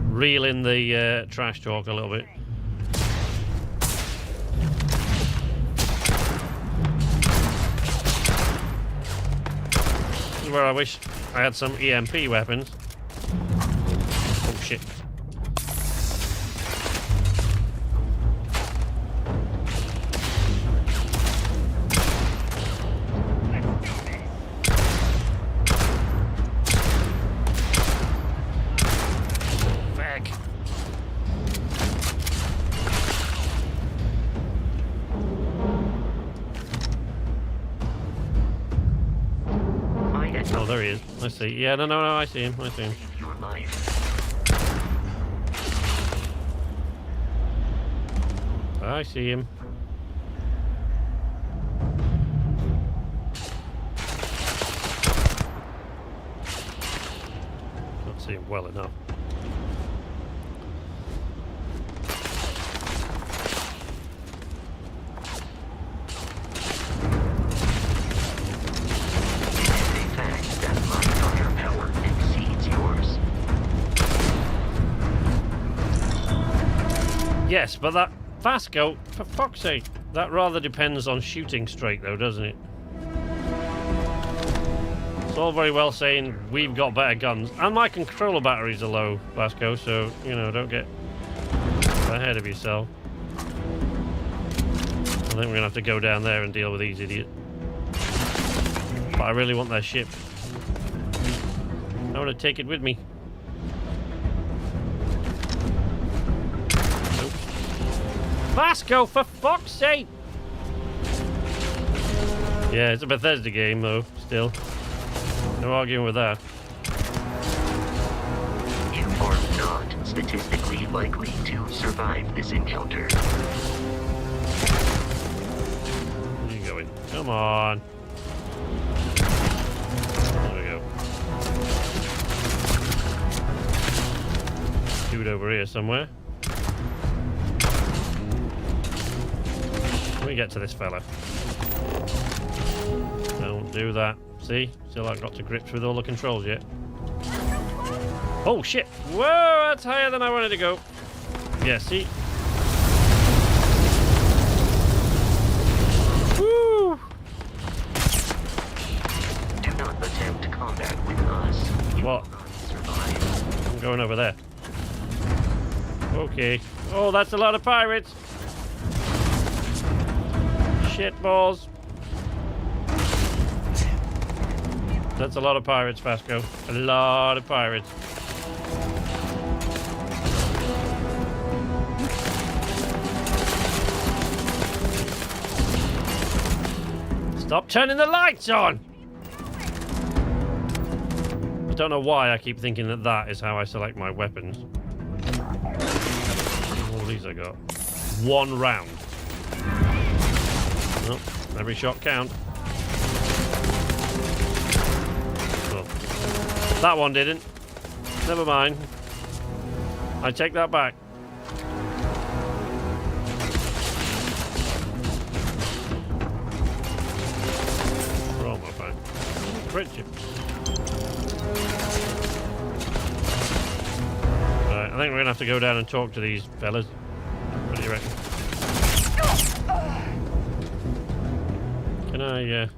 reel in the trash talk a little bit. This is where I wish I had some EMP weapons. Oh shit. Oh, there he is. I see. Yeah, no, I see him. I see him. Your life. I see him. Can't see him well enough. Yes, but that Vasco, for fuck's sake, that rather depends on shooting straight though, doesn't it? It's all very well saying we've got better guns, and my controller batteries are low, Vasco, so, you know, don't get ahead of yourself. I think we're gonna have to go down there and deal with these idiots. But I really want their ship. I want to take it with me. Vasco, for fuck's sake! Yeah, it's a Bethesda game, though, still. No arguing with that. You are not statistically likely to survive this encounter. Where are you going? Come on. There we go. Dude over here somewhere. Let me get to this fella. Don't do that. See? Still haven't got to grips with all the controls yet. Oh shit! Whoa, that's higher than I wanted to go. Yeah, see? Woo! Do not attempt combat with us. What? Survive. I'm going over there. Okay. Oh, that's a lot of pirates. Shit balls. That's a lot of pirates, Vasco. A lot of pirates. Stop turning the lights on! I don't know why I keep thinking that that is how I select my weapons. All these I got. 1 round. Oh, every shot counts. Oh, that one didn't. Never mind. I take that back. We're almost fine. Friendship. Right, I think we're gonna have to go down and talk to these fellas. What do you reckon? Can I, I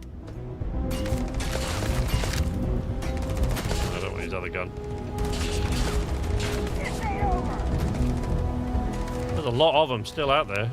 don't want his other gun. There's a lot of them still out there.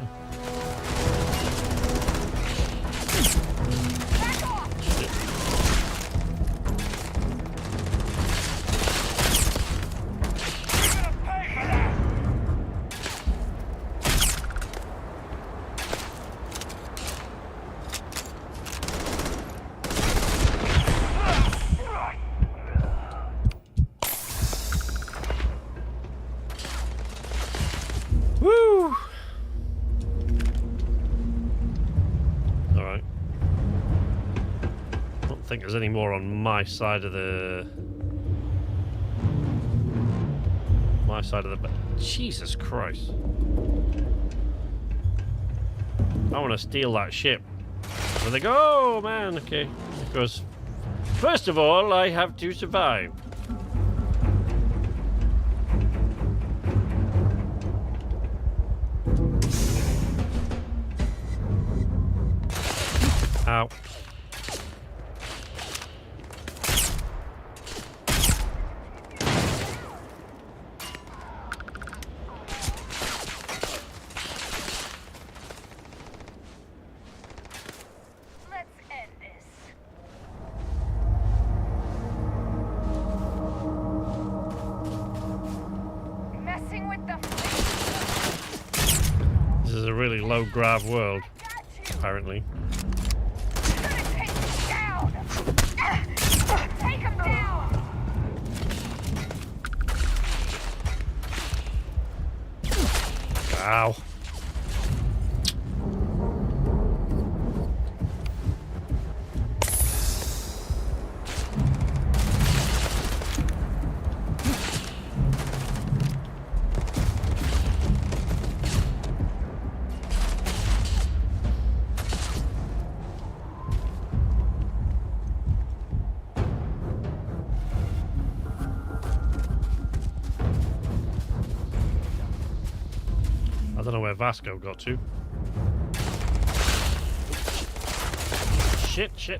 Woo! Alright. I don't think there's any more on my side of the... Jesus Christ. I want to steal that ship. So they go, oh man, okay. Because, first of all, I have to survive. Ow. Let's end this. Messing with the This is a really low grav world, apparently. Take him down. Ow. I don't know where Vasco got to. Shit, shit.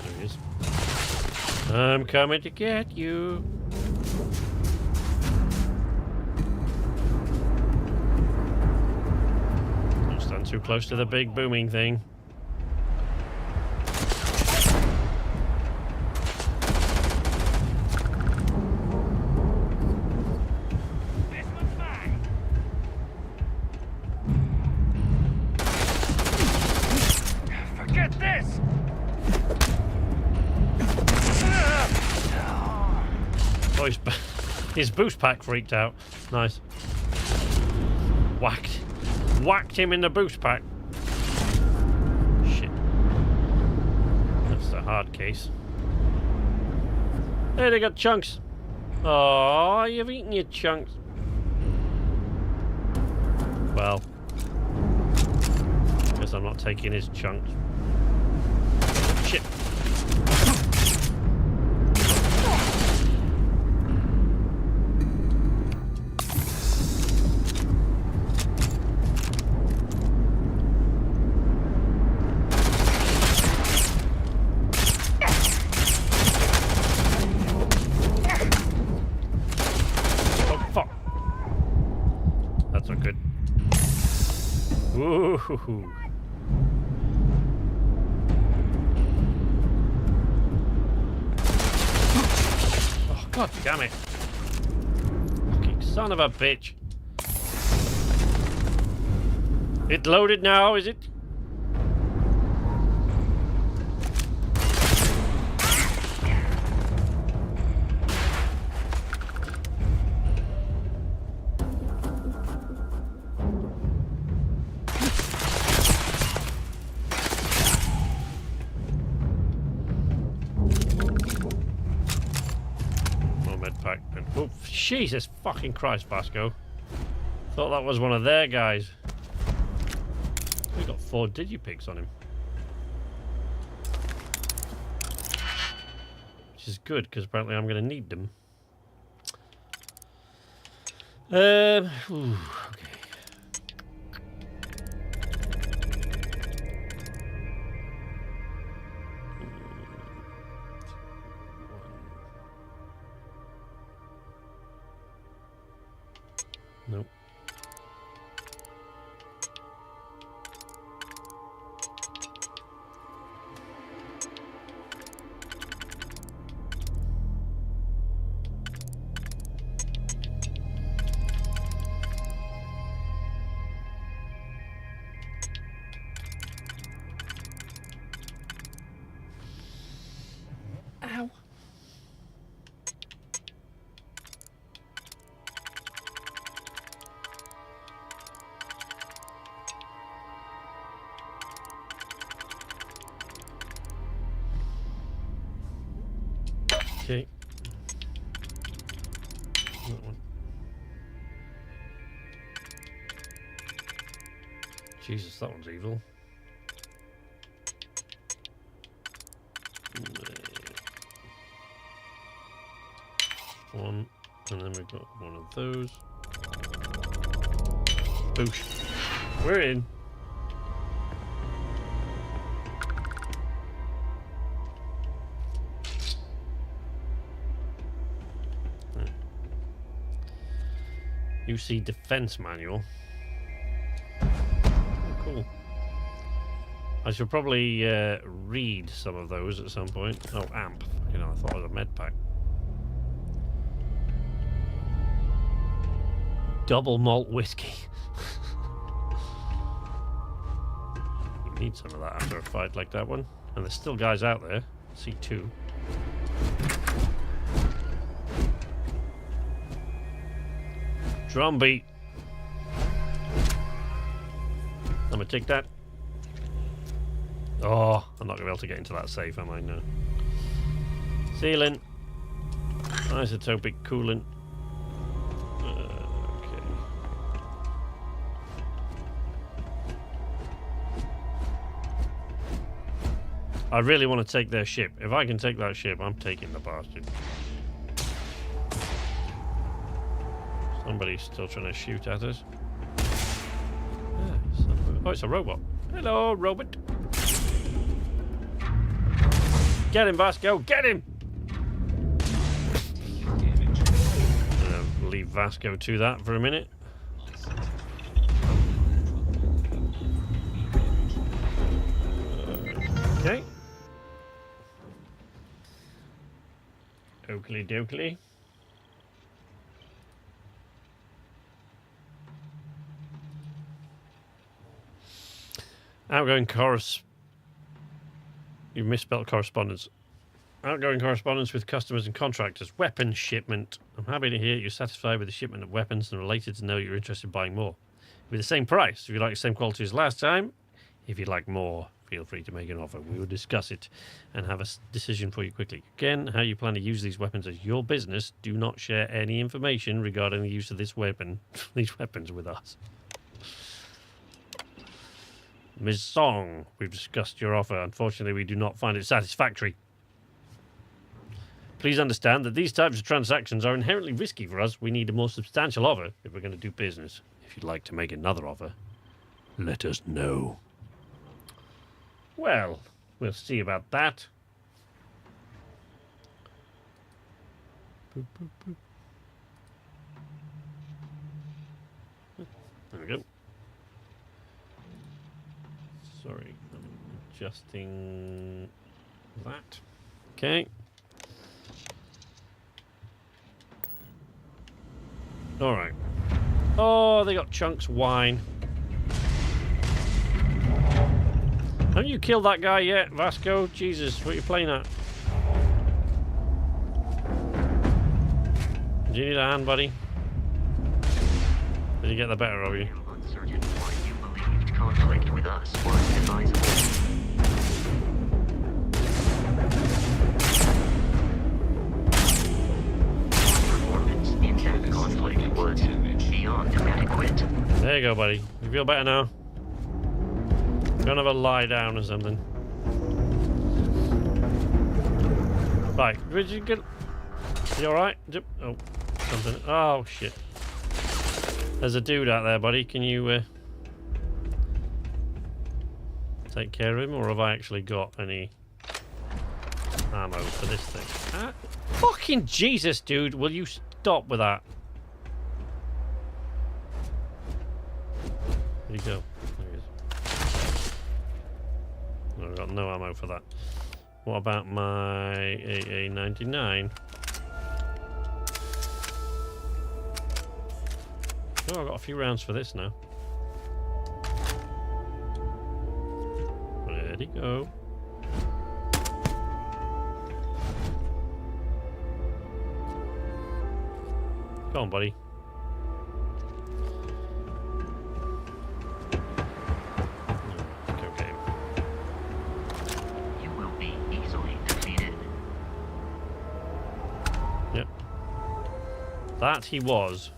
There he is. I'm coming to get you. Don't stand too close to the big booming thing. Forget this! Oh, his boost pack freaked out. Nice. Whacked him in the boost pack. Shit. That's the hard case. Hey, they got chunks. Oh, you've eaten your chunks. Well, guess I'm not taking his chunks. Shit. Ooh. Oh, god damn it. Fucking son of a bitch. It loaded now, is it? Oh, Jesus fucking Christ, Vasco. Thought that was one of their guys. We got 4 digipigs on him. Which is good, because apparently I'm going to need them. Ooh, okay. Nope. Ow. Okay. That one. Jesus, that one's evil. One, and then we've got one of those. Boosh. We're in. UC Defense Manual. Oh, cool. I should probably read some of those at some point. Oh, amp. You know, I thought it was a med pack. Double malt whiskey. You need some of that after a fight like that one. And there's still guys out there. See 2. Drum beat. I'm gonna take that. Oh, I'm not gonna be able to get into that safe, am I? No. Sealant. Isotopic coolant. Okay. I really want to take their ship. If I can take that ship, I'm taking the bastard. Somebody's still trying to shoot at us. Oh, it's a robot. Hello, robot. Get him, Vasco. Get him! Leave Vasco to that for a minute. Okay. Oakley dokley. Outgoing You misspelled correspondence. Outgoing correspondence with customers and contractors. Weapon shipment. I'm happy to hear you're satisfied with the shipment of weapons and related to know you're interested in buying more. With the same price. If you like the same quality as last time, if you'd like more, feel free to make an offer. We will discuss it and have a decision for you quickly. Again, how you plan to use these weapons is your business. Do not share any information regarding the use of this weapon, these weapons with us. Ms. Song, we've discussed your offer. Unfortunately, we do not find it satisfactory. Please understand that these types of transactions are inherently risky for us. We need a more substantial offer if we're going to do business. If you'd like to make another offer, let us know. Well, we'll see about that. Boop, boop, boop. There we go. Sorry, I'm adjusting that. Okay. All right. Oh, they got chunks wine. Haven't you killed that guy yet, Vasco? Jesus, what are you playing at? Do you need a hand, buddy? Did you get the better of you? I'm uncertain why you believed conflict with us was advisable. Performance in that conflict was beyond adequate. There you go, buddy. You feel better now? Gonna have a lie down or something. Right, did you get... You alright? Oh, something. Oh, shit. There's a dude out there, buddy. Can you take care of him, or have I actually got any ammo for this thing? Ah, fucking Jesus, dude. Will you stop with that? Where'd he go? There he is. I've got no ammo for that. What about my AA-99? Oh, I've got a few rounds for this now. Where'd he go? Go on, buddy. Okay. You will be easily defeated. Yep. That he was.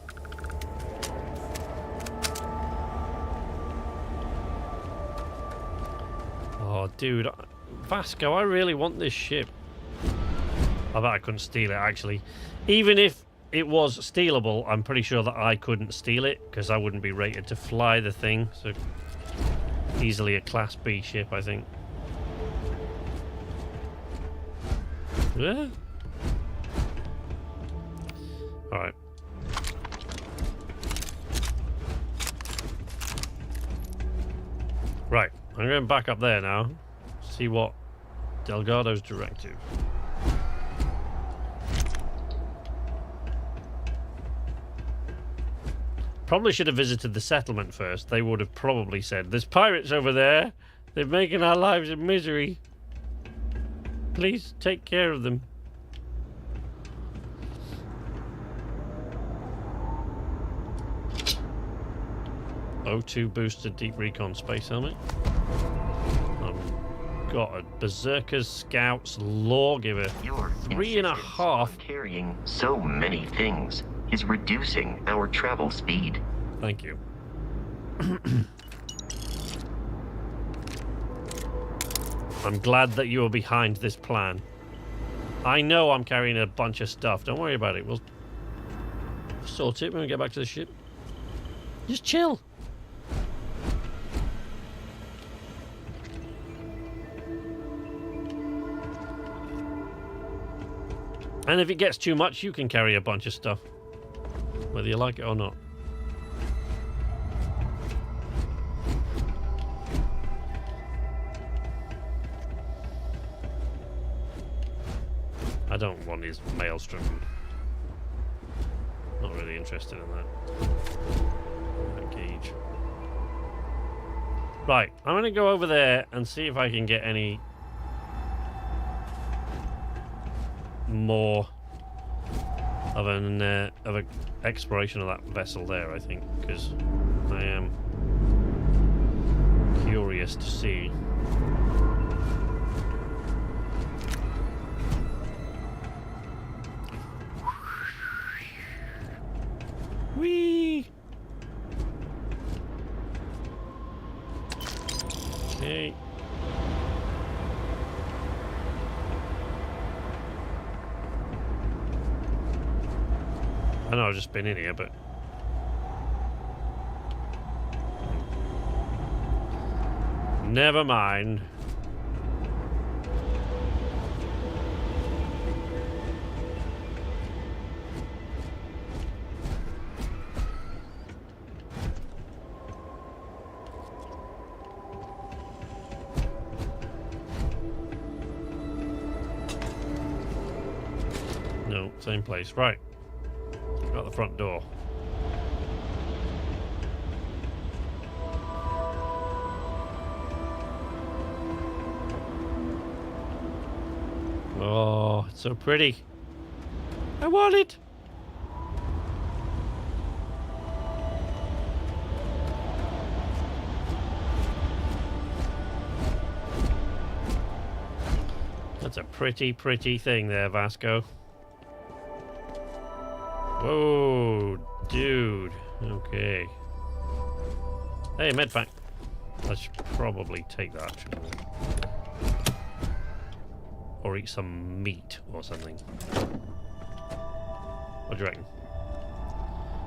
Oh, dude. Vasco, I really want this ship. I bet I couldn't steal it, actually. Even if it was stealable, I'm pretty sure that I couldn't steal it, because I wouldn't be rated to fly the thing. So, easily a Class B ship, I think. Yeah. Alright. Right. I'm going back up there now. See what Delgado's directive. Probably should have visited the settlement first. They would have probably said, "There's pirates over there. They're making our lives a misery. Please take care of them." O2 boosted deep recon space helmet. I've got a Berserker's Scouts Lawgiver. Your 3.5. Carrying so many things is reducing our travel speed. Thank you. I'm glad that you are behind this plan. I know I'm carrying a bunch of stuff. Don't worry about it. sort it when we get back to the ship. Just chill. And if it gets too much, you can carry a bunch of stuff, whether you like it or not. I don't want his maelstrom. Not really interested in that gauge. Right, I'm going to go over there and see if I can get any more of an exploration of that vessel there, I think, because I am curious to see. Whee! Okay. I know I've just been in here, but never mind. No, same place. Right. Got the front door. Oh, it's so pretty. I want it. That's a pretty, pretty thing there, Vasco. Whoa, dude. Okay. Hey, medpack. I should probably take that, shouldn't I? Or eat some meat or something. What do you reckon?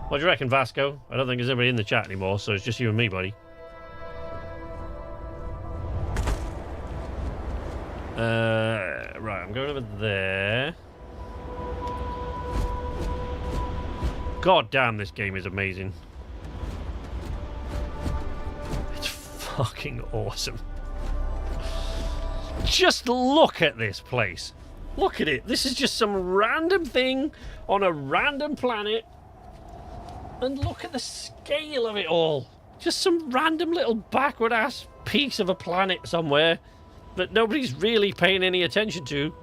What do you reckon, Vasco? I don't think there's anybody in the chat anymore, so it's just you and me, buddy. Right, I'm going over there. God damn, this game is amazing. It's fucking awesome. Just look at this place. Look at it. This is just some random thing on a random planet. And look at the scale of it all. Just some random little backward ass piece of a planet somewhere that nobody's really paying any attention to.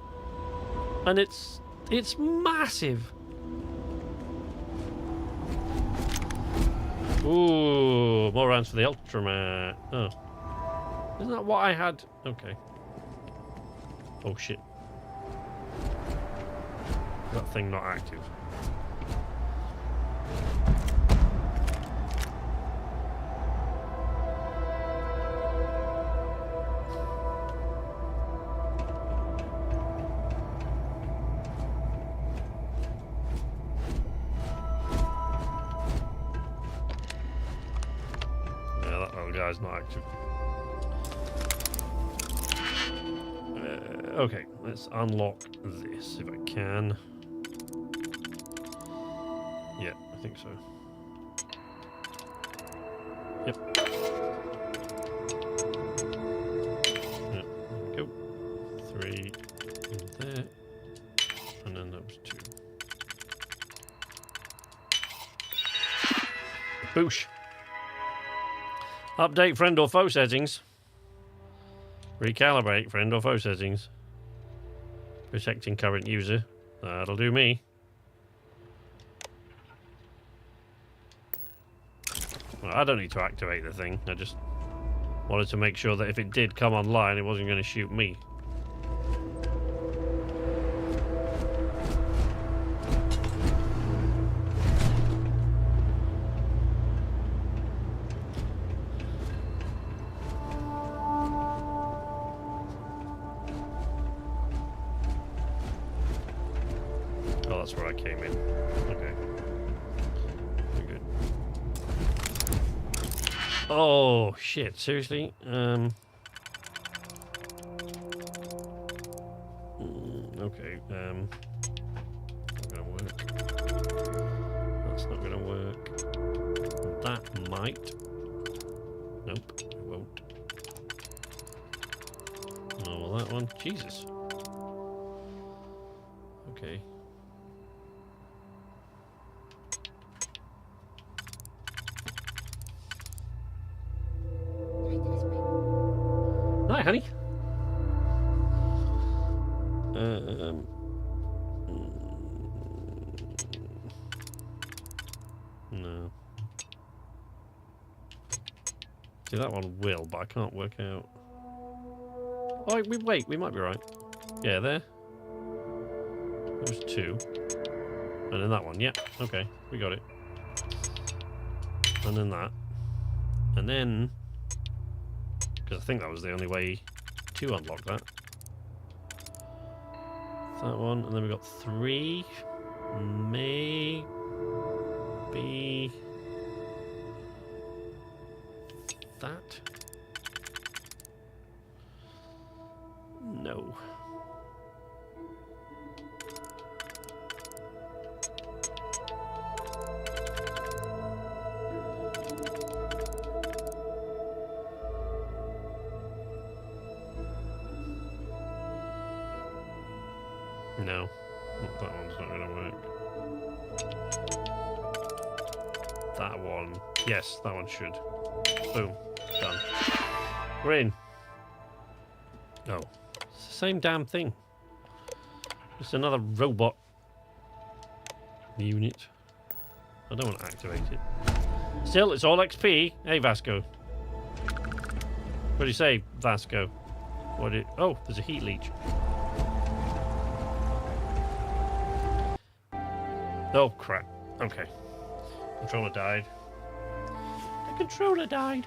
And it's massive. Ooh, more rounds for the Ultraman. Oh. Isn't that what I had? Okay. Oh shit. That thing not active. Guy's not active. Okay, let's unlock this if I can. Yeah, I think so. Yep. Yeah, there we go. 3 in there. And then that was 2. Boosh. Update friend or foe settings. Recalibrate friend or foe settings. Protecting current user. That'll do me. Well, I don't need to activate the thing. I just wanted to make sure that if it did come online, it wasn't going to shoot me. That's where I came in. Okay. Oh shit! Seriously? Okay. Not gonna work. That's not gonna work. That might. Nope, it won't. No, well, that one. Jesus. Okay. Hi, honey. No. See, that one will, but I can't work out. Oh, wait, we might be right. Yeah, there. There's two. And then that one, yeah. Okay, we got it. And then that. And then... Because I think that was the only way to unlock that. That one, and then we got 3. Maybe... that? No. No. That one's not going to work. That one. Yes, that one should. Boom. Done. We're in. Oh. It's the same damn thing. Just another robot unit. I don't want to activate it. Still, it's all XP. Hey, Vasco. What do you say, Vasco? What did... Oh, there's a heat leech. Oh, crap. Okay. Controller died. The controller died.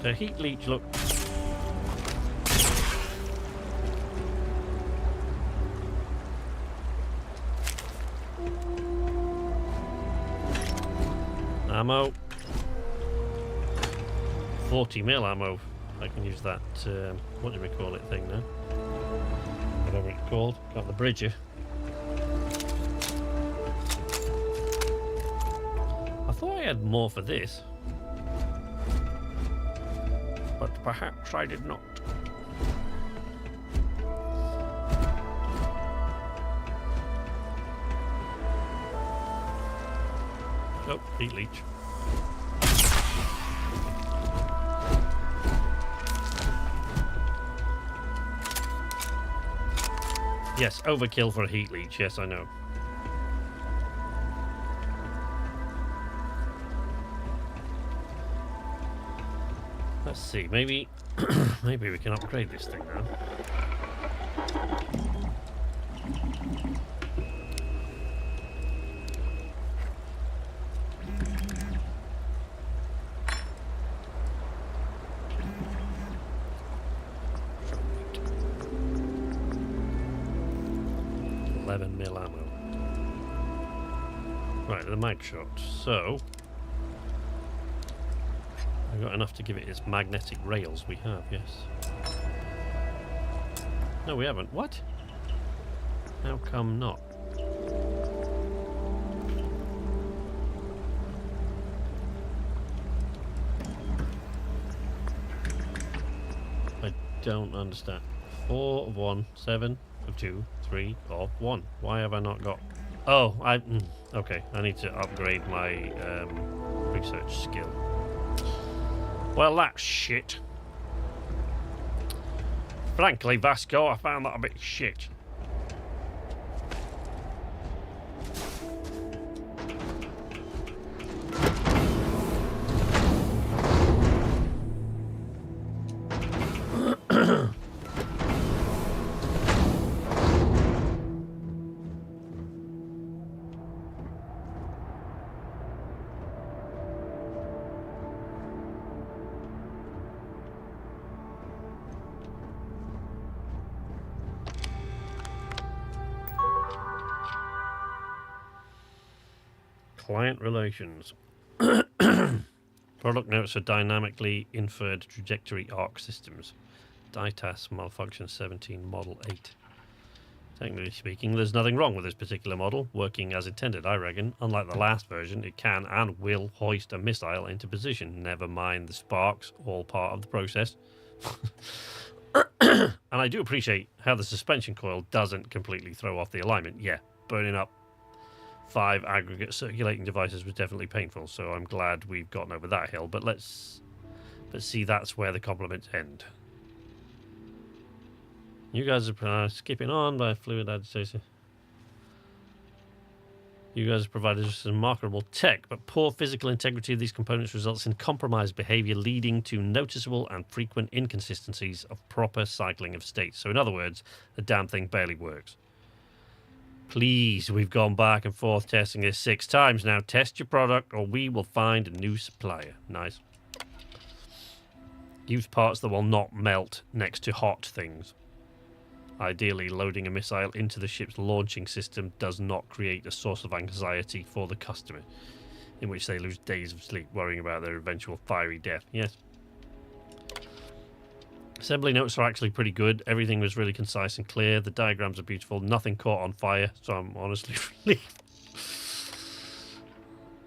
The heat leech look. Ammo. 40 mil ammo. I can use that, what do we call it thing now? Whatever it's called. Got the bridger. I thought I had more for this. But perhaps I did not. Oh, heat leech. Yes, overkill for a heat leech. Yes, I know. Let's see, maybe maybe we can upgrade this thing now. Mil ammo. Right, the mag shot. So we've got enough to give it its magnetic rails. We have, yes. No, we haven't. What? How come not? I don't understand. 4 of 1, 7 of 2, 3 of 1. Why have I not got... Oh, okay. I need to upgrade my research skill. Well, that's shit. Frankly, Vasco, I found that a bit shit. Client relations. Product notes for dynamically inferred trajectory arc systems. DITAS malfunction 17 model 8. Technically speaking, there's nothing wrong with this particular model, working as intended, I reckon. Unlike the last version, it can and will hoist a missile into position. Never mind the sparks, all part of the process. And I do appreciate how the suspension coil doesn't completely throw off the alignment. Yeah, burning up 5 aggregate circulating devices was definitely painful, so I'm glad we've gotten over that hill. But let's see, that's where the compliments end. You guys are skipping on by fluid agitation. You guys have provided us some remarkable tech, but poor physical integrity of these components results in compromised behavior, leading to noticeable and frequent inconsistencies of proper cycling of states. So in other words, the damn thing barely works. Please, we've gone back and forth testing this 6 times now. Test your product or we will find a new supplier. Nice. Use parts that will not melt next to hot things. Ideally, loading a missile into the ship's launching system does not create a source of anxiety for the customer, in which they lose days of sleep worrying about their eventual fiery death. Yes. Assembly notes are actually pretty good. Everything was really concise and clear. The diagrams are beautiful. Nothing caught on fire, so I'm honestly relieved.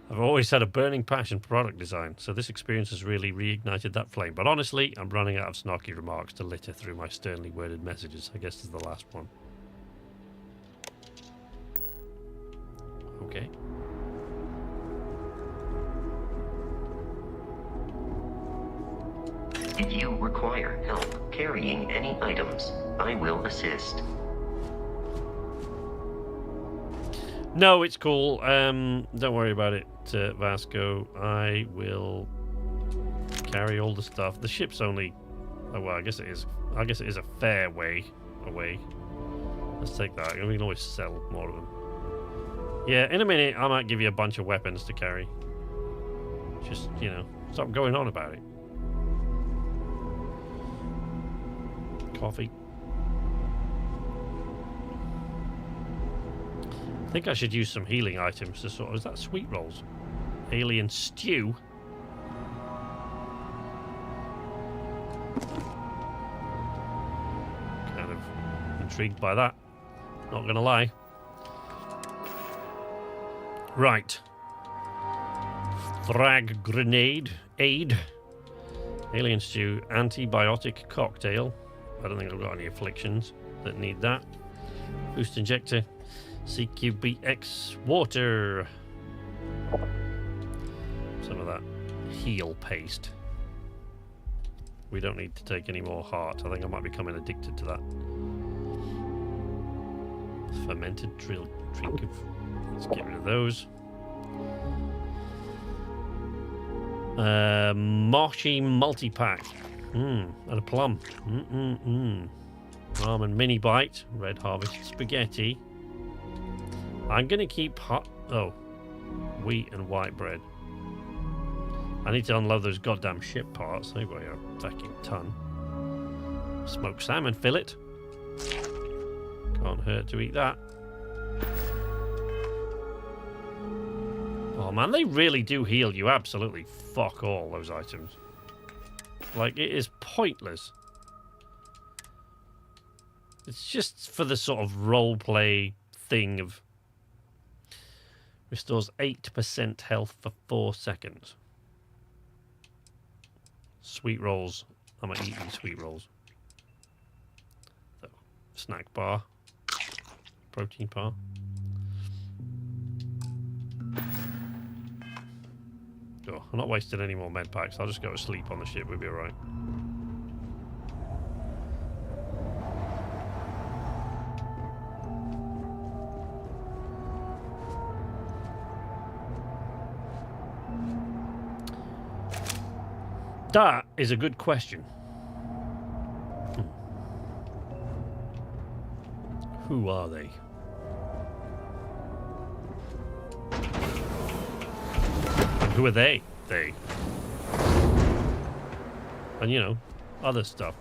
I've always had a burning passion for product design, so this experience has really reignited that flame. But honestly, I'm running out of snarky remarks to litter through my sternly worded messages. I guess this is the last one. Okay. If you require help carrying any items, I will assist. No, it's cool. Don't worry about it, Vasco. I will carry all the stuff. The ship's only... Oh, well, I guess it is. I guess it is a fair way away. Let's take that. We can always sell more of them. Yeah, in a minute, I might give you a bunch of weapons to carry. Just, you know, stop going on about it. Coffee. I think I should use some healing items to sort of... Is that sweet rolls? Alien stew? Kind of intrigued by that. Not gonna lie. Right. Frag grenade. Aid. Alien stew. Antibiotic cocktail. I don't think I've got any afflictions that need that. Boost injector. CQBX water. Some of that heal paste. We don't need to take any more heart. I think I might be becoming addicted to that. Fermented drink of... Let's get rid of those. Moshi multi-pack. And a plum. Ramen mini bite. Red harvest spaghetti. I'm going to keep hot... Oh. Wheat and white bread. I need to unload those goddamn ship parts. They weigh a fucking ton. Smoked salmon fillet. Can't hurt to eat that. Oh man, they really do heal you absolutely fuck all, those items. Like, it is pointless. It's just for the sort of roleplay thing of... Restores 8% health for 4 seconds. Sweet rolls. I'm going to eat these sweet rolls. So, snack bar. Protein bar. go. I'm not wasting any more med packs. I'll just go to sleep on the ship. We'll be alright. That is a good question. Who are they? And who are they? They. And you know, other stuff.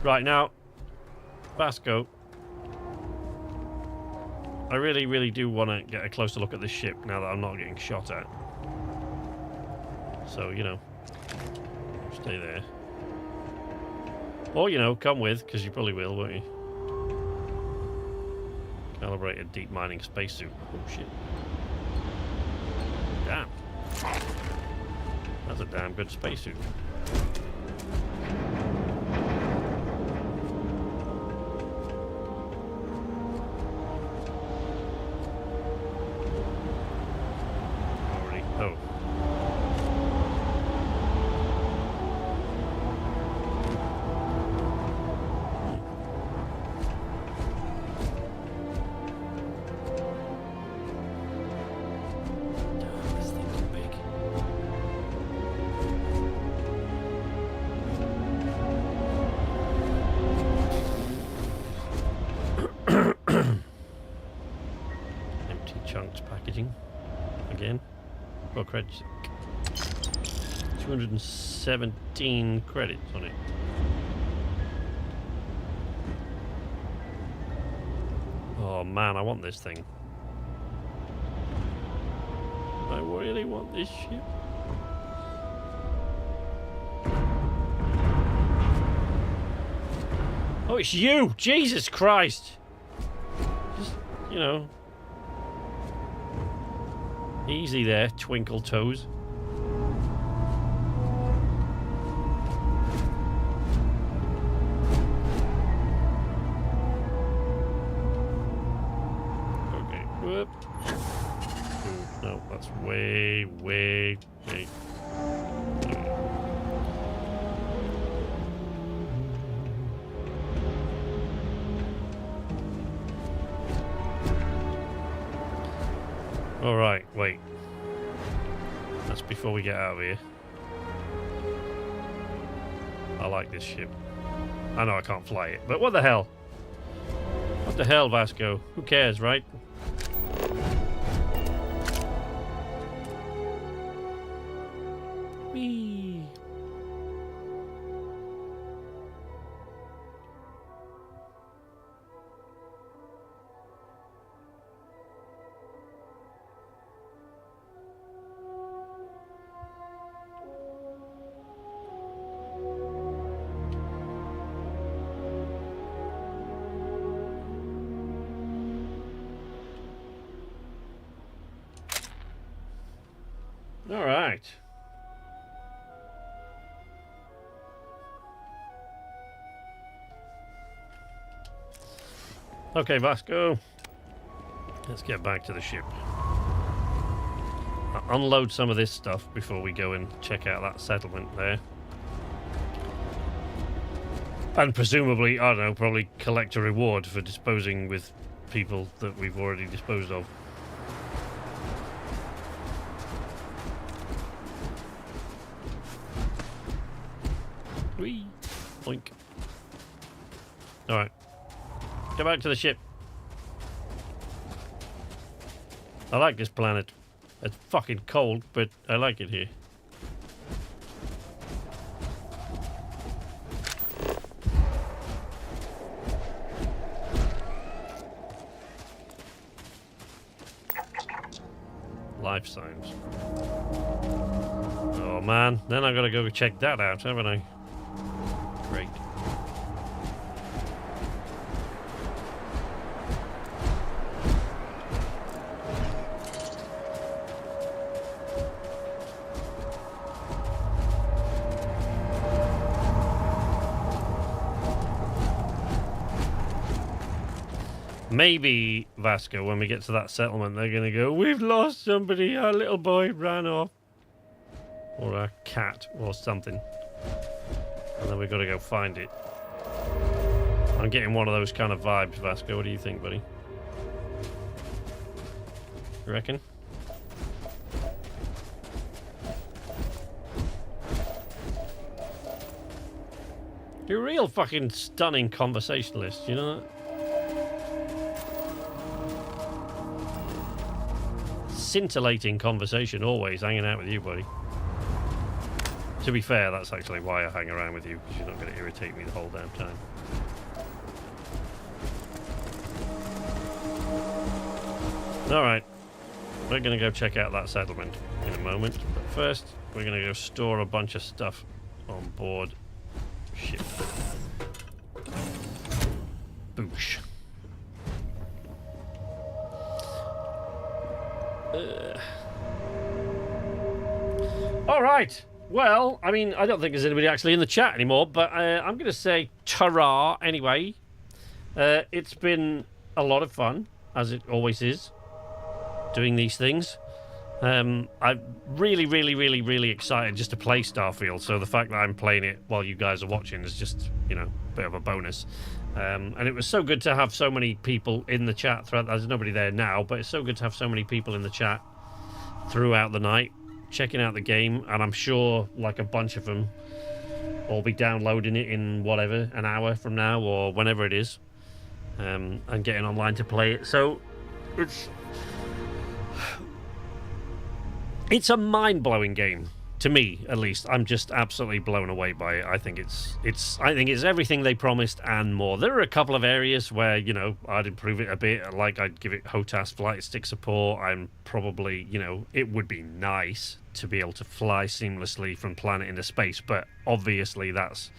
Right now, Vasco. I really, really do want to get a closer look at this ship now that I'm not getting shot at. So, you know, stay there. Or, you know, come with, because you probably will, won't you? Calibrate a deep mining spacesuit. Oh, shit. Damn. That's a damn good spacesuit. Already. Oh. Again. Well, credits. 217 credits on it. Oh man, I want this thing. I really want this ship. Oh, it's you! Jesus Christ! Just, you know. Easy there, twinkle toes. Okay, whoop. Ooh, no, that's way. Alright, wait. That's before we get out of here. I like this ship. I know I can't fly it, but what the hell? What the hell, Vasco? Who cares, right? Whee! All right. Okay, Vasco. Let's get back to the ship. Unload some of this stuff before we go and check out that settlement there. And presumably, I don't know, probably collect a reward for disposing with people that we've already disposed of. Whee! Boink. Alright. Go back to the ship. I like this planet. It's fucking cold, but I like it here. Life signs. Oh man, then I gotta go check that out, haven't I? Great. Maybe, Vasco, when we get to that settlement, they're going to go, we've lost somebody, our little boy ran off. Or a cat, or something. And then we've got to go find it. I'm getting one of those kind of vibes, Vasco. What do you think, buddy? You reckon? You're a real fucking stunning conversationalist, you know that? Scintillating conversation, always hanging out with you, buddy. To be fair, that's actually why I hang around with you, because you're not going to irritate me the whole damn time. Alright, we're going to go check out that settlement in a moment, but first we're going to go store a bunch of stuff on board ship. Boosh. Alright, well, I mean, I don't think there's anybody actually in the chat anymore, but I'm going to say ta-ra anyway. It's been a lot of fun, as it always is, doing these things. I'm really excited just to play Starfield, so the fact that I'm playing it while you guys are watching is just, you know, a bit of a bonus. And it was so good to have so many people in the chat throughout. There's nobody there now, but it's so good to have so many people in the chat throughout the night checking out the game, and I'm sure like a bunch of them will be downloading it in whatever, an hour from now or whenever it is, and getting online to play it. So it's a mind-blowing game. To me, at least, I'm just absolutely blown away by it. I think it's everything they promised and more. There are a couple of areas where, you know, I'd improve it a bit. Like, I'd give it HOTAS flight stick support. I'm probably, you know, it would be nice to be able to fly seamlessly from planet into space, but obviously that's,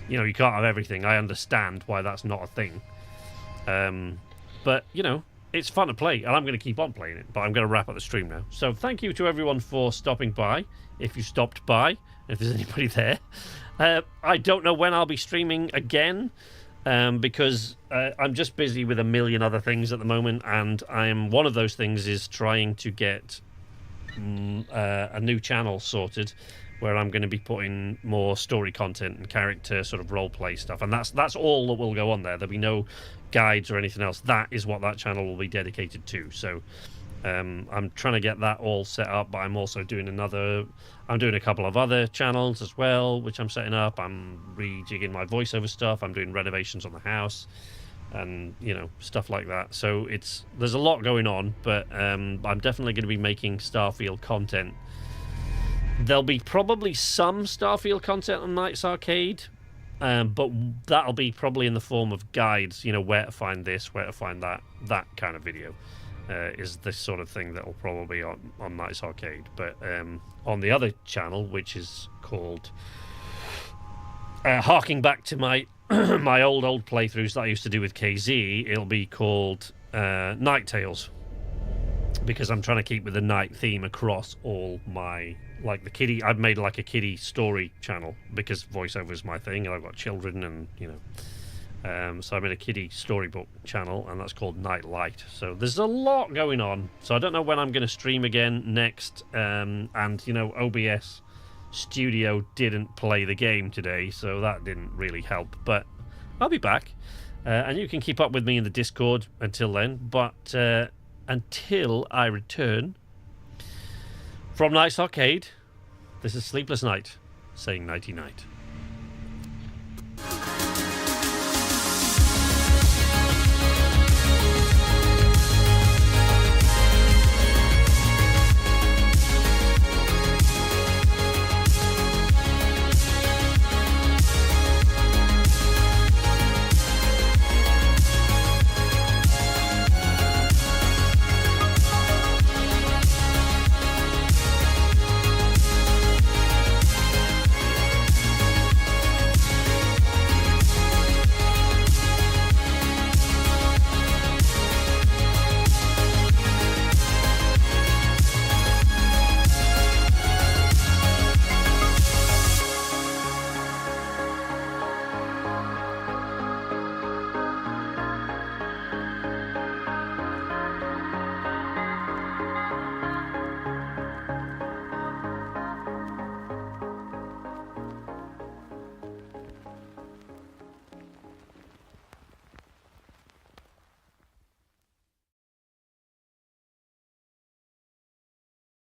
you know, you can't have everything. I understand why that's not a thing. But, you know, it's fun to play, and I'm going to keep on playing it, but I'm going to wrap up the stream now. So thank you to everyone for stopping by, if you stopped by, if there's anybody there. I don't know when I'll be streaming again, because I'm just busy with a million other things at the moment, and one of those things is trying to get a new channel sorted, where I'm going to be putting more story content and character sort of role-play stuff, and that's all that will go on there. There'll be no guides or anything else. That is what that channel will be dedicated to. So I'm trying to get that all set up, but I'm also doing I'm doing a couple of other channels as well, which I'm setting up. I'm rejigging my voiceover stuff. I'm doing renovations on the house and, you know, stuff like that. So there's a lot going on, but I'm definitely going to be making Starfield content. There'll be probably some Starfield content on Nights Arcade, but that'll be probably in the form of guides, you know, where to find this, where to find that kind of video is this sort of thing that will probably be on Nights Arcade. But on the other channel, which is called, harking back to my my old playthroughs that I used to do with KZ, it'll be called Night Tales, because I'm trying to keep with the night theme across all my, like, the kiddie. I've made like a kiddie story channel because voiceover is my thing, and I've got children, and you know, so I'm in a kiddie storybook channel, and that's called Night Light. So there's a lot going on. So I don't know when I'm going to stream again next. And you know, OBS Studio didn't play the game today, so that didn't really help. But I'll be back, and you can keep up with me in the Discord until then. But until I return from Nights Arcade, this is Sleepless Night saying nighty night.